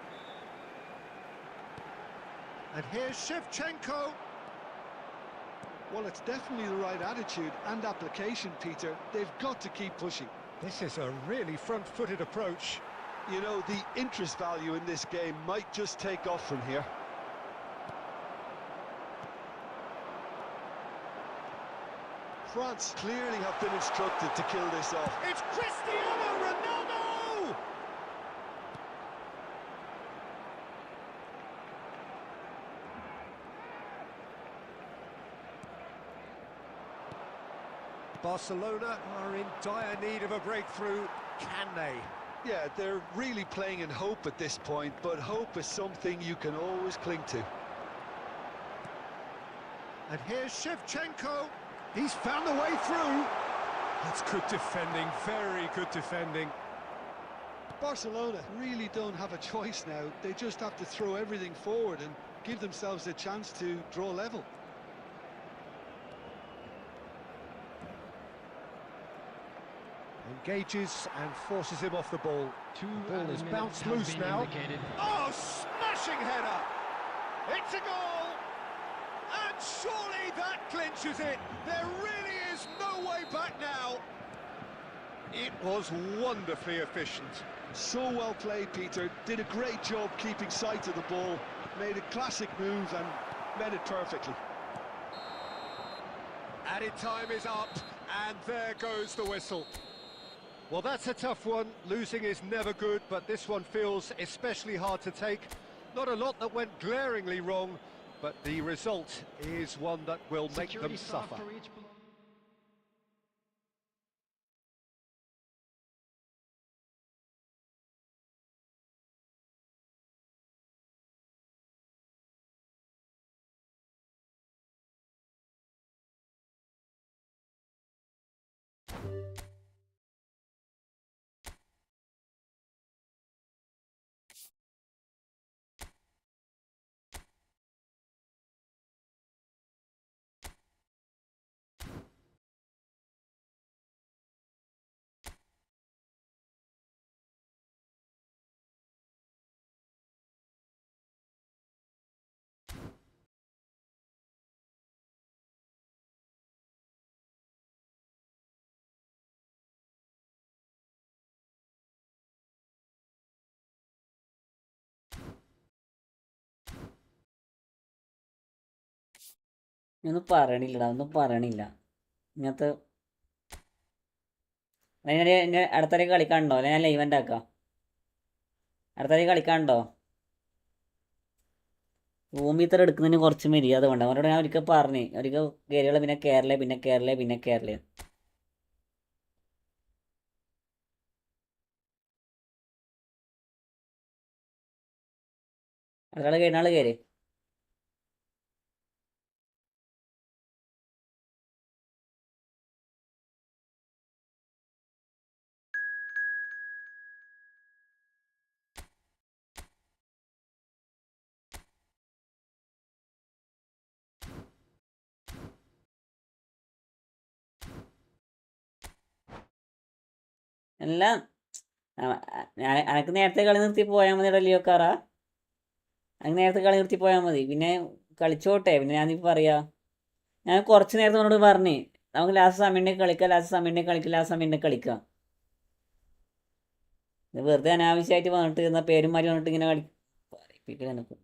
And here's Shevchenko. Well, it's definitely the right attitude and application, Peter. They've got to keep pushing. This is a really front-footed approach. You know, the interest value in this game might just take off from here. France clearly have been instructed to kill this off. It's Cristiano Ronaldo! Barcelona are in dire need of a breakthrough. Can they? Yeah, they're really playing in hope at this point, but hope is something you can always cling to. And here's Shevchenko. He's found a way through. That's good defending, very good defending. Barcelona really don't have a choice now. They just have to throw everything forward and give themselves a chance to draw level. Engages and forces him off the ball. Two The ball is minutes bounced have loose been now. indicated. Oh, smashing header! It's a goal! And surely that clinches it. There really is no way back now. It was wonderfully efficient. So well played, Peter. Did a great job keeping sight of the ball. Made a classic move and met it perfectly. Added time is up, and there goes the whistle. Well, that's a tough one. Losing is never good, but this one feels especially hard to take. Not a lot that went glaringly wrong, but the result is one that will make them Security staff suffer. for each ഒന്നും പറയണില്ലടാ, ഒന്നും പറയണില്ല ഇങ്ങനത്തെ. ഞാൻ അടുത്തേക്ക് കളിക്കാനുണ്ടോ? അല്ലെ ഞാൻ ലൈവൻ്റ് ആക്കാം. അടുത്തേക്ക് കളിക്കാനുണ്ടോ? ഭൂമി ഇത്ര എടുക്കുന്നതിന് കുറച്ച് മര്യാദ വേണ്ട. അവരോട് ഞാൻ ഒരിക്കൽ പറഞ്ഞു, ഒരിക്കൽ കയറിയുള്ള പിന്നെ കേരള പിന്നെ കേരള പിന്നെ കേരള. അടുത്താൾ കഴിഞ്ഞാൾ കയറി. എല്ലാം അനക്ക് നേരത്തെ കളി നിർത്തി പോയാൽ മതി ലിയോ കാറാ. അങ്ങനെ നേരത്തെ കളി നിർത്തി പോയാൽ മതി, പിന്നെ കളിച്ചോട്ടെ. പിന്നെ ഞാനിപ്പോൾ പറയാ, ഞാൻ കുറച്ച് നേരത്തെ എന്നോട് പറഞ്ഞേ നമുക്ക് ലാസ്റ്റ് സമയം ഉണ്ടെങ്കിൽ കളിക്കാം, ലാസ്റ്റ് സമയം ഉണ്ടെങ്കിൽ കളിക്കാം, ലാസ്റ്റ് സമയം ഉണ്ടെങ്കിൽ കളിക്കാം. ഇത് വെറുതെ അനാവശ്യമായിട്ട് വന്നിട്ട് എന്നാൽ പേരും മാറ്റി വന്നിട്ട് ഇങ്ങനെ കളിപ്പിക്കൽ എനിക്ക്.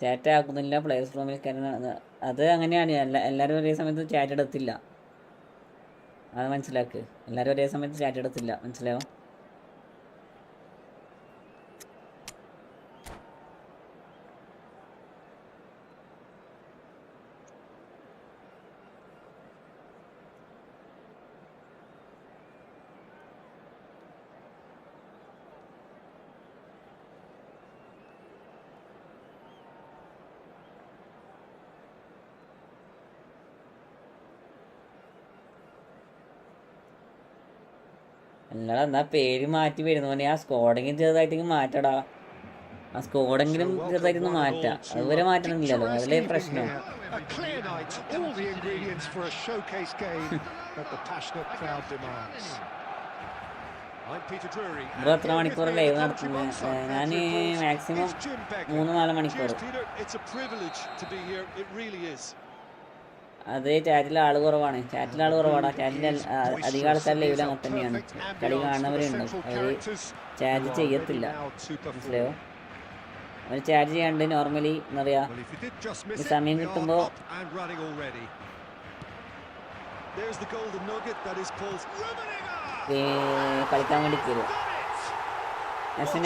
ചാറ്റ് ആക്കുന്നില്ല പ്ലേയേഴ്സ് റൂമിൽ കയറുന്ന. അത് അങ്ങനെയാണ്, എല്ലാവരും ഒരേ സമയത്ത് ചാറ്റ് എടുത്തില്ല, അത് മനസ്സിലാക്ക്. എല്ലാവരും ഒരേ സമയത്ത് ചാറ്റ് എടുത്തില്ല, മനസ്സിലായോ? അല്ലടാ, എന്നാ പേര് മാറ്റി വരുന്നോനെ ആ സ്കോഡെങ്കിലും ചെറുതായിട്ടെങ്കിൽ മാറ്റടാ. ആ സ്കോഡെങ്കിലും ചെറുതായിട്ടൊന്ന് മാറ്റാം. അതുവരെ മാറ്റണമെന്നില്ലല്ലോ, അതിലേ പ്രശ്നം. A clear night, all the ingredients for a showcase game that the passionate crowd demands. I'm Peter Drury. ഇവിടെ എത്ര മണിക്കൂർ ലൈവ് നടത്തുന്നത്? ഞാൻ മാക്സിമം 3-4 മണിക്കൂർ. It's a privilege to be here. It really is. അത് ചാറ്റിൽ ആൾ കുറവാണ്, ചാറ്റിൽ ആൾ കുറവാടാ. ചാറ്റിൽ അധികം ആൾക്കാർ ലൈവിൽ അങ്ങനെ തന്നെയാണ്. കളി കാണുന്നവരുണ്ട്, അവർ ചാറ്റ് ചെയ്യത്തില്ല, മനസ്സിലായോ? അവർ ചാറ്റ് ചെയ്യാണ്ട് നോർമലി എന്താ പറയുക, ഈ സമയം കിട്ടുമ്പോൾ കളിക്കാൻ വേണ്ടി തരും.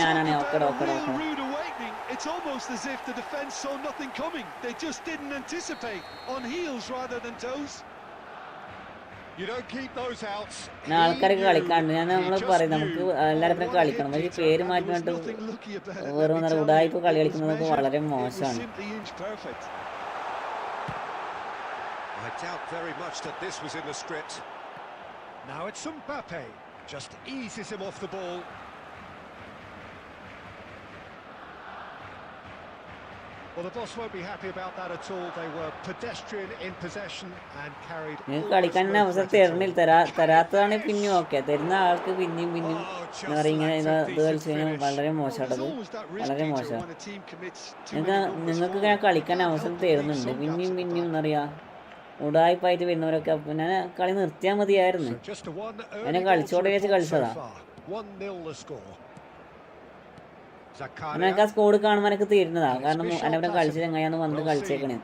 ഞാനാണ് ഓക്കടെ. It's almost as if the defense saw nothing coming. They just didn't anticipate, on heels rather than toes. You don't keep those outs. ആൾക്കാരൊക്കെ കളിക്കാണ്ട് ഞാൻ നമ്മൾ പറയും നമുക്ക് എല്ലാവരും കളിക്കണം, പക്ഷേ പേര് മാറ്റിട്ട് വെറും ഉടായ്പ കളി കളിക്കുന്നതൊക്കെ വളരെ മോശമാണ്. I doubt very much that this was in the script. Now it's Mbappe, just eases him off the ball. Well, the boss won't be happy about that at all. They were pedestrian in possession and carried. നിങ്ങൾക്ക് കളിക്കാൻ അവസരം തരാത്തതാണ് പിന്നെയും okay, തരുന്ന ആൾക്ക് പിന്നെയും എന്താ പറയുക ഇങ്ങനെ ഇത് കളിച്ചു കഴിഞ്ഞാൽ വളരെ മോശമാണത്, വളരെ മോശം. നിങ്ങൾക്ക് ഇങ്ങനെ കളിക്കാൻ അവസരം തരുന്നുണ്ട്, പിന്നെയും എന്താ പറയുക ഉടായ്പായിട്ട് വരുന്നവരൊക്കെ. പിന്നെ കളി നിർത്തിയാൽ മതിയായിരുന്നു. അതിനെ കളിച്ചോടെ വെച്ച് കളിച്ചതാ. എനിക്ക് ആ സ്കോഡ് കാണുമ്പോൾ എനിക്ക് തീരുന്നതാ, കാരണം എന്നെ കളിച്ചത് എങ്ങനെയാന്ന് വന്ന് കളിച്ചേക്കണേ.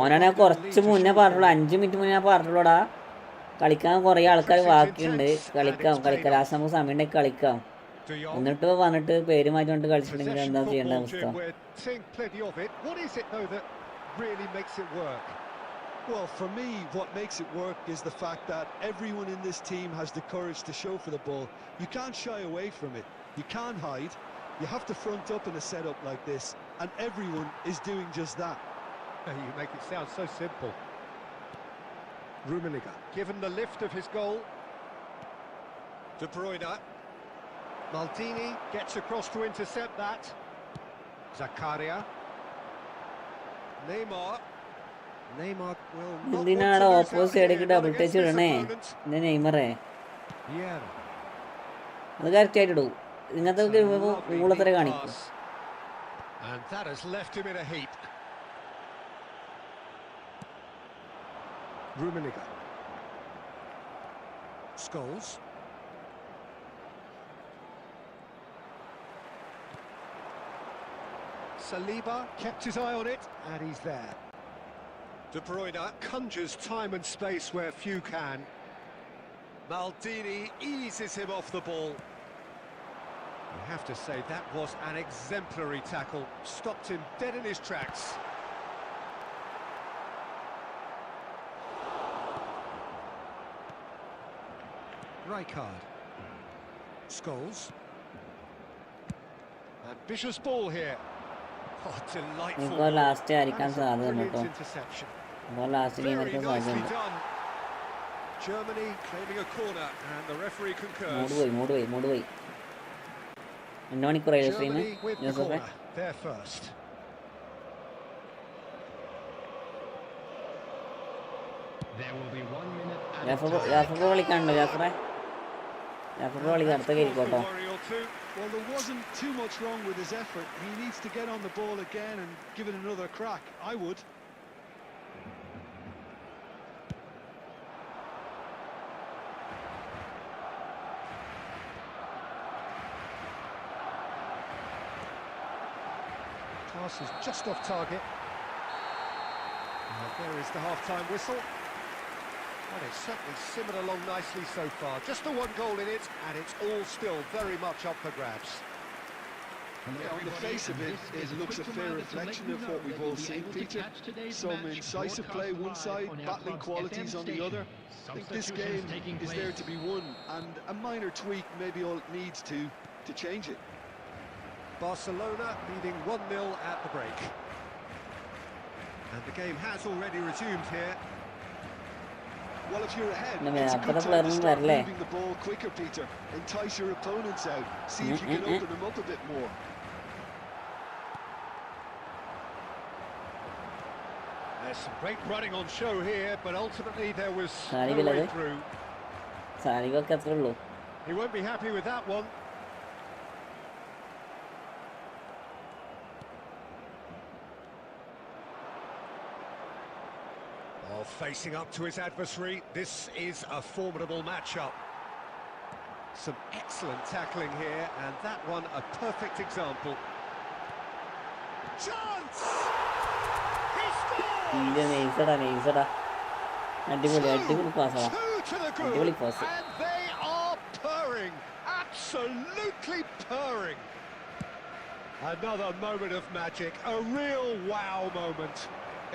ഓനാണ് കുറച്ച് മുന്നേ പറഞ്ഞുള്ളൂ, 5 മിനിറ്റ് മുന്നേ പറഞ്ഞുള്ളൂടാ കളിക്കാൻ കുറേ ആൾക്കാർ ബാക്കിയുണ്ട്, കളിക്കാം ലാസ്റ്റ് നമുക്ക് സമയം ഉണ്ടെങ്കിൽ കളിക്കാം. എന്നിട്ട് വന്നിട്ട് പേര് മാറ്റി കൊണ്ട് കളിച്ചിട്ടുണ്ടെങ്കിൽ എന്താ ചെയ്യേണ്ട അവസ്ഥ? Well, for me, what makes it work is the fact that everyone in this team has the courage to show for the ball. You can't shy away from it. You can't hide. You have to front up in a setup like this, and everyone is doing just that. You make it sound so simple. Rummenigge, given the lift of his goal. De Bruyne. Maldini gets across to intercept that. Zakaria. Neymar എന്തിനാണ് opposite സൈഡിലേക്ക് double touch ഇടണേ? എന്താ നെയ്മറേ, അത് കറക്റ്റായിട്ട് ഇടും. ഇങ്ങനത്തെ ഊളത്തര കാണിക്കും. Saliba kept his eye on it, and he's there. De Bruyne conjures time and space where few can. Maldini eases him off the ball. You have to say that was an exemplary tackle. Stopped him dead in his tracks. Rijkaard. Scholes. Ambitious ball here. Oh, delightful. ഇപ്പോൾ last ആയിരിക്കാൻ That is a സാധ്യത ഉണ്ട് brilliant കേട്ടോ. interception. ഇപ്പോൾ last game Very ആയിരിക്കാൻ nicely സാധ്യതയുണ്ട്. done. Germany claiming a corner, and the referee concurs. മൂട് പോയി 2 മണിക്കൂറായി സ്ട്രീം. Germany with the ജോസഫേ, corner. They're first. There will be 1 minute Jafar കളിക്കാനുണ്ടോ? ജാഫർ കളിക്കാൻ അടുത്ത കയറിക്കോട്ടോ. Worry or two. Well, there wasn't too much wrong with his effort. He needs to get on the ball again and give it another crack. I would. Pass is just off target. And there is the half-time whistle. And it's certainly simmered along nicely so far. Just the one goal in it, and it's all still very much up for grabs. Yeah, on the face of it, it looks a fair reflection of what we've all seen, Peter. Some incisive play one side, battling qualities on the other. I think this game is there to be won, and a minor tweak maybe all it needs to change it. Barcelona leading 1-0 at the break. And the game has already resumed here. Well, if you're ahead, No, it's a good but time to start Verle. moving the ball quicker, Peter. Entice your opponents out. See if you can open them up a bit more. There's some great running on show here, but ultimately there was Sari no way Village. through. സാരികൊക്കെ അത്രേ ഉള്ളൂ. He won't be happy with that one. Oh, facing up to his adversary, this is a formidable matchup. Some excellent tackling here, and that one a perfect example. Chance! He scores! India നെയ്സടാ അടിപൊളി പാസ്സാ. Two to the Really group, pass it. and they are purring, absolutely purring. Another moment of magic, a real wow moment.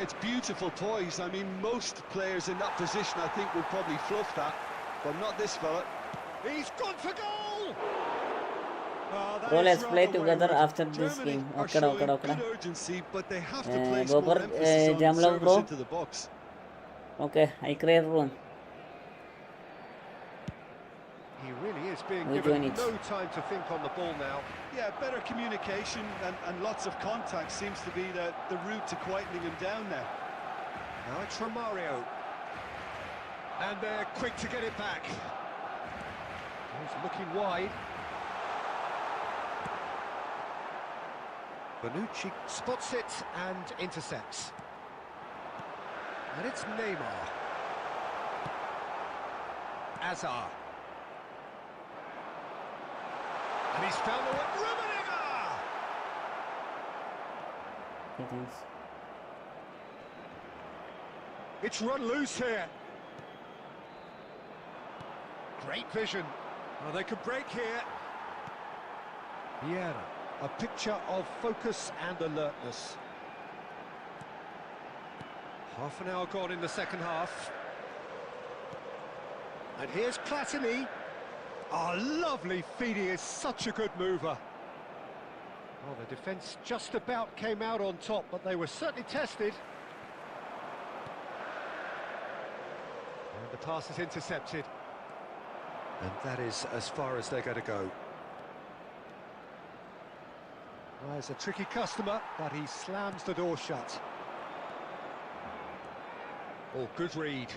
It's beautiful poise. I mean, most players in that position, I think, would probably fluff that, but not this fella. He's gone for goal! Oh, that Bro, is let's play rather together wayward. after this Germany game. are Okay. showing good urgency, but they have to place Gopar, more emphasis on Jamlov, service bro. into the box. Okay, I create room. He really is being We given doing it. no time to think on the ball now. Yeah, better communication and lots of contact seems to be the route to quietening him down now. Now it's from Mario. And they're quick to get it back. He's looking wide. Bonucci spots it and intercepts. And it's Neymar. Azar. And he's found the way. Rummenigge! Okay, thanks. It's run loose here. Great vision. Oh, they could break here. Vieira, a picture of focus and alertness. Half an hour gone in the second half. And here's Platini. Oh, lovely feed, he is such a good mover. Oh, the defence just about came out on top, but they were certainly tested. And the pass is intercepted. And that is as far as they're going to go. Well, there's a tricky customer, but he slams the door shut. Oh, good read.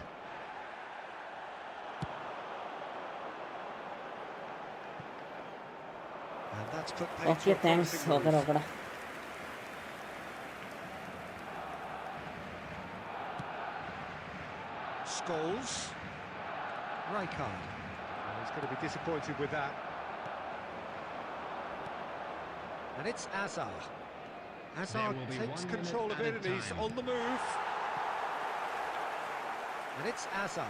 And that's put paid to Okay, a thanks. promising move. Okay. Scholes. Rijkaard. Well, he's going to be disappointed with that. And it's Azar. Azar will be takes 1 control of minute it at and a he's time. on the move. And it's Azar.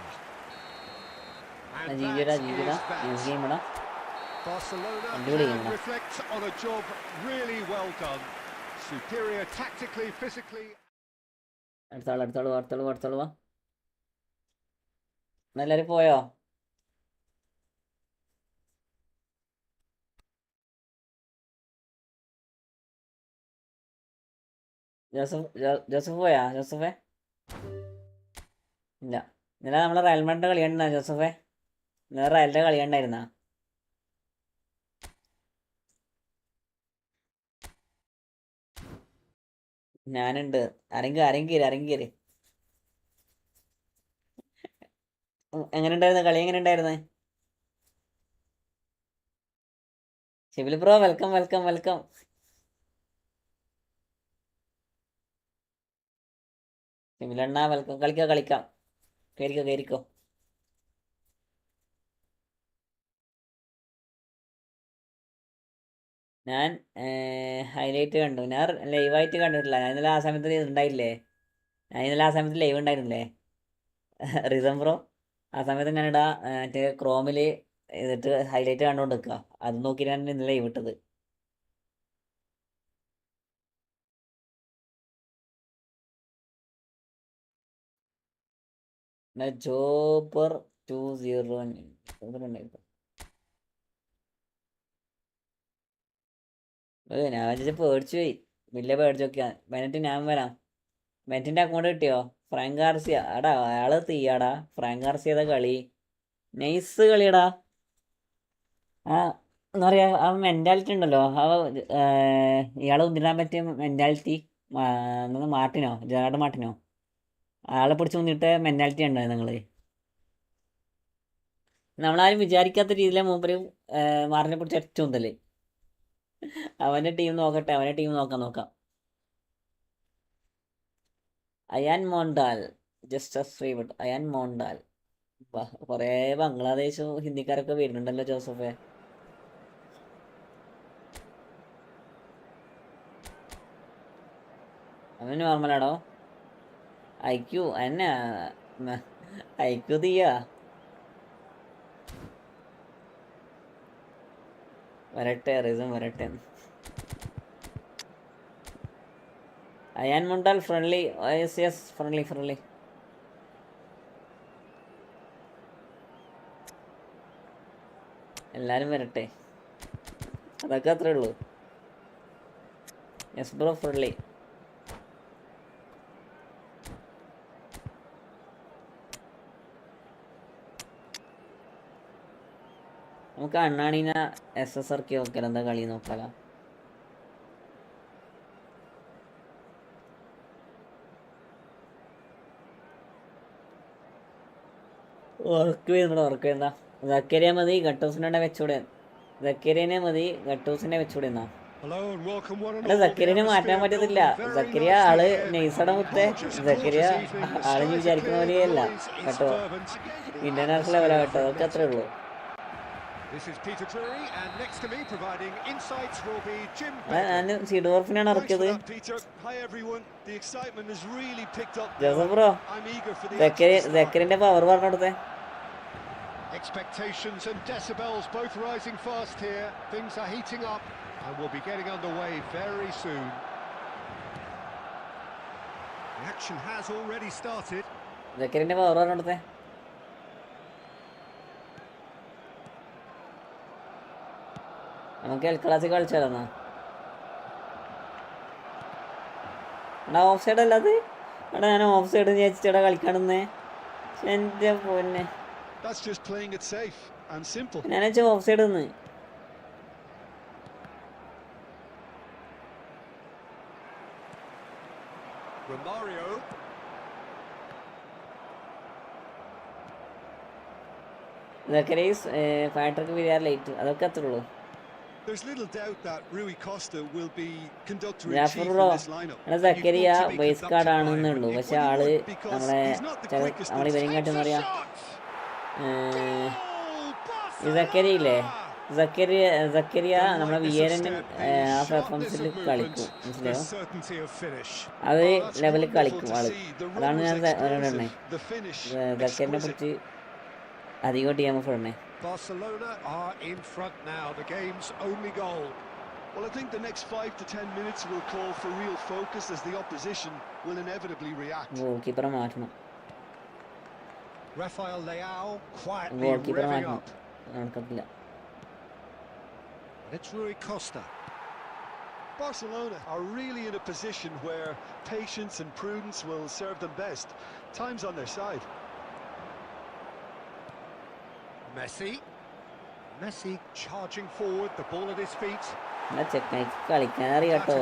And GGടാ that GGടാ is that. Use ഗെയിമിടാ. Barcelona അടിപൊളി can ഗെയിമിടാ. reflect on a job really well done. Superior tactically, physically. അടുത്താള് വാ. എല്ലാരും പോയോ? Joseph പോയാ? ജോസഫേ ഇല്ല. ഇന്നലെ നമ്മളെ റയൽ മാഡ്രിഡ് കളി കണ്ടാ ജോസഫേ? ഇന്നലെ റയലിന്റെ കളി കണ്ടായിരുന്നാ? ഞാനുണ്ട്. ആരെങ്കിലും എങ്ങനെ ഉണ്ടായിരുന്നു കളി? എങ്ങനെ ഉണ്ടായിരുന്നു? Shibil bro welcome welcome welcome. ഷിബിലണ്ണ വെൽക്കം. കളിക്കാം. കേറിക്കോ. ഞാൻ ഹൈലൈറ്റ് കണ്ടു. ഞാൻ ലൈവായിട്ട് കണ്ടിട്ടില്ല. ഞാൻ ഇന്നലെ ആ സമയത്ത് ഉണ്ടായില്ലേ? ലൈവ് ഉണ്ടായിരുന്നില്ലേ? റിസം ബ്രോ ആ സമയത്ത് ഞാനിടാ മറ്റേ ക്രോമിൽ എന്നിട്ട് ഹൈലൈറ്റ് കണ്ടുകൊണ്ട് നിൽക്കുക. അത് നോക്കിയിട്ടാണ് ഇന്നലെ ലൈവ് ഇട്ടത്. ജോബർ 20 ഞാൻ വെച്ചാൽ പേടിച്ചു പോയി. വലിയ പേടിച്ചൊക്കെയാ. ബെനറ്റ് ഞാൻ വരാം. ബെനറ്റിന്റെ അക്കൗണ്ട് കിട്ടിയോ? ഫ്രാങ്ക് ഗാർസിയ എടാ അയാള് തീയാടാ. ഫ്രാങ്ക് ഗാർസിയയുടെ കളി നൈസ് കളിയടാ. ആ എന്താ പറയാ, ആ മെന്റാലിറ്റി ഉണ്ടല്ലോ. ഇയാളെ ഉന്തിടാൻ പറ്റിയ മെന്റാലിറ്റി. ജെറാർഡ് മാർട്ടിനോ ആളെ പിടിച്ച് മുന്നിട്ട് മെന്റാലിറ്റി ഉണ്ടോ നിങ്ങള്? നമ്മളാരും വിചാരിക്കാത്ത രീതിയിലാണ് മൂപ്പര് മാറിനെ പിടിച്ച് ഒറ്റ ഉന്തല്. അവന്റെ ടീം നോക്കട്ടെ. നോക്കാം. അയാൻ മോണ്ടാൽ ജസ്റ്റ് ശ്രീവിട്ട്. അയാൻ മോണ്ടാൽ കൊറേ ബംഗ്ലാദേശും ഹിന്ദിക്കാരൊക്കെ വരുന്നുണ്ടല്ലോ ജോസഫേ. അവന് നോർമലാണോ? ഐക്യു എന്നെ ഐക്യു തീയാ. വരട്ടെ റിസം വരട്ടെ. അയാൻ മുണ്ടാൽ ഫ്രണ്ട്ലി. Yes friendly. എല്ലാരും വരട്ടെ. അതൊക്കെ അത്രേ ഉള്ളൂ. Yes bro friendly. നമുക്ക് അണ്ണാണീന SSRK നോക്കിയാലോ? എന്താ കളി നോക്കാലോ? ഉറക്ക് വരുന്ന സക്കരിയ മതി. ഗട്ടൂസിനെ വെച്ചൂടെ? വെച്ചൂടെ? എടാ സക്കരിയനെ മാറ്റാൻ പറ്റത്തില്ല. സക്കരിയ ആള് നൈസട മുത്തേ. സക്കരിയ ആള് വിചാരിക്കുന്ന പോലെയല്ല കേട്ടോ. ഇന്റർനാഷണൽ ലെവലാ കേട്ടോ. അതൊക്കെ അത്രേ ഉള്ളൂ. ഞാൻ സീഡോർഫിനാണ് ഇറക്കിയത്. ജോസഫ് ബ്രോ സക്കരിന്റെ പവർ പറഞ്ഞെടുത്തേ. Expectations and decibels both rising fast here. Things are heating up and we'll be getting underway very soon. The action has already started. സക്കരിന്റെ പവർ പറഞ്ഞെടുത്തേ. നമുക്ക് എൽ ക്ലാസിക് കളിച്ചാലോ? എടാ ഓഫ് സൈഡ് അല്ലാതെ ഞാൻ ഓഫ് സൈഡ് വിചാരിച്ചിട്ടാ കളിക്കാണെന്നേ. എന്റെ പൊന്നെ, ഞാൻ ഓഫ് സൈഡ് നിന്ന്. ഫാക്ടറിക്ക് വരാൻ ലേറ്റ്. അതൊക്കെ അത്രേ ഉള്ളൂ. സക്കരിയ ബേസ് കാർഡ് ആണെന്നേ ഉള്ളൂ. പക്ഷെ ആള് നമ്മളെ ഇവരെയും കാട്ടെന്ന് പറയാ. സക്കരിയ നമ്മളെ വിയറിന് ആ പെർഫോമൻസിൽ കളിക്കും. മനസ്സിലായോ? അത് ലെവലിൽ കളിക്കും ആള്. അതാണ് ഞാൻ പറഞ്ഞേ. സക്കരിനെ കുറിച്ച് അധികം DMF ഇടണേ. Barcelona are in front now, the game's only goal. Well, I think the next 5 to 10 minutes will call for real focus as the opposition will inevitably react. ഗോൾകീപ്പറെ മാറ്റണം. Rafael Leao quietly revving up. നടക്കത്തില്ല. It's Rui Costa. Barcelona are really in a position where patience and prudence will serve them best. Time's on their side. Messi charging forward, the ball at his feet. ചെക്കൻ കളിക്കാൻ അറിയാട്ടോ.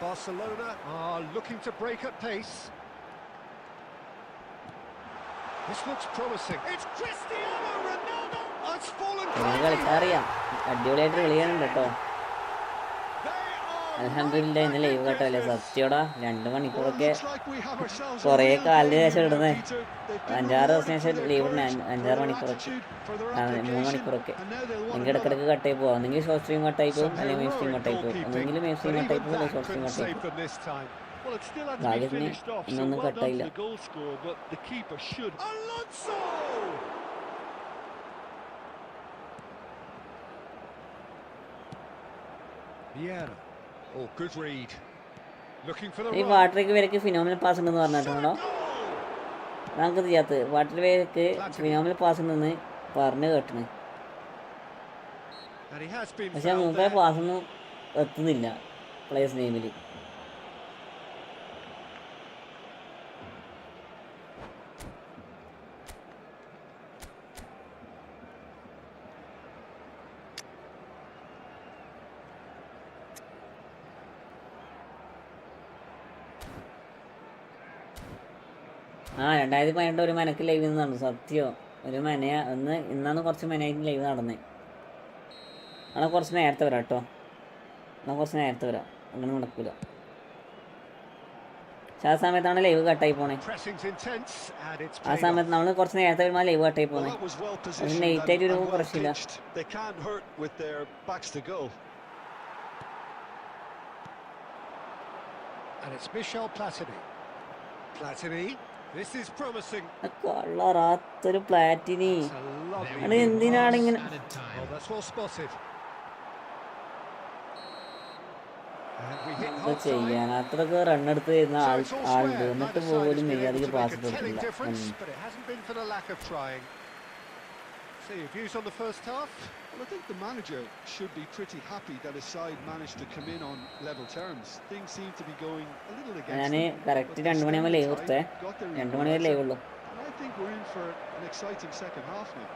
Barcelona are looking to break at pace. This looks promising. It's Cristiano Ronaldo. It's fallen. കളിക്കാൻ അറിയാം, അടിപൊളിയായിട്ട് കളിക്കാനുണ്ട് കേട്ടോ. അൽഹംദുലില്ലാ ഇന്ന് live കേട്ടല്ലേ സത്യോടാ. 2 മണിക്കൂറൊക്കെ കുറേ കാലിന് ശേഷം ഇടുന്നേ. 5-6 ദിവസത്തിന് ശേഷം ലൈവ് ഇടുന്ന 5-6 മണിക്കൂറൊക്കെ 3 മണിക്കൂറൊക്കെ. എനിക്ക് ഇടക്കിടക്ക് കട്ടായി പോകും. ഒന്നെങ്കിൽ ഷോർട്ട് സ്ട്രീം കട്ടായി പോകും, അല്ലെങ്കിൽ മെയിൻ സ്ട്രീം കട്ടായി പോകും. ഒന്നെങ്കിൽ മെയിൻ സ്ട്രീം കട്ടായി പോകും, അല്ലെങ്കിൽ ഷോർട്ട് സ്ട്രീം കട്ടായി പോകും. ഭാഗ്യത്തിന് ഇന്നൊന്നും കട്ടായില്ല. Oh, good read. Looking for the ഈ വാട്ടറിക്ക് പേർക്ക് ഫിനോമിനൽ പാസ് ഉണ്ടെന്ന് പറഞ്ഞിട്ടുണ്ടോ? നമുക്ക് ചെയ്യാത്ത വാട്ടർ പേർക്ക് ഫിനോമിനൽ പാസ് ഉണ്ടെന്ന് പറഞ്ഞു കേട്ടണ്. പക്ഷെ മുമ്പേ പാസ്സൊന്നും എത്തുന്നില്ല പ്ലേയേഴ്സ് നെയിമിൽ. ആ 2018 ഒരു മനക്ക് ലൈവ് നടന്നു സത്യം. ഒരു മനയ ഇന്നാണ് കുറച്ച് മനയായിട്ട് ലൈവ് നടന്നേ. എന്നാൽ കുറച്ച് നേരത്തെ വരാം കേട്ടോ. എന്നാൽ കുറച്ച് നേരത്തെ വരാം, അങ്ങനെ നടക്കില്ല. പക്ഷെ ആ സമയത്താണ് ലൈവ് കട്ടായി പോണേ. ആ സമയത്ത് നമ്മൾ കുറച്ച് നേരത്തെ വരുമ്പോൾ ലൈവ് കട്ടായി പോണേ. പക്ഷെ ലേറ്റ് ആയിട്ട് വരുമ്പോൾ കുറച്ചില്ല. കൊള്ളാത്തൊരു പ്ലാറ്റിനി. അത് എന്തിനാണ് ഇങ്ങനെ? എന്താ ചെയ്യാൻ? അത്രക്ക് റണ്ണെടുത്ത് വരുന്ന ആളുണ്ട്, എന്നിട്ട് പോലും മര്യാദയ്ക്ക് പാസ് കൊടുക്കില്ല. See your views on the first half? Well, I think the manager should be pretty happy that his side managed to come in on level terms. Things seem to be going a little against them. ഞാൻ correct 2 മണിയാകുമ്പോൾ live കൊടുത്തേ. 2 മണി വരെ live ഉള്ളൂ. I think we're in for an exciting second half now.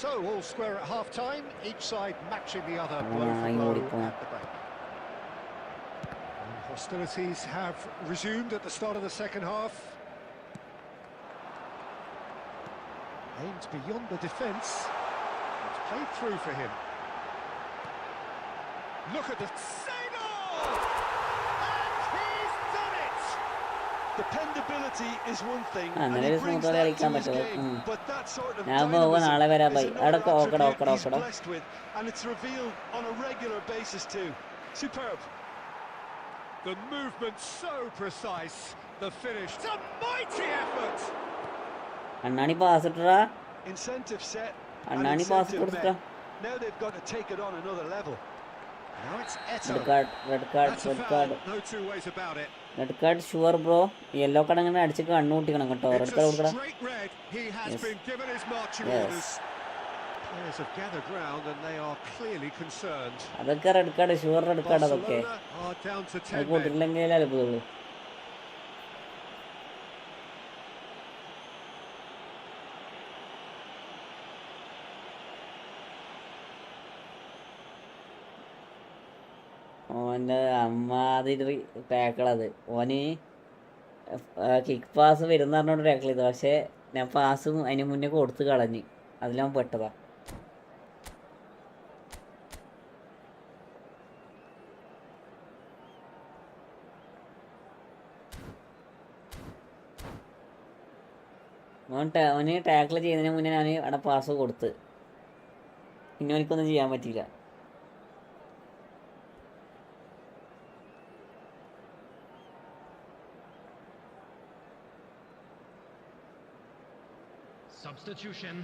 So all square at half time, each side matching the other blow for blow at the back. Hostilities have resumed at the start of the second half. Aimed beyond the defence. It's played through for him. Look at the signal! And he's done it! Dependability is one thing, and he brings that to his game, but that sort of dynamism is another attribute he's blessed with, and it's revealed on a regular basis too. Superb. The movement so precise, the finish. It's a mighty effort! അണ്ണാണി pass ഇട്ടടാ. Incentive set. അണ്ണാണി pass കൊടുത്ത. Now they've got to take it on another level. Now it's Eto. Red card. No two ways about it. Red card sure bro. Yellow card അങ്ങനെ അടിച്ച് കണ്ണു കൂട്ടിക്കണം കേട്ടോ. Red card കൊടുക്കടാ. Straight red. He has been given his marching orders. Players have gathered round and they are clearly concerned. അതൊക്കെ red card sure red card അതൊക്കെ. Are down to 10 അത് കൊടുത്തില്ലെങ്കിൽ അത്ഭുതമുള്ളൂ. ഓൻ്റെ അമ്മാതിരി ടാക്കിളത്. ഓന് കിക്ക് പാസ് വരുന്ന പറഞ്ഞോണ്ട് ടാക്കിൾ ചെയ്തു. പക്ഷേ ഞാൻ പാസും അതിന് മുന്നേ കൊടുത്ത് കളഞ്ഞ് അതിലവൻ പെട്ടതാ. ഓന് ടാക്കിൾ ചെയ്യുന്നതിന് മുന്നേ ഞാൻ അവിടെ പാസ് കൊടുത്ത്. പിന്നെ എനിക്കൊന്നും ചെയ്യാൻ പറ്റിയില്ല. Substitution.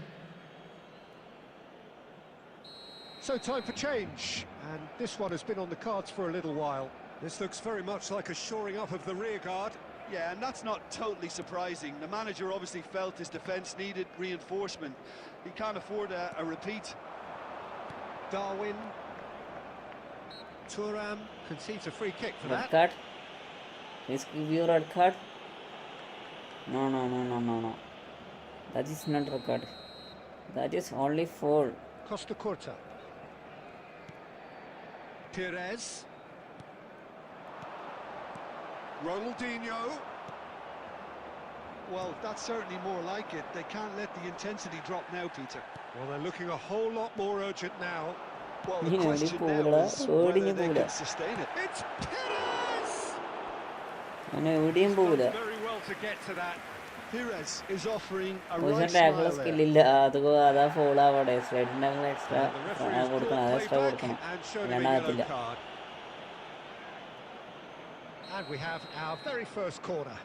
So time for change, and this one has been on the cards for a little while. This looks very much like a shoring up of the rear guard. Yeah, and that's not totally surprising. The manager obviously felt his defence needed reinforcement. He can't afford a repeat. Darwin. Turam concedes a free kick for Red that. card. Please give you red card. No, no, no, no, no, no. That is not red card. That is only foul. Costa Curta. Perez. Ronaldinho. Well, that's certainly more like it. They can't let the intensity drop now, Peter. Well, they're looking a whole lot more urgent now. Well, the You know, question they now pull it is up. whether they Pull can it. sustain it. It's Perez! അവന് എവിടെയും He's പോവില്ല. done very well to get to that. Perez is offering a പക്ഷെ right tackle smile there. സ്കില്ലില്ല. അതാ fall ആവട്ടെ. Straight ഉണ്ടെങ്കിൽ extra And the referee's കൊടുക്കണം. അത് brought extra play കൊടുക്കണം. back and shown him a അല്ലാണ്ടാകത്തില്ല. yellow card. And we have our very first corner.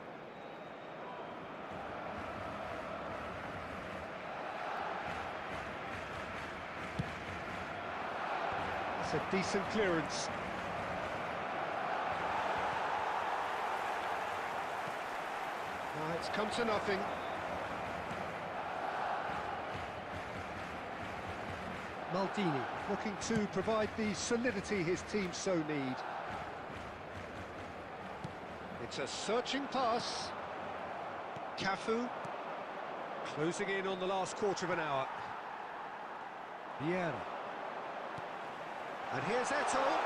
It's a decent clearance. It's come to nothing. Maldini looking to provide the solidity his team so need. It's a searching pass. Cafu closing in on the last quarter of an hour. Vieira. And here's Eto'o.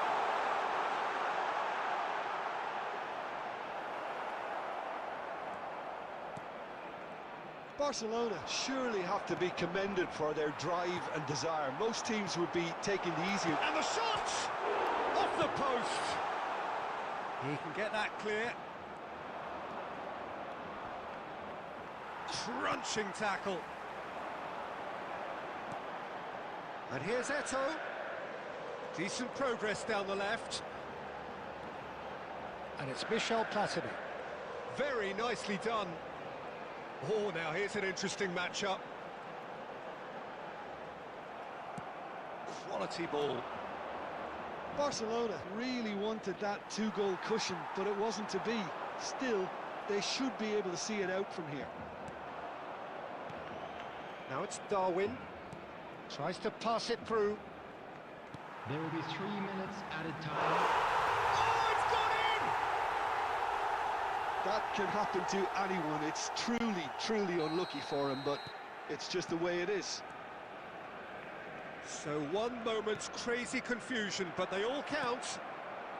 Barcelona surely have to be commended for their drive and desire. Most teams would be taking the easier. And the shot! Off the post! He can get that clear. Crunching tackle. And here's Eto'o. Decent progress down the left. And it's Michel Platini. Very nicely done. Oh, now here's an interesting matchup. Quality ball. Barcelona really wanted that two-goal cushion, but it wasn't to be. Still, they should be able to see it out from here. Now it's Darwin. Tries to pass it through. There will be 3 minutes added time. Oh, it's gone in! That can happen to anyone. It's truly unlucky for him, but it's just the way it is. So one moment's crazy confusion, but they all count.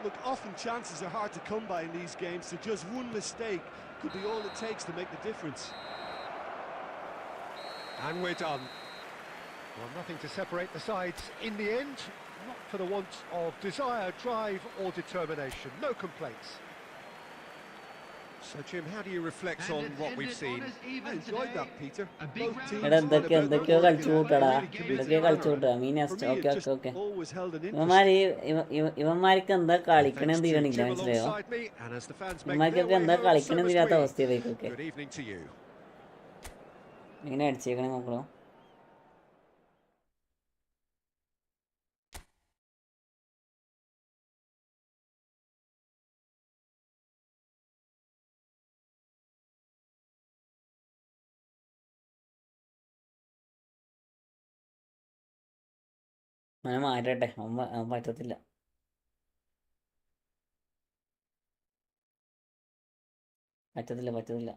Look, often chances are hard to come by in these games, so just one mistake could be all it takes to make the difference. And we're done. Well, nothing to separate the sides in the end. Not for the want of desire, drive or determination. No complaints. So, Jim, how do you reflect And on it's what we've ended seen? on us I even enjoyed today. that, Peter. A big Both round teams എടാ had a എന്തൊക്കെ bit of എന്തൊക്കെയോ work കളിച്ചു in it. കൂട്ടടാ. Really committed എന്തൊക്കെയോ to കളിച്ചു honour it. കൂട്ടാ. മീൻ For next me, okay it okay just okay. always held an interest. ഇവന്മാർക്ക് എന്താ കളിക്കണെന്ന് Thanks to തീരണില്ല, Jim മനസ്സിലായോ? alongside me, and as the fans make their ഇവന്മാർക്കൊക്കെ way എന്താ home, so കളിക്കണെന്ന് must ഇല്ലാത്ത we. അവസ്ഥ ഇവയ്ക്കൊക്കെ. Good evening to you. എങ്ങനെ അടിച്ചേക്കണേ നോക്കണോ? അവനെ മാറ്റട്ടെ. അവൻ പറ്റത്തില്ല. പറ്റത്തില്ല.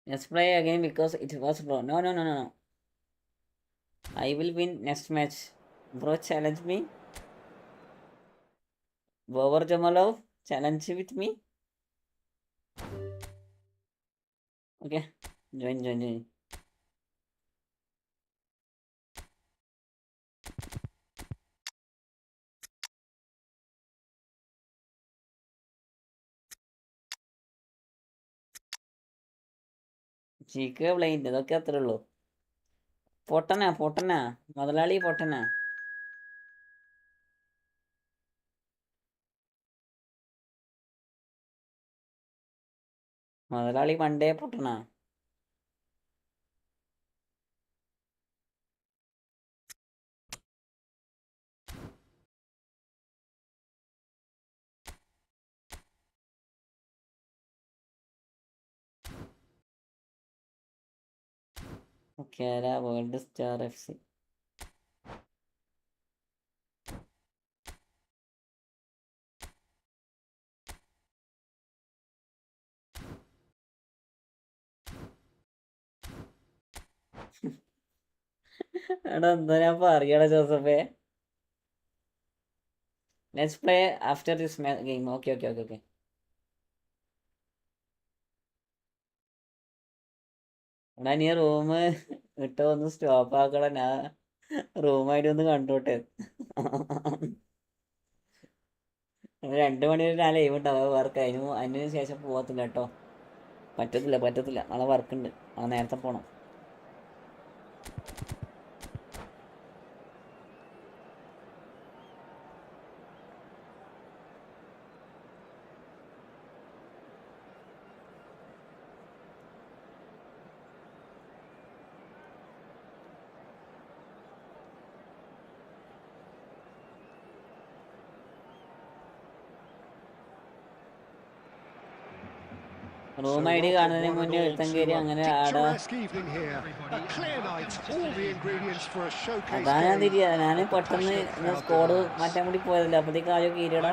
Let's play again because it was slow. No. I will win next match. Bro, challenge me. Bover Jamalov, challenge with me. Okay, join. ചീക്ക blind ഇതൊക്കെ അത്രേ ഉള്ളൂ. പൊട്ടനാ മുതലാളി പൊട്ടനാ. മുതലാളി പണ്ടേ പൊട്ടനാ. കേര വേൾഡ് സ്റ്റാർ FC. എടാ എന്താ ഞാൻ പറയടാ ജോസഫേ. Let's play after this game. Okay. എടാ നീ റൂം ഇട്ടോ ഒന്ന് സ്റ്റോപ്പ് ആക്കടാ. ഞാൻ റൂമായിട്ട് ഒന്ന് കണ്ടോട്ടെ. 2 മണി വരെ ഞാൻ ലൈവ് ഉണ്ടാവും. വർക്ക് അതിന് ശേഷം പോകത്തില്ല കേട്ടോ. പറ്റത്തില്ല. നാളെ വർക്കുണ്ട്. നാളെ നേരത്തെ പോകണം. റൂം ഐ ഡി കാണുന്നതിന് മുന്നേ ഒരുത്തം കയറി അങ്ങനെ ആടാ. അതാ ഞാൻ ഞാൻ പെട്ടെന്ന് സ്കോഡ് മാറ്റാൻ കൂടി പോയതല്ല. അപ്പോഴത്തേക്ക് ആരോ കീരിയടാ.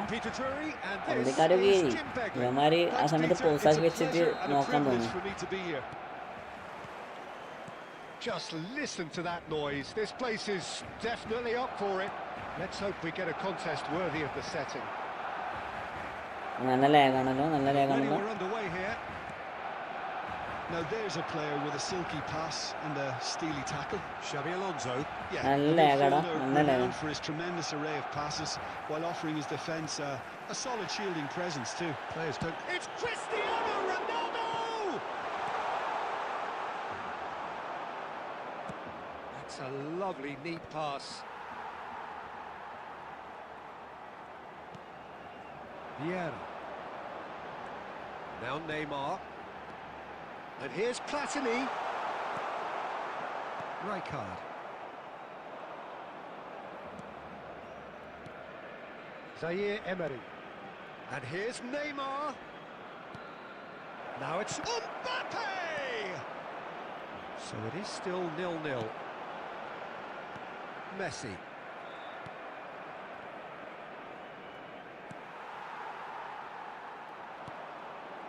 കീരി ഇവന്മാര് ആ സമയത്ത് പോസാക്കി വെച്ചിട്ട് നോക്കാൻ തോന്നി. Just listen to that noise. This place is definitely up for it. Let's hope we get a contest worthy of the setting. നല്ല ലാഗാണല്ലോ. Now there's a player with a silky pass and a steely tackle. Xabi Alonso. Renowned for his tremendous array of passes while offering his defence a solid shielding presence too. Players don't. It's Cristiano Ronaldo! That's a lovely, neat pass. Vieira. Now Neymar. And here's Platini. Rijkaard. Zaire Emery. And here's Neymar. Now it's Mbappe! So it is still 0-0. Messi.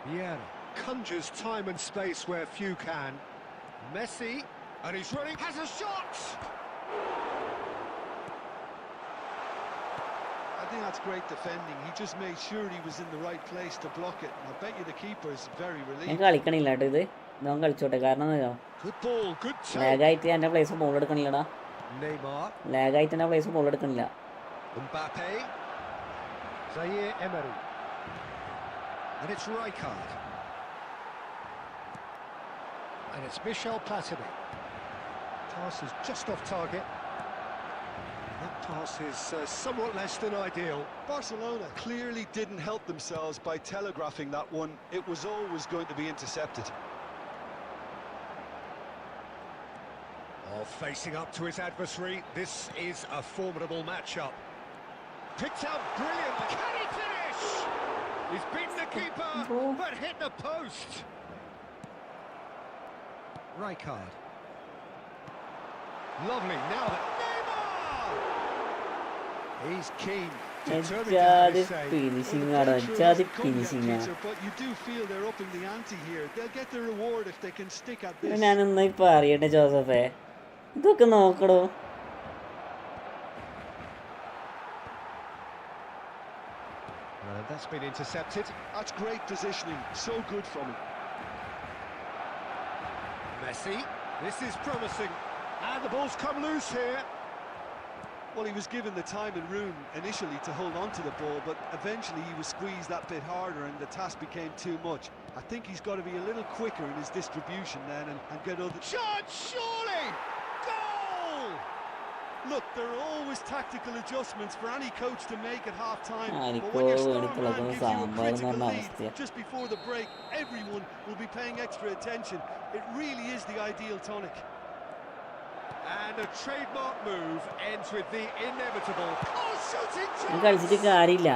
Vieira conjures time and space where few can. Messi, and he's running, has a shot! I think that's great defending. He just made sure he was in the right place to block it. I bet you the keeper is very relieved. കളിക്കണില്ല കേട്ടോ ഇത്. ഞാൻ കളിച്ചോട്ടെ. കാരണം Good ball, good take. ലാഗായിട്ട് എൻ്റെ place ball എടുക്കണില്ലടാ. Neymar. ലാഗായിട്ട് എൻ്റെ place ball എടുക്കണില്ല. Mbappe. Zaire Emery. And it's Rijkaard. And it's Michel Platini. Pass is just off target. That pass is somewhat less than ideal. Barcelona clearly didn't help themselves by telegraphing that one. It was always going to be intercepted. Oh, facing up to his adversary. This is a formidable matchup. Picked out brilliantly. Can he finish? He's beaten the keeper, but hit the post. Rijkaard. Lovely, now that Neymar! He's keen, determined to have his say. finishing But you do feel they're upping the ante here. They'll get the reward if they can stick at this. ഞാനൊന്നായി പറയട്ടെ ജോസഫേ. ഇതൊക്കെ നോക്കടോ. That's been intercepted. That's great positioning, so good from him. Messi, this is promising. And the ball's come loose here. Well, he was given the time and room initially to hold on to the ball, but eventually he was squeezed that bit harder and the task became too much. I think he's got to be a little quicker in his distribution then and get other... Shot, surely! Goal! Look, there are always tactical adjustments for any coach to make at half-time. But എനിക്കോ when your വേണ്ടി star man തിളക്കുന്ന gives you a sambar എന്ന് critical പറഞ്ഞ lead അവസ്ഥയാ. just before the break, everyone will be paying extra attention. It really is the ideal tonic. And a trademark move ends with the inevitable. Oh, shooting ഞാൻ കളിച്ചിട്ട് കാര്യമില്ല,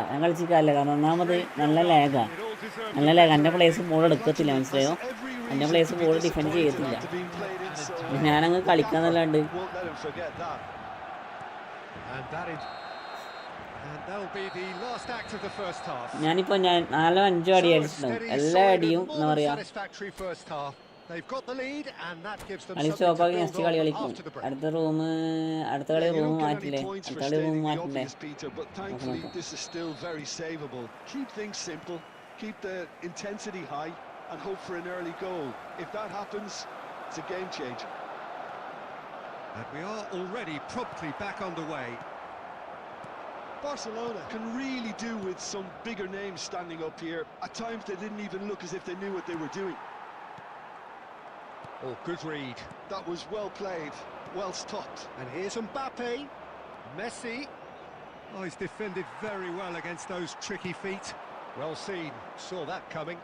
കാരണം ഒന്നാമത് നല്ല ലാഗാ, It all deserved നല്ല a lag. better എൻ്റെ place ending. Ball എടുക്കത്തില്ല, മനസ്സിലായോ? Has every എൻ്റെ reason place to be ball defend disappointed ചെയ്യത്തില്ല. after being played in so well. ഞാനങ്ങ് കളിക്കാന്നല്ലാണ്ട്. Won't let him forget that. And that'll be the last act of the first half. ഞാനിപ്പോൾ 4-5 അടി So a അടിച്ചിട്ടുണ്ടാവും. steady, എല്ലാ solid അടിയും and എന്താ more than പറയാ, satisfactory first half. They've got the lead and that gives them കളി something to സ്റ്റോപ്പാക്കി build next കളി on കളിക്കും. after the break. അടുത്ത കളി Yeah, you room don't get മാറ്റില്ലേ, any points for അടുത്ത കളി room stating the മാറ്റില്ലേ. obvious, Peter, but thankfully this is still very savable. Keep things simple, keep the intensity high, and hope for an early goal. If that happens, it's a game changer. And we are already promptly back underway. Barcelona can really do with some bigger names standing up here. At times they didn't even look as if they knew what they were doing. Oh, good read. That was well played, well stopped. And here's Mbappe. Messi. Oh, he's defended very well against those tricky feet. Well seen. Saw that coming.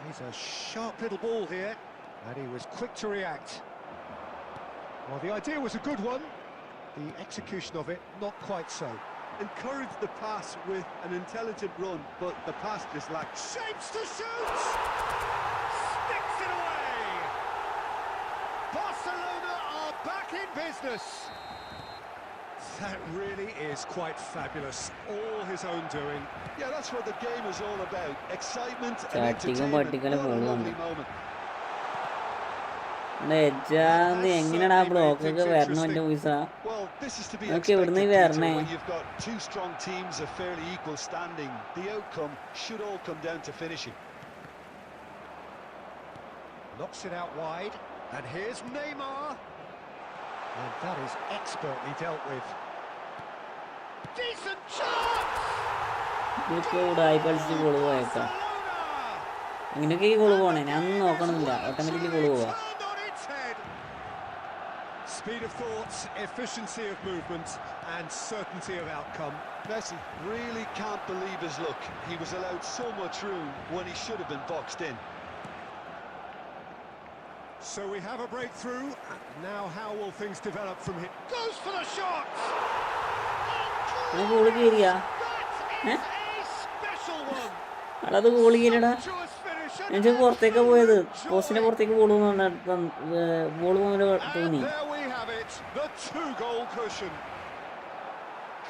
He's a sharp little ball here. And he was quick to react. Well, the idea was a good one. The execution of it, not quite so. Encouraged the pass with an intelligent run, but the pass just lacked. Shapes to shoot! Sticks it away! Barcelona are back in business. That really is quite fabulous. All his own doing. Yeah, that's what the game is all about. Excitement and Chatting entertainment. particular What a ball lovely moment. എങ്ങനെയാ block ഒക്കെ വരണം എന്റെ പൈസ? Well, this is to be Okay, expected, ഇവിടുന്ന് Peter, വരണേ. when you've got two strong teams of fairly equal standing. The outcome should all come down to finishing. Knocks it out wide. And here's Neymar. And that is expertly dealt with. Decent chance! ഇതൊക്കെ ഉടായി കളിച്ച് goal പോയേക്കാം. Barcelona! ഇങ്ങനെയൊക്കെ ഈ goal പോണേ, ഞാൻ ഒന്നും നോക്കണമെന്നില്ല, automatically goal പോവാ. Turned on its head. Speed of thoughts, efficiency of movement, and certainty of outcome. Messi really can't believe his luck. He was allowed so much room when he should have been boxed in. So we have a breakthrough. Now how will things develop from here? Goes for the shot! Goal കയറിയാ? That is a special one! അടത് goal കയറിയടാ. Sumptuous finish and ഞാൻ പുറത്തേക്ക് പോയത്, absolute പോസ്റ്റിന്റെ joy. പുറത്തേക്ക് ball പോകുമ്പോൾ തോന്നി. And there we have it, the two-goal cushion.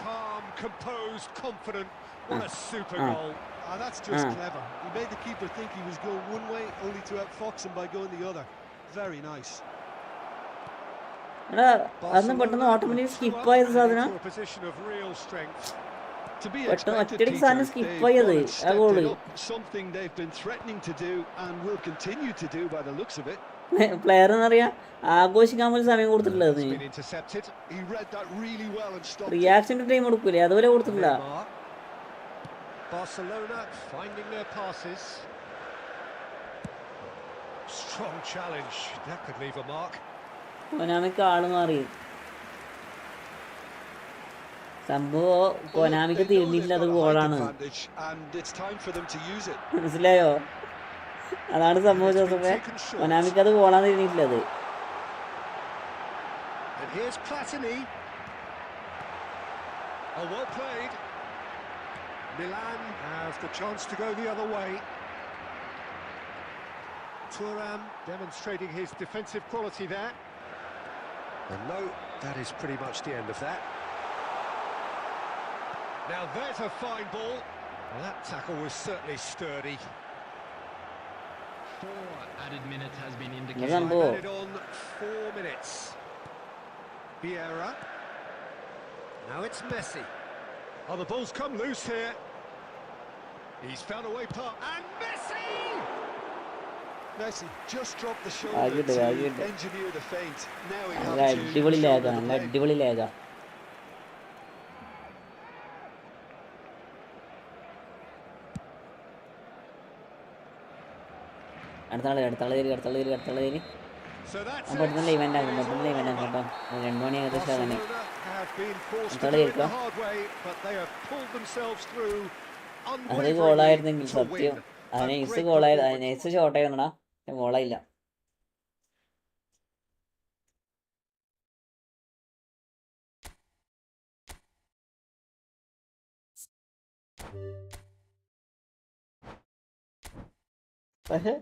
Calm, composed, confident. What a super goal. That's just clever. He made the keeper think he was going one way, only to outfox him by going the other. Very nice. എടാ അതൊന്നും പെട്ടെന്ന് automatic skip ആയത് സാധനം, Into a position of real strength. To be പെട്ടെന്ന് expected, ഒറ്റയടിക്ക് Peter, സാധനം skip they've ആയത് gone and ആ stepped goal. it up, something they've been threatening to do and will continue to do by the looks of it. Player എന്നറിയാം ആഘോഷിക്കാൻ പോലും സമയം കൊടുത്തിട്ടില്ല. It's been intercepted. He read that really well and stopped it. റിയാക്ഷന്റെ time കൊടുക്കൂലേ, അതുവരെ കൊടുത്തിട്ടില്ല. Neymar. Barcelona finding their passes. Strong challenge. That could leave a mark. കൊനാമിക്ക് ആള് മാറി. സംഭവം കൊനാമിക്ക് They know they've തിരിഞ്ഞില്ല, അത് got a height ഗോളാണ്. advantage, and it's time for them to use it. മനസ്സിലായോ? അതാണ് സംഭവം ജോസഫേ, കൊനാമിക്ക് അത് ഗോളാന്ന് തിരിഞ്ഞിട്ടില്ലത്. And here's Platini. Oh, well played. Milan have the chance to go the other way. Thuram demonstrating his defensive quality there. And no, that is pretty much the end of that. Now there's a fine ball. Well, that tackle was certainly sturdy. 4 added minutes has been Never indicated. mind. Time Ball. added on 4 minutes. Vieira. Now it's Messi. Oh, the ball's come loose here. He's found a way past. And Messi! Messi just dropped the shoulder Agit, to agit. engineer the feint. Now he നല്ല has to അടിപൊളി shoulder Lekha, the നല്ല blame. അടിപൊളി Lekha. അടുത്താള് So that's അപ്പം it. പെട്ടെന്ന് event ആക്കും It's all over. കേട്ടോ. 2 മണി ഏകദേശം ആകാനായി. Barcelona have been forced to അടുത്താള് do it കേൾക്കാം. the hard way, but they have pulled themselves through അത് unwaveringly ഗോളായിരുന്നെങ്കിൽ to win. സത്യം. അത് A നൈസ് great ഗോളായിരുന്നു. performance. നൈസ് ഷോട്ടായിരുന്നടാ. പക്ഷെ ഗോളായില്ല. പക്ഷെ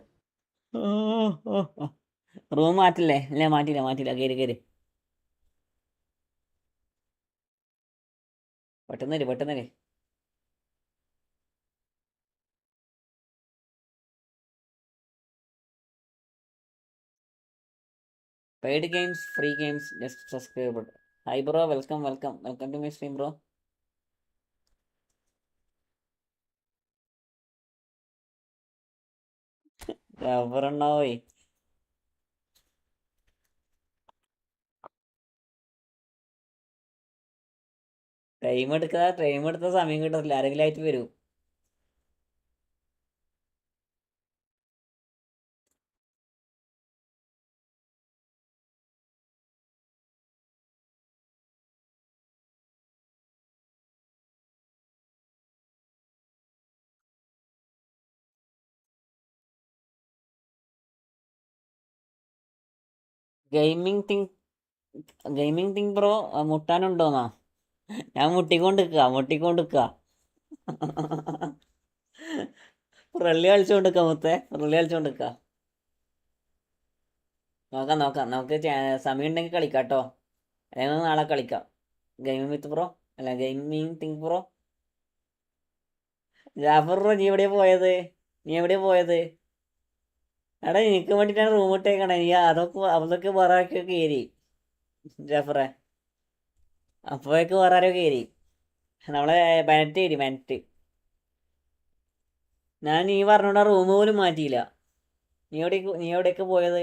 റൂം മാറ്റില്ലേ? ഇല്ല മാറ്റില്ല. കയറി പെട്ടെന്ന്. Paid games, free games, just subscribe. Hi bro, welcome to my stream bro. റബ്ബറുണ്ടാവേ. ടൈം എടുത്ത സമയം കിട്ടത്തില്ല. ആരെങ്കിലും ആയിട്ട് വരൂ. ഗെയിമിംഗ് തിങ് ബ്രോ മുട്ടാനുണ്ടോന്നാ? ഞാൻ മുട്ടിക്കൊണ്ടിരിക്കുക. റള്ളി കളിച്ചോണ്ടിരിക്കുക. നോക്കാം. നമുക്ക് സമയം ഉണ്ടെങ്കിൽ കളിക്കാം കേട്ടോ. അല്ലെങ്കിൽ നാളെ കളിക്കാം. Gaming thing bro. Jafar bro, നീ എവിടെയാ പോയത്? എടാ, എനിക്ക് വേണ്ടിയിട്ടാണ് റൂം ഇട്ടേക്കണേ. നീ അതൊക്കെ വേറെ ആരൊക്കെ കയറി. ജാഫറെ, അപ്പോഴേക്ക് വേറെ ആരോ കയറി. നമ്മളെ ബെനറ്റ്. ഞാൻ നീ പറഞ്ഞോണ്ടാ റൂം പോലും മാറ്റിയില്ല. നീ എവിടെയൊക്കെ പോയത്?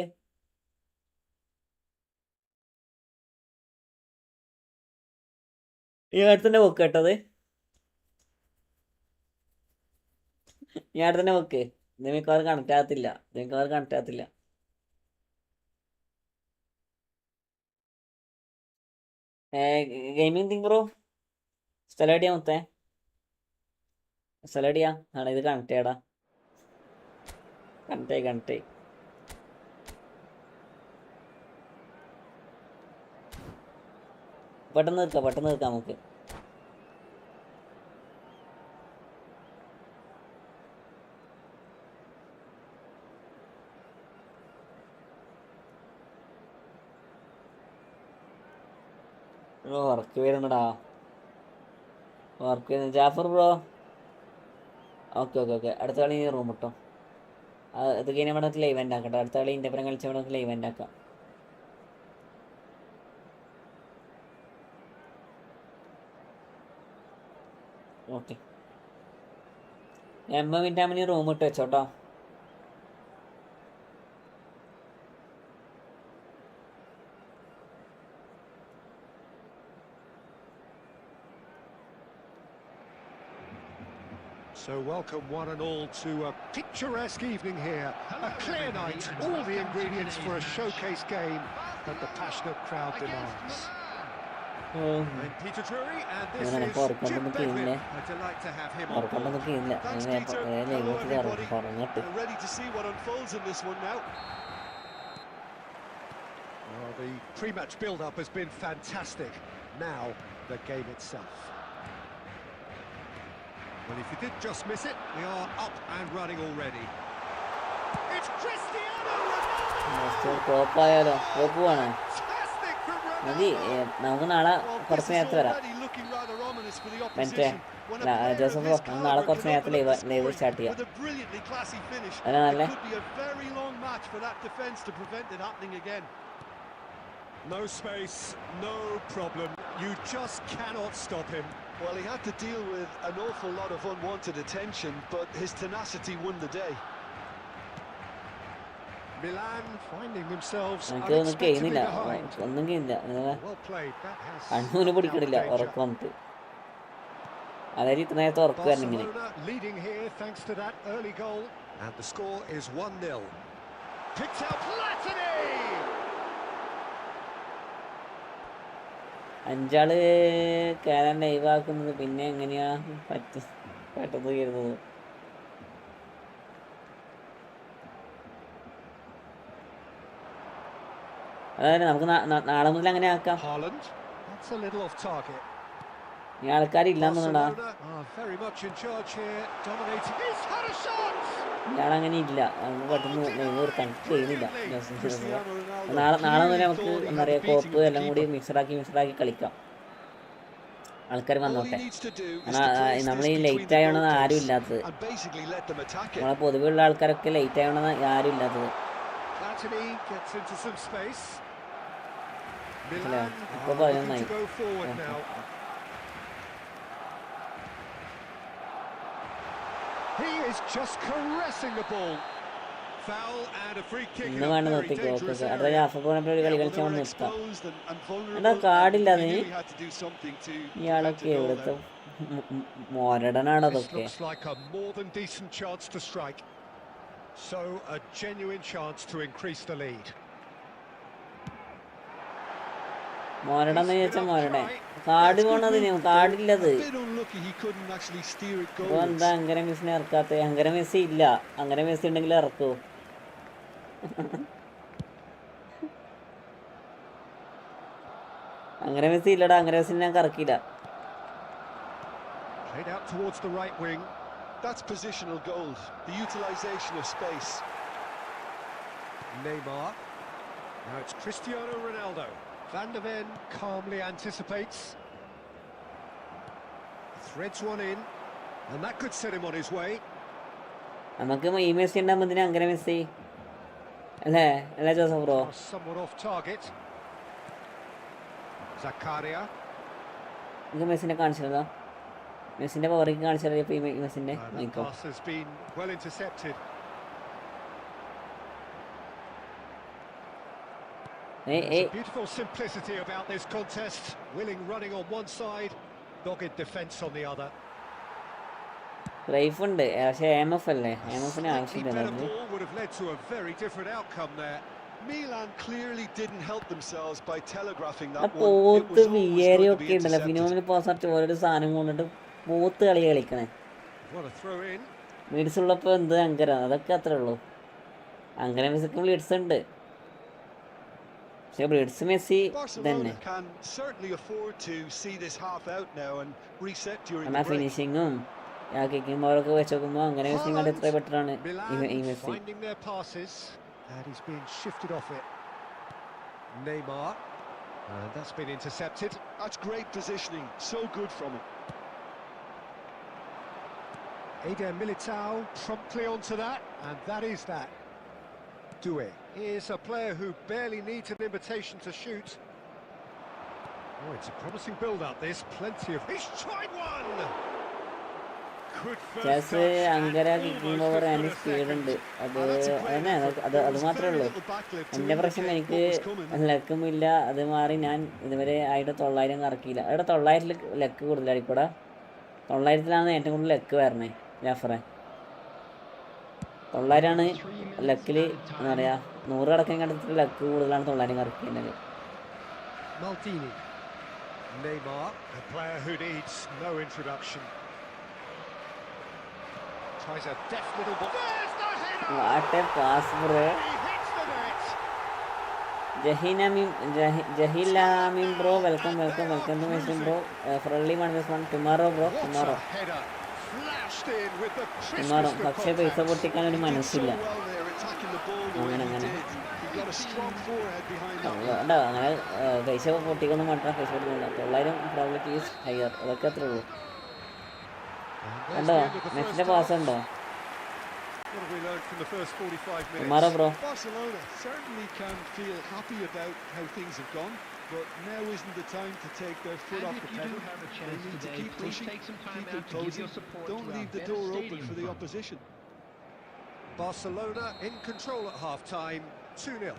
ഈ അടുത്തന്നെ വെക്ക് കേട്ടത്. ഈ അടുത്തന്നെ വെക്ക്. ഇത് മിക്കവാറും കണക്ട് ആകത്തില്ല. ഗെയിമിംഗ് തിങ് ബ്രോ, സ്ഥലം മുത്തേ. ആടാ, ഇത് കണക്ട് ചെയ്യടാ. കണക്ട് ആയി. പെട്ടെന്ന് തീർക്കാം നമുക്ക്. വർക്ക് വരുന്നടാ. Jafar bro, okay. അടുത്ത കളി റൂം ഇട്ടോ. അത് കഴിഞ്ഞാൽ ഇവിടെ ലൈവ് എൻഡ് ആക്കട്ടെ. അടുത്ത കളി എൻ്റെ പരം കളിച്ച ഇവിടെ ലൈവ് എൻഡ് ആക്കാം. ഓക്കെ, 80 മിനിറ്റ് ആകുമ്പോൾ റൂം ഇട്ട് വെച്ചോട്ടോ. So welcome one and all to a picturesque evening here. A clear night, all the ingredients for a showcase game that the passionate crowd demands. And Peter Drury, and this is Jim Beglin. A delight to have him on board. Thanks, Peter. Hello, everybody. Ready to see what unfolds in this one now. Well, the pre-match build-up has been fantastic. Now, the game itself. Well, if you did just miss it, we are up and running already. It's Cristiano Ronaldo! Fantastic from Ronaldo! നമുക്ക് നാളെ കുറച്ച് നേരത്തെ വരാം. Joseph bro, നാളെ കുറച്ച് നേരത്തെ live start ചെയ്യാം. അല്ല നല്ല No space, no problem. You just cannot stop him. Well, he had to deal with an awful lot of unwanted attention, but his tenacity won the day. Milan finding themselves എനിക്ക് ഒന്നും unexpectedly ചെയ്യുന്നില്ല. Well played. That has കണ്ണൂന് പിടിക്കണില്ല ഉറക്കം വന്നിട്ട്. അതായത് ഇത്ര നേരത്തെ ഉറക്കം വരണം ഇങ്ങനെ. Barcelona leading here thanks to that early goal, and the score is 1-0. Picked out Platini! 5 കയറാൻ ലൈവാക്കുന്നത് പിന്നെ എങ്ങനെയാ പെട്ടെന്ന് കയറുന്നത്? അതായത് നമുക്ക് നാളെ മുതൽ അങ്ങനെ ആക്കാം. Haaland. That's a little off target. ഈ ആൾക്കാരില്ലാന്നുണ്ടാ, Very much in charge here, dominating. He's had a shot! ഇയാളങ്ങനെ ഇല്ല. നമുക്ക് പെട്ടെന്ന് ലൈവ് കണക്ട് ചെയ്യുന്നില്ല. Cristiano Ronaldo. നാളെ മുതൽ Clearly നമുക്ക് thought he എന്താ had പറയുക, the beating copper of the എല്ലാം കൂടി keeper. മിക്സറാക്കി കളിക്കാം. ആൾക്കാർ All he വന്നോട്ടെ. needs to do is to place നമ്മൾ this ഈ between ലേറ്റ് the ആയതുകൊണ്ട് ആരും goalposts ഇല്ലാത്തത്. and basically let them attack it. നമ്മളെ പൊതുവെയുള്ള ആൾക്കാരൊക്കെ ലേറ്റ് ആയതുകൊണ്ട് ആരും ഇല്ലാത്തത്. Platini gets into some space. Hello. Milan Iko are ba yun, looking Mike? to go forward now. He is just caressing the ball. Foul and a free kick in ഇന്ന് a വേണ്ട very നിർത്തിക്കോ. dangerous അടുത്ത area. ആഫ്രിക്കോനെ ഒരു കളി Well, they കളിച്ചാൽ were നിർത്താം. exposed and vulnerable, എന്താ and കാടില്ല he അതിന്? knew he had to do something to prevent ഇയാളൊക്കെ a goal എവിടുത്തെ there. മോരടനാണ് This അതൊക്കെ. looks like a more than decent chance to strike. So a genuine chance to increase the lead. മോരടെന്ന് ചോദിച്ചാൽ മോരടെ. കാട് പോണതിന് കാടില്ലത്. A bit unlucky he couldn't actually steer it അപ്പൊ എന്താ goalwards. അങ്ങനെ മെസ്സിനെ ഇറക്കാത്ത? അങ്ങനെ Messi ഇല്ല. അങ്ങനെ മെസ്സി ഉണ്ടെങ്കിൽ ഇറക്കൂ. അങ്ങനെ മെസ്സി ഇല്ലടാ. അങ്ങനെ മെസ്സിനെ ഞാൻ കറക്കില്ല. Played out towards the right wing. That's positional gold, the utilisation of space. Neymar. Now it's Cristiano Ronaldo. Van de Ven calmly anticipates. Threads one in. And that could set him on his way. നമുക്ക് ഈ Messi ഉണ്ടാകുമ്പോൾ എന്തിനാ അങ്ങനെ Messi അല്ലേ? അല്ലേ Joseph bro? Somewhat off target. Zakaria. നിങ്ങൾക്ക് മെസ്സിനെ കാണിച്ചതാ? മെസ്സിന്റെ പവറിക്ക് കാണിച്ചത് ഇപ്പൊ ഈ മെസ്സിന്റെ That നോക്കോ. pass has been well intercepted. There's a beautiful simplicity about this contest. Willing running on one side, dogged defence on the other. Life ഉണ്ട്, പക്ഷെ MF അല്ലേ? എംഎഫിന് Slightly ആവശ്യമില്ല. better ball would have led to a very different outcome there. Milan clearly didn't help themselves by telegraphing that one. It പോത്ത് was always Vieri going to ഒക്കെ be ഉണ്ടല്ലോ. intercepted. ഫിനോമിന് post ഓരോ സാധനം കൊണ്ടിട്ട് പോത്ത് കളി കളിക്കണേ. What a throw in. Midst ഉള്ളപ്പോൾ എന്ത് അങ്കര, അതൊക്കെ അത്രേ ഉള്ളൂ. അങ്ങനെ മെസ്സിക്ക് ബ്ലിഡ്സ് ഉണ്ട്, പക്ഷെ ബ്ലിഡ്സ് മെസ്സി തന്നെ. Barcelona can certainly afford to see this half out now and reset during എന്നാ the break. ഫിനിഷിങ്ങും കിക്കിംഗ് ബോളൊക്കെ വെച്ച് നോക്കുമ്പോൾ അങ്ങനെ മെസ്സി കണ്ട് എത്ര ബെറ്ററാണ് ഈ Milan Messi. finding their passes, and he's being shifted off it. Neymar, and that's been intercepted. That's great positioning, so good from him. Eder Militao promptly onto that, and that is that. Doué is a player who barely needs an invitation to shoot. Oh, it's a promising build-up, this. Plenty of... He's tried one! Good first chess touch, അങ്കര and kicking almost power a and good speed second. ഉണ്ട്. അത് Oh, that's a great അതന്നെ, effort. അത് There was മാത്രമേ very ഉള്ളൂ. little backlift to എൻ്റെ പ്രശ്നം indicate എനിക്ക് what was coming. ലക്കുമില്ല. അത് മാറി ഞാൻ ഇതുവരെ ആയിട്ട് 900 കറക്കിയില്ല. അവിടെ 900 ലക്ക് കൂടുതലായിരിക്കൂടാ. 900-ലാണ് ഏറ്റവും കൂടുതൽ ലക്ക് വരണേ ജാഫറെ. 900ആണ് ലക്കിൽ എന്താ പറയുക, 100 കടക്കാൻ കണ്ടിട്ട് ലക്ക് കൂടുതലാണ് 900 കറക്കിയത്. Maldini. Neymar, a player who needs no introduction. Tries a deft little ball. There's the header! What a pass bro. He hits the net! ജഹീലാമിൻ bro, welcome to Messi bro. Friendly one tomorrow bro, What tomorrow a header! Flashed in with the tomorrow. crispest of പക്ഷേ പൈസ contacts. പൊട്ടിക്കാൻ ഒരു He did so മനസ്സില്ല. well there, attacking the ball the way he അങ്ങനെ. did. He got a strong forehead behind that. വേണ്ട, അങ്ങനെ പൈസ പൊട്ടിക്കൊന്നും മാറ്റാൻ പൈസ പൊട്ടിക്കുന്നില്ല. 900 പ്രോബിലിറ്റി ഈസ് ഹയർ, അതൊക്കെ അത്രേ ഉള്ളൂ. And there's കണ്ടോ the end of the മെസ്സിന്റെ first pass half. ഉണ്ടോ? What have we learned from the first 45 minutes? Tomorrow bro. Barcelona certainly can feel happy about how things have gone, but now isn't the time to take their foot off And the if you do pedal. have a They chance need to today, keep please pushing, take some time keep out to give imposing. your support Don't to our leave the best door open stadium for the fund. opposition. Barcelona in control at half-time, 2-0.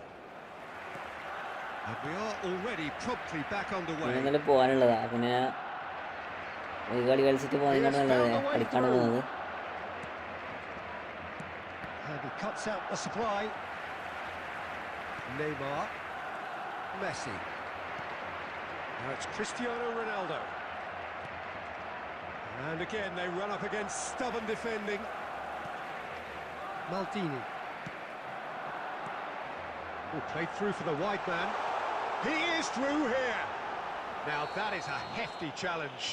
And we are already promptly back underway. ഇന്നലെ പോകാനുള്ളതാ, പിന്നെ ഒരു കളി കളിച്ചിട്ട് പോകുന്നതിനാണ് നല്ലത് കളിക്കാണ് പോകുന്നത്. And he cuts out the supply. Neymar. Messi. Now it's Cristiano Ronaldo. And again, they run up against stubborn defending. Maldini. Oh, played through for the wide man. He is through here. Now that is a hefty challenge.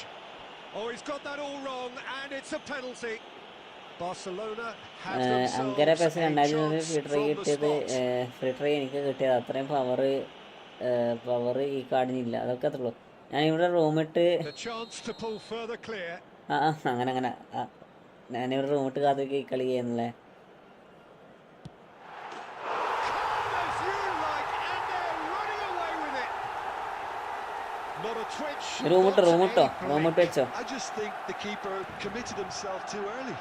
Oh, he's got that all wrong, and it's a penalty. Barcelona have അങ്കര themselves pes a 2020 chance free try from the കിട്ടിയത് spot. Free try എനിക്ക് കിട്ടിയത് അത്രയും power ഈ കാർഡിനില്ല. അതൊക്കെ അത്രേ ഉള്ളൂ. ഞാൻ ഇവിടെ റൂമിട്ട് The chance to pull further clear. അങ്ങനെ ഞാനിവിടെ റൂമിട്ട് കാത്തൊക്കെ ഈ കളി ചെയ്യുന്നല്ലേ. As you like, and they're running away with it. Not a twitch. റൂമിട്ടോ not a blink. റൂമിട്ട് വെച്ചോ. I just think the keeper committed himself too early.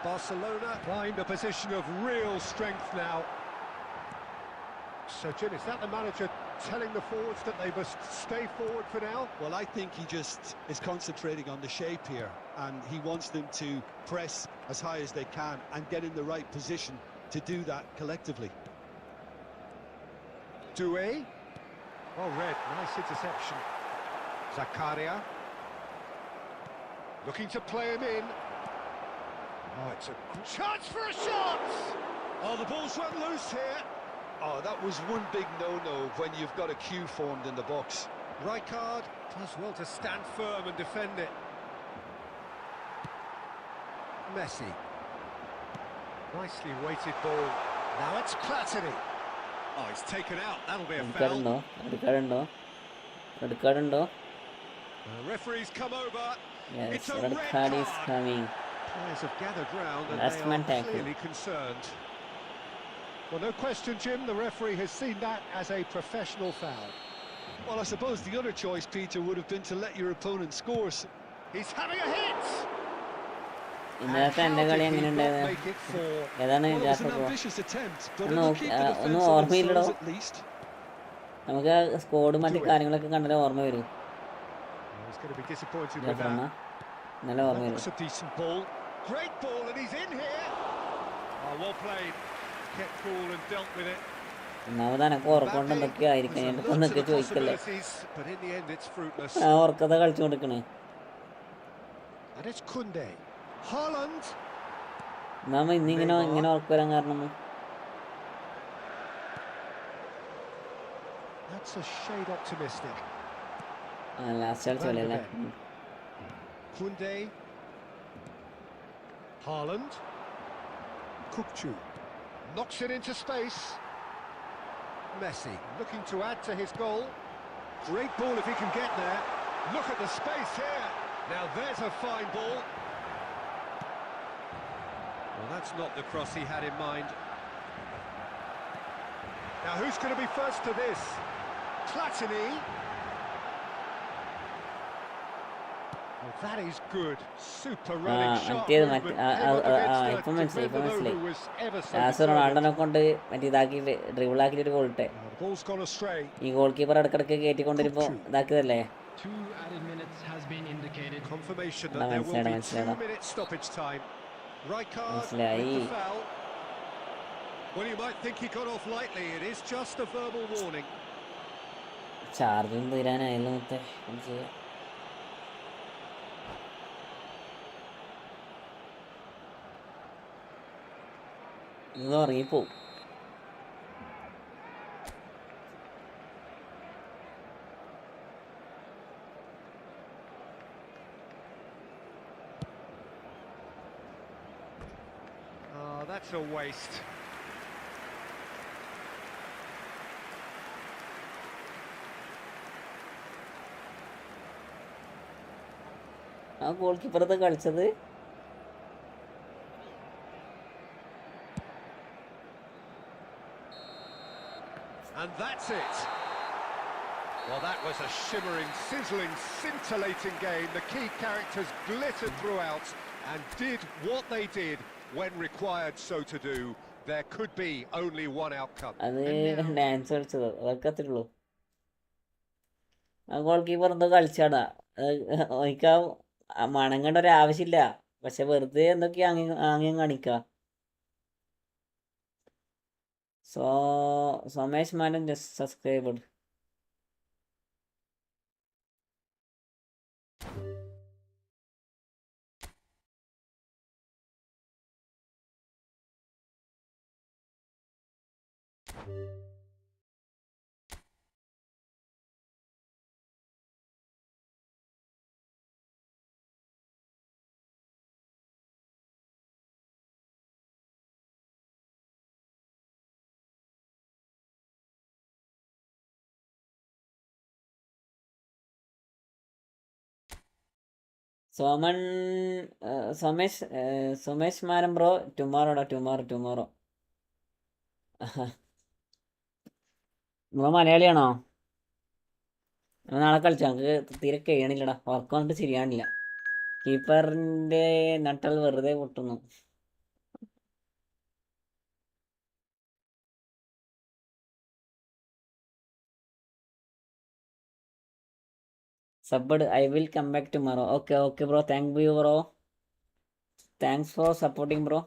Barcelona find a position of real strength now. So, Jim, is that the manager telling the forwards that they must stay forward for now? Well, I think he just is concentrating on the shape here, and he wants them to press as high as they can and get in the right position to do that collectively. Doué. Oh, red. Nice interception. Zakaria. Looking to play him in. Oh, it's a chance for a shot! Oh, the ball's run loose here. Oh, that was one big no-no when you've got a queue formed in the box. Rijkaard does well to stand firm and defend it. Messi. Nicely weighted ball. Now it's Platini. Oh, he's taken out. That'll be a foul. എടുക്കാറുണ്ടോ? The referee's come over. Yes, It's a red red card is card. coming. Players have gathered round and Last they man are tackle. clearly concerned. Well, no question, Jim, the referee has seen that as a professional foul. Well, I suppose the other choice, Peter, would have been to let your opponent score. He's having a hit! And ഇന്നത്തെ എൻ്റെ how കളി did he എങ്ങനെ not ഉണ്ടായിരുന്നു? make it four? ഏതാണ് Well, it was an Jafar? ambitious attempt, but No, it'll keep the ഒന്നും defence on its ഓർമ്മയില്ലടോ. toes at least. നമുക്ക് സ്കോഡും മറ്റു കാര്യങ്ങളൊക്കെ കണ്ടാലേ ഓർമ്മ വരും. Oh, he's going to be disappointed with Jafar that. നല്ല ഓർമ്മ That വരും. was a decent ball. Great ball, and he's in here. Oh, well played. Kept cool and dealt with it. ഒന്നാമത് എനക്ക് ഉറക്കൊണ്ട് എന്തൊക്കെയോ ആയിരിക്കും. There's എൻ്റെ a lot ഒന്നൊക്കെ of ചോദിക്കല്ലേ. possibilities, but in the end it's fruitless. ആ ഉറക്കത കളിച്ചു കൊടുക്കണേ. And it's Koundé. Haaland. ഒന്നാമത് ഇങ്ങനെ ഉറക്കം വരാൻ കാരണം That's a shade optimistic. Last കളിച്ച കളിയല്ലേ. Koundé. Haaland. Coop knocks it into space. Messi looking to add to his goal. Great ball if he can get there. Look at the space here. Now there's a fine ball. Well, that's not the cross he had in mind. Now who's going to be first to this? Platini. Well, that is good. Super running shot മറ്റേത് movement. Came up against ഇപ്പം a മനസ്സിലായി defender who was ever so last determined. റൊണാൾഡോനെ കൊണ്ട് മറ്റേ ഇതാക്കിയിട്ട് dribble ആക്കിയിട്ട് ഒരു goal ഇട്ടെ. The ball's gone astray. ഈ ഗോൾ കീപ്പർ ഇടക്കിടക്ക് കയറ്റിക്കൊണ്ടിരുമ്പോ ഇതാക്കിയതല്ലേ. 2 added minutes has been indicated. Confirmation that there will be 2 minutes stoppage time. Rijkaard with the foul. Well, you might think he got off lightly. It is just a verbal warning. ചാർജും തീരാനായല്ലോ മൊത്തം. ഇത് ഉറങ്ങിപ്പോവും. Oh, that's a waste. ആ goal കീപ്പറത്തെ കളിച്ചത് And that's it. Well, that was a shimmering, sizzling, scintillating game. The key characters glittered throughout and did what they did when required so to do. There could be only one outcome. അത് dance കളിച്ചത് അതൊക്കെ അത്രേ ഉള്ളൂ. ആ goal keeper എന്തോ കളിച്ചാടാ. എനിക്ക് മണങ്ങേണ്ട ഒരു ആവശ്യമില്ല. പക്ഷെ വെറുതെ എന്തൊക്കെയാ ആംഗ്യം കാണിക്കുക. So Somesh Manan just subscribed. Somesh Manan bro, tomorrow. Bro മലയാളിയാണോ? നാളെ കളിച്ചാൽ നമുക്ക് തീരെ കഴിയണില്ലടാ, വർക്ക് വന്നിട്ട് ശരിയാണില്ല. കീപ്പറിൻ്റെ നട്ടൽ വെറുതെ പൊട്ടുന്നു. Subbed, I will come back tomorrow. Okay bro, thank you bro. Thanks for supporting bro.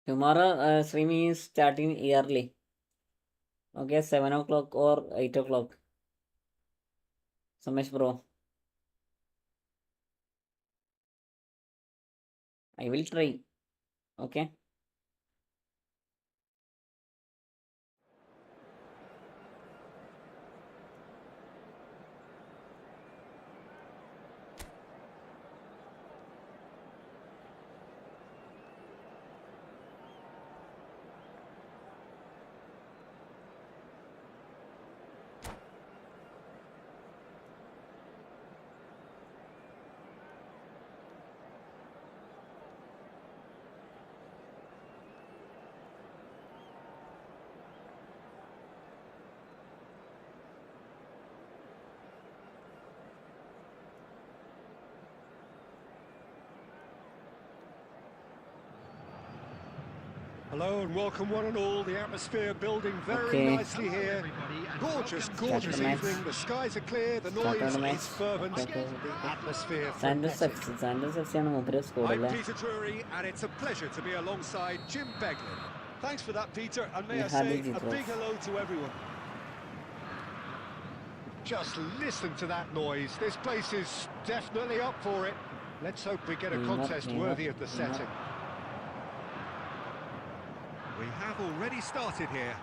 Tomorrow streaming is starting early. Okay, 7 o'clock or 8 o'clock. Somesh bro, I will try. Okay. Hello and welcome one and all. The atmosphere building very Okay. nicely here. Everybody, and Gorgeous Start the match. evening. The skies are clear. The Start noise the match. is fervent. Okay. Atmosphere Sanders frenetic. FC ആണ് മൂപ്പര് squad I'm അല്ലേ? Peter Drury and it's a pleasure to be alongside Jim Beglin. Thanks for that, Peter, and may I Yeah, say Hadiji a bro. big hello to everyone. Just listen to that noise. This place is definitely up for it. Let's hope we get a contest worthy of the setting. We have already started here.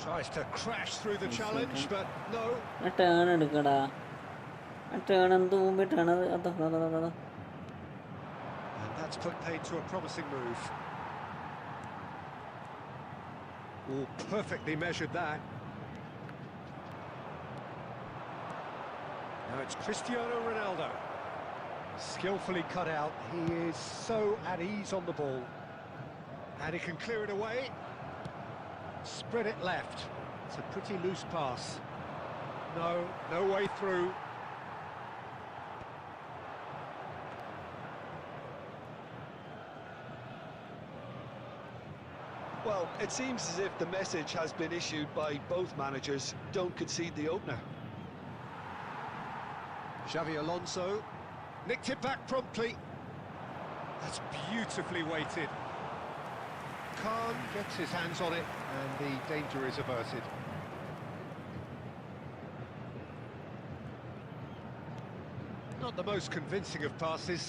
Tries to crash through the challenge, but no. ആ turn എടുക്കടാ, ആ turn എന്ത് മുമ്പേ turn അതാ. And that's put paid to a promising move. Oh, perfectly measured that. Now it's Cristiano Ronaldo. Skillfully cut out. He is so at ease on the ball. And he can clear it away. Spread it left. It's a pretty loose pass. No way through. Well, it seems as if the message has been issued by both managers: don't concede the opener. Xavi Alonso nicked it back promptly. That's beautifully weighted. Khan gets his hands on it and the danger is averted. Not the most convincing of passes.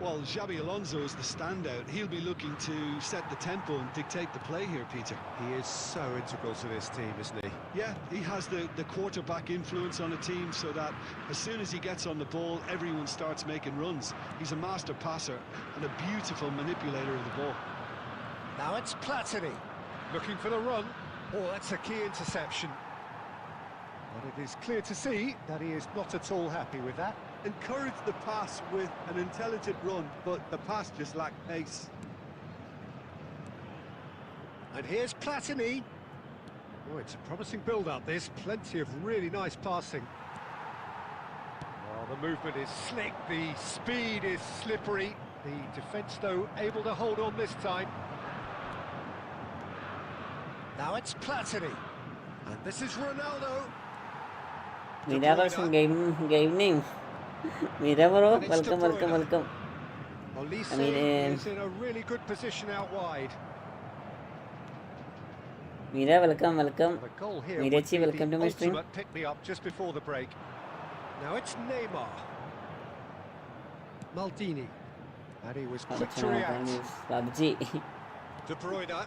Well, Xabi Alonso is the standout. He'll be looking to set the tempo and dictate the play here, Peter. He is so integral to this team, isn't he? Yeah, he has the quarterback influence on a team so that as soon as he gets on the ball, everyone starts making runs. He's a master passer and a beautiful manipulator of the ball. Now it's Platini looking for the run. Oh, that's a key interception. But it is clear to see that he is not at all happy with that. Encourage the pass with an intelligent run, but the pass just lacked pace. And here's Platini. Oh, it's a promising build-up, this. Plenty of really nice passing. Well, the movement is slick, the speed is slippery. The defence, though, able to hold on this time. Now it's Platini. And this is Ronaldo. Mira version game name. Mira bro, And it's De welcome. Bruyne. Olise I mean, is in a really good position out wide. Mira, welcome. The goal here would Mirachi, be welcome the to my stream. ultimate pick-me-up just before the break. Now it's Neymar. Maldini. And he was quick to react. PUBG. De Bruyne.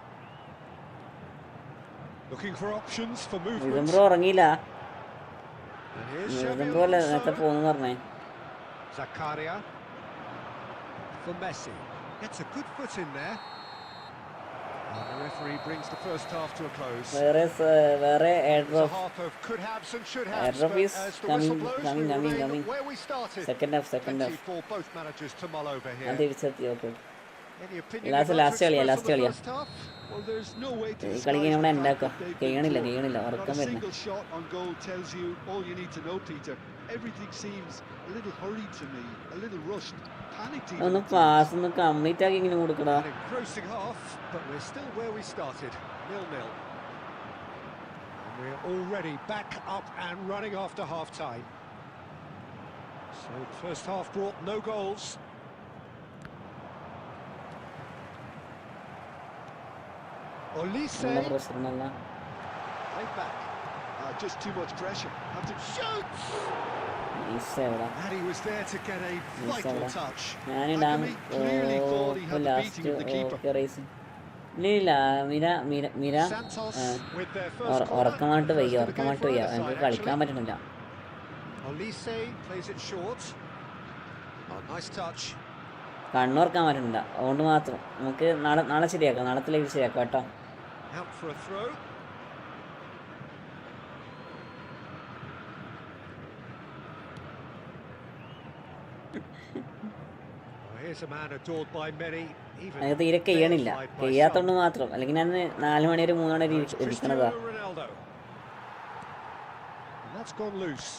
Looking for options for movement. ഇതും bro ഉറങ്ങിയില്ല. And here's ഇതും Xabi bro അല്ലേ നേരത്തെ Alonso. പോകുന്നു പറഞ്ഞേ. Zakaria. For Messi. Gets a good foot in there. And the referee brings the first half to a close. വേറെ It's a airdrop. half of could haves and should haves. Airdrop But is as the whistle blows, we coming. remain where we started. Second half. Plenty for both managers to mull over ഞാൻ here. തിരിച്ചെത്തി. Okay. Any opinion Last you'd like to കളിയാ, express last on the കളിയാ. first half? Well, there's no way to ഈ disguise കളി the നമ്മളെ fact ഉണ്ടാക്കുക. that they've been കഴിയണില്ല poor. Not ഉറക്കം a വരുന്നു. single shot on goal tells you all you need to know, Peter. Everything seems a little hurried to me, a little rushed, panicked even. ഒന്ന് pass ഒന്ന് complete ആക്കി ഇങ്ങനെ കൊടുക്കടാ. An engrossing half, but we're still where we started, 0-0. And we're already back up and running after half-time. So the first half brought no goals. Olise, നല്ല പ്രശ്നമല്ല. Right back. Just too much pressure. Have to shoot. എവിടെ and he was there to get a vital touch. ഞാനിടാം. Hakimi clearly thought he had the last beating of the keeper. Okay race ഇല്ല മിര Santos with their first corner. ഉറക്കമായിട്ട് First വയ്യ of the game for വയ്യ either എനിക്ക് side, കളിക്കാൻ actually. പറ്റുന്നില്ല. Olise plays it short. Oh, nice touch. കണ്ണുറക്കാൻ പറ്റുന്നില്ല. അതുകൊണ്ട് മാത്രം നമുക്ക് നാളെ ശരിയാക്കാം. നാളത്തിലേക്ക് ശരിയാക്കാം കേട്ടോ. Out for a throw. Here's a man adored by many, even അത് തീരെ കഴിയണില്ല. verified by കഴിയാത്തോണ്ട് some. മാത്രം. അല്ലെങ്കിൽ ഞാൻ 4 മണി വരെ 3 മണി വരെ It's ഇരിക്കണതാ. Cristiano Ronaldo. And that's gone loose.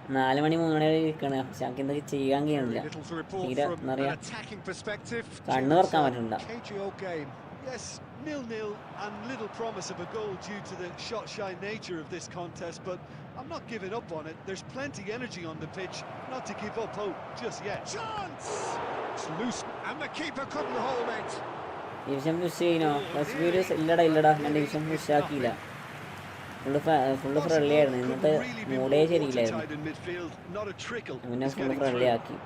4 മണി 3 മണി വരെ ഇരിക്കണ. പക്ഷെ എനിക്ക് എന്തൊക്കെ ചെയ്യാൻ Very കഴിയണില്ല. little to report തീരെ from എന്താ an പറയാ attacking perspective. കണ്ണ് It's തുറക്കാൻ a പറ്റുന്നില്ല. cagey old game. Yes, 0-0 and little promise of a goal due to the shot-shy nature of this contest, but I'm not giving up on it. There's plenty energy on the pitch, not to give up hope just yet. Chance! It's loose, and the keeper couldn't hold it. Division push ചെയ്യണോ? First videos ഇല്ലടാ ഞാൻ division push ആക്കിയില്ല. Full friendly ആയിരുന്നു. ഇന്നത്തെ Really be മൂടേ more ശരിയില്ലായിരുന്നു. watertight in midfield, not a trickle. പിന്നെ is full getting friendly through. ആക്കി.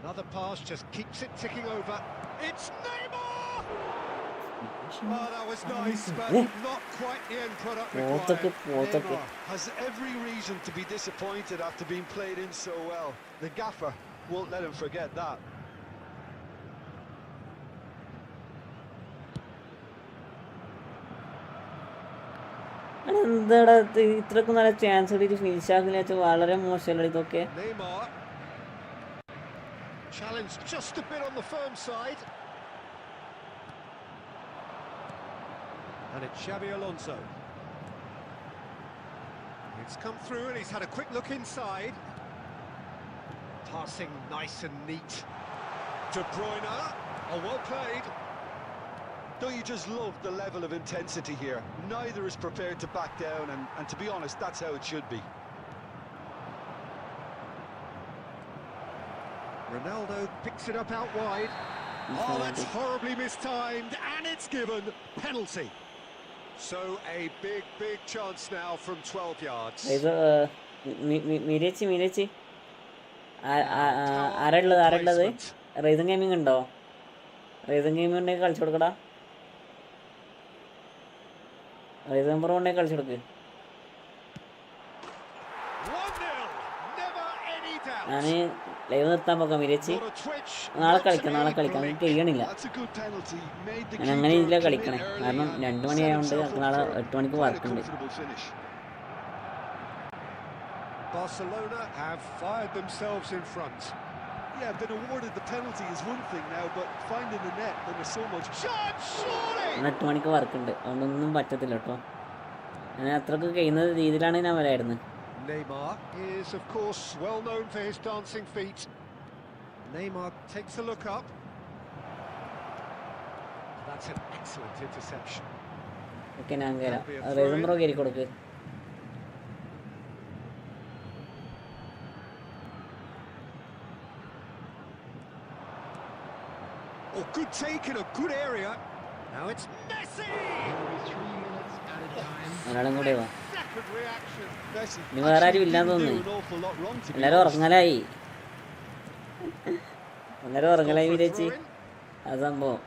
Another pass just keeps it ticking over. It's Neymar! Oh, that was nice, but not quite the end product required. പോത്തൊക്കെ Has every reason to be disappointed after being played in so well. The gaffer won't let him forget that. എന്താടാ ഇത്രക്കും നല്ല chance കിട്ടിയിട്ട് finish ആക്കില്ല വെച്ചാൽ വളരെ മോശമല്ല ഇതൊക്കെ. Neymar. Challenged just a bit on the firm side. And it's Xabi Alonso. It's come through and he's had a quick look inside. Passing nice and neat. De Bruyne. Oh, well played. Don't you just love the level of intensity here? Neither is prepared to back down, and to be honest, that's how it should be. Ronaldo picks it up out wide. Oh, that's horribly mistimed, and it's given penalty. So a big chance now from 12 yards. ഇത് മിരച്ചി ആരുള്ളത് Ryzen gaming ഉണ്ടോ? Ryzen gaming ഉണ്ടെങ്കിൽ കളിച്ചു കൊടുക്കടാ. Ryzen pro ഉണ്ടെങ്കിൽ കളിച്ചു കൊടുക്ക്. 1-0. Never any doubt. ഞാൻ live നിർത്താൻ പോകാം മിരച്ചി. Not a twitch. നാളെ not കളിക്കാം to എനിക്ക് blink. കഴിയണില്ല. That's a good penalty. Made the ഞാൻ അങ്ങനെ ഇതിലാണ് keeper കളിക്കണേ. commit early കാരണം and 2 set മണിയായതുകൊണ്ട് himself എനിക്ക് up നാളെ for 8 മണിക്ക് quite a വർക്കുണ്ട്. comfortable finish. Barcelona have fired themselves in front. Yeah, been awarded the penalty is one thing now, but finding the net when there's so much. Shot, surely! 8 മണിക്ക് വർക്കുണ്ട്. അതുകൊണ്ടൊന്നും പറ്റത്തില്ല കേട്ടോ. ഞാൻ അത്രക്ക് കഴിയുന്ന രീതിയിലാണ് ഞാൻ വരായിരുന്നത്. Neymar is, of course, well known for his dancing feet. Neymar takes a look up. That's an excellent interception. Okay ഞാൻ കയറാം. That'll be a raisin throw-in. Bro കയറി കൊടുക്ക്. Oh, good take in a good area. Now it's Messi! Only 3 minutes added time. ഒരാളും കൂടെ വാ. Second reaction. Messi ഇനി വേറെ ആരും actually ഇല്ലാന്ന് didn't do തോന്നുന്നു. an awful lot wrong, to be എല്ലാരും honest. ഉറങ്ങലായി. എല്ലാരും ഉറങ്ങലായി Gone for a വിചാരിച്ച് throw-in. അത് സംഭവം.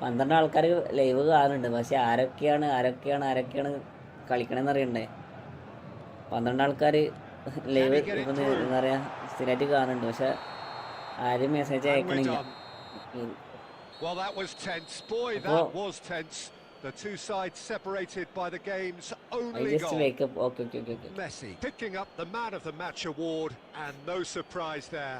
12 ആൾക്കാർ ലൈവ് കാണുന്നുണ്ട്. പക്ഷെ ആരൊക്കെയാണ് കളിക്കണമെന്ന് അറിയണ്ടേ. 12 ആൾക്കാർ ലൈവ് ഇപ്പം എന്താ പറയുക സ്ഥിരമായിട്ട് കാണുന്നുണ്ട്. പക്ഷെ ആരും message And we're അയക്കണില്ല. done. Well, that was tense. Boy, Well- that was tense. The two sides separated by the game's I only just goal. wake up. Okay. Messi picking up the Man of the Match award, and no surprise there.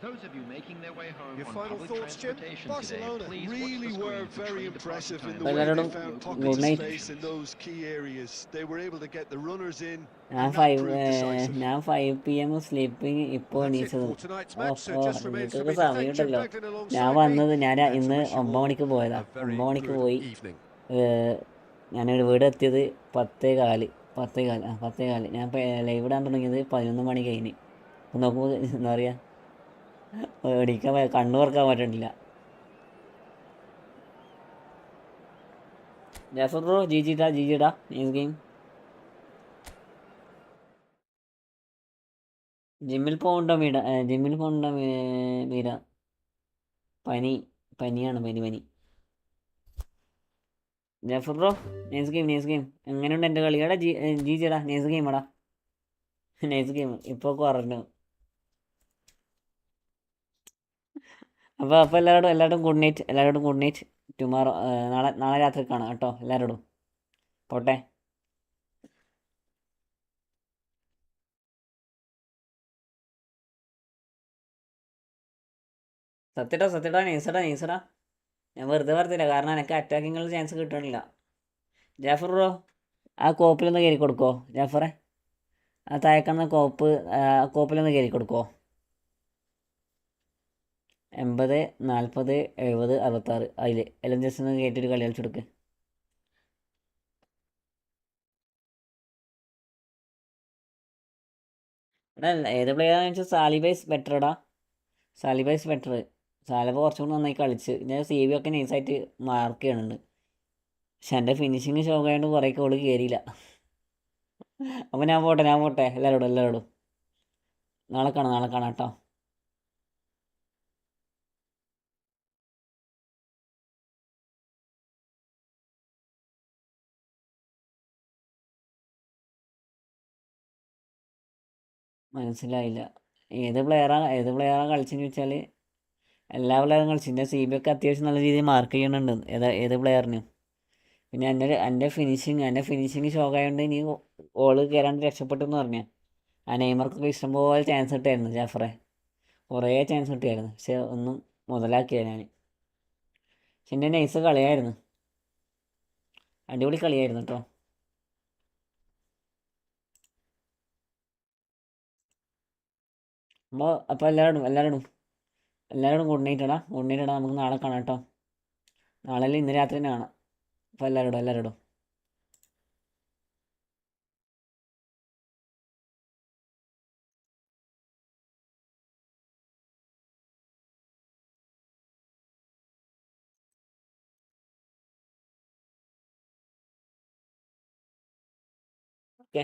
Those of you making their way home Your on final public thoughts, Jim? transportation Barcelona today, please watch really the screen were for very train impressive in departure the Well, way I don't they know. found Good pockets of night. space in those key areas. They were able to get the runners in, ഞാൻ and that proved decisive. ഞാൻ 5 PM sleeping ഇപ്പോൾ That's it എണീച്ചത്. for tonight's match, so just remains for നിങ്ങൾക്കൊക്കെ me to thank Jim സമയമുണ്ടല്ലോ. Begden ഞാൻ alongside വന്നത് me, ഞാൻ and to ഇന്ന് wish you 9 all മണിക്ക് പോയതാ. a very 9 മണിക്ക് good പോയി. evening. ഞാൻ വീട് എത്തിയത് 10:15. ഞാൻ ലൈവ് ഇടാൻ തുടങ്ങിയത് 11 മണി കഴിഞ്ഞ്. അപ്പം നോക്കുമ്പോൾ എന്താ പറയുക എണീക്കാൻ കണ്ണു തുറക്കാൻ പറ്റണില്ല. ജാഫർ ബ്രോ ജിജിടാ നൈസ് ഗെയിം. ജിമ്മിൽ പോകണ്ടോ മീര? പനിയാണ് പനി. Jafar bro nice game. എങ്ങനെയുണ്ട് എൻ്റെ കളി? എടാ ജിജിടാ നൈസ് ഗെയിം ഇപ്പോൾ കുറഞ്ഞു. അപ്പോൾ എല്ലാവരോടും ഗുഡ് നൈറ്റ്. ടുമാറോ നാളെ രാത്രി കാണാം കേട്ടോ എല്ലാവരോടും. പോട്ടെ. സത്യടാ നൈസടാ. ഞാൻ വെറുതെ പറഞ്ഞില്ല, കാരണം എനിക്ക് അറ്റാക്കിങ്ങുള്ള ചാൻസ് കിട്ടണില്ല. ജാഫർ ബ്രോ ആ കോപ്പിലൊന്ന് കയറി കൊടുക്കോ ജാഫറെ? ആ താഴേക്കണ്ണ കോപ്പിലൊന്ന് കയറി കൊടുക്കോ? 80 40 70 66 എല്ലാം ജസ്റ്റ് ഒന്ന് കയറ്റിയിട്ട് കളി കളിച്ചെടുക്ക്. എടാ ഏത് പ്ലെയറാണെന്ന് വെച്ചാൽ സാലിബൈസ് ബെറ്റർ. സാലിബ കുറച്ചും കൂടി നന്നായി കളിച്ച്. ഞാൻ CV ഒക്കെ നൈസായിട്ട് മാർക്ക് ചെയ്യണുണ്ട്. പക്ഷെ എൻ്റെ ഫിനിഷിങ് ഷോക്കായതുകൊണ്ട് കുറേ കോള് കയറിയില്ല. അപ്പോൾ ഞാൻ പോട്ടെ എല്ലാവരോടും നാളെ കാണാം കേട്ടോ. മനസ്സിലായില്ല ഏത് പ്ലെയറാണ് കളിച്ചെന്ന് ചോദിച്ചാൽ എല്ലാ പ്ലെയറും കളിച്ചു. എൻ്റെ CB ഒക്കെ അത്യാവശ്യം നല്ല രീതിയിൽ മാർക്ക് ചെയ്യണുണ്ട് ഏത് പ്ലെയറിനും. പിന്നെ എൻ്റെ ഫിനിഷിങ് ഷോക്കായതുകൊണ്ട് ഇനി ഓള് കയറാണ്ട് രക്ഷപ്പെട്ടു എന്ന് പറഞ്ഞാൽ ആ നെയ്മർക്കൊക്കെ ഇഷ്ടംപോലെ ചാൻസ് കിട്ടായിരുന്നു ജാഫറെ. കുറേ ചാൻസ് കിട്ടിയായിരുന്നു, പക്ഷെ ഒന്നും മുതലാക്കിയ ഞാൻ. പക്ഷെ എൻ്റെ നൈസ് കളിയായിരുന്നു, അടിപൊളി കളിയായിരുന്നു കേട്ടോ. അപ്പോൾ എല്ലാവരോടും ഗുഡ് നൈറ്റ് ഇടാം. നമുക്ക് നാളെ കാണാം കേട്ടോ. നാളെ അല്ല ഇന്ന് രാത്രി തന്നെ കാണാം. അപ്പോൾ എല്ലാവരോടും ഓക്കെ.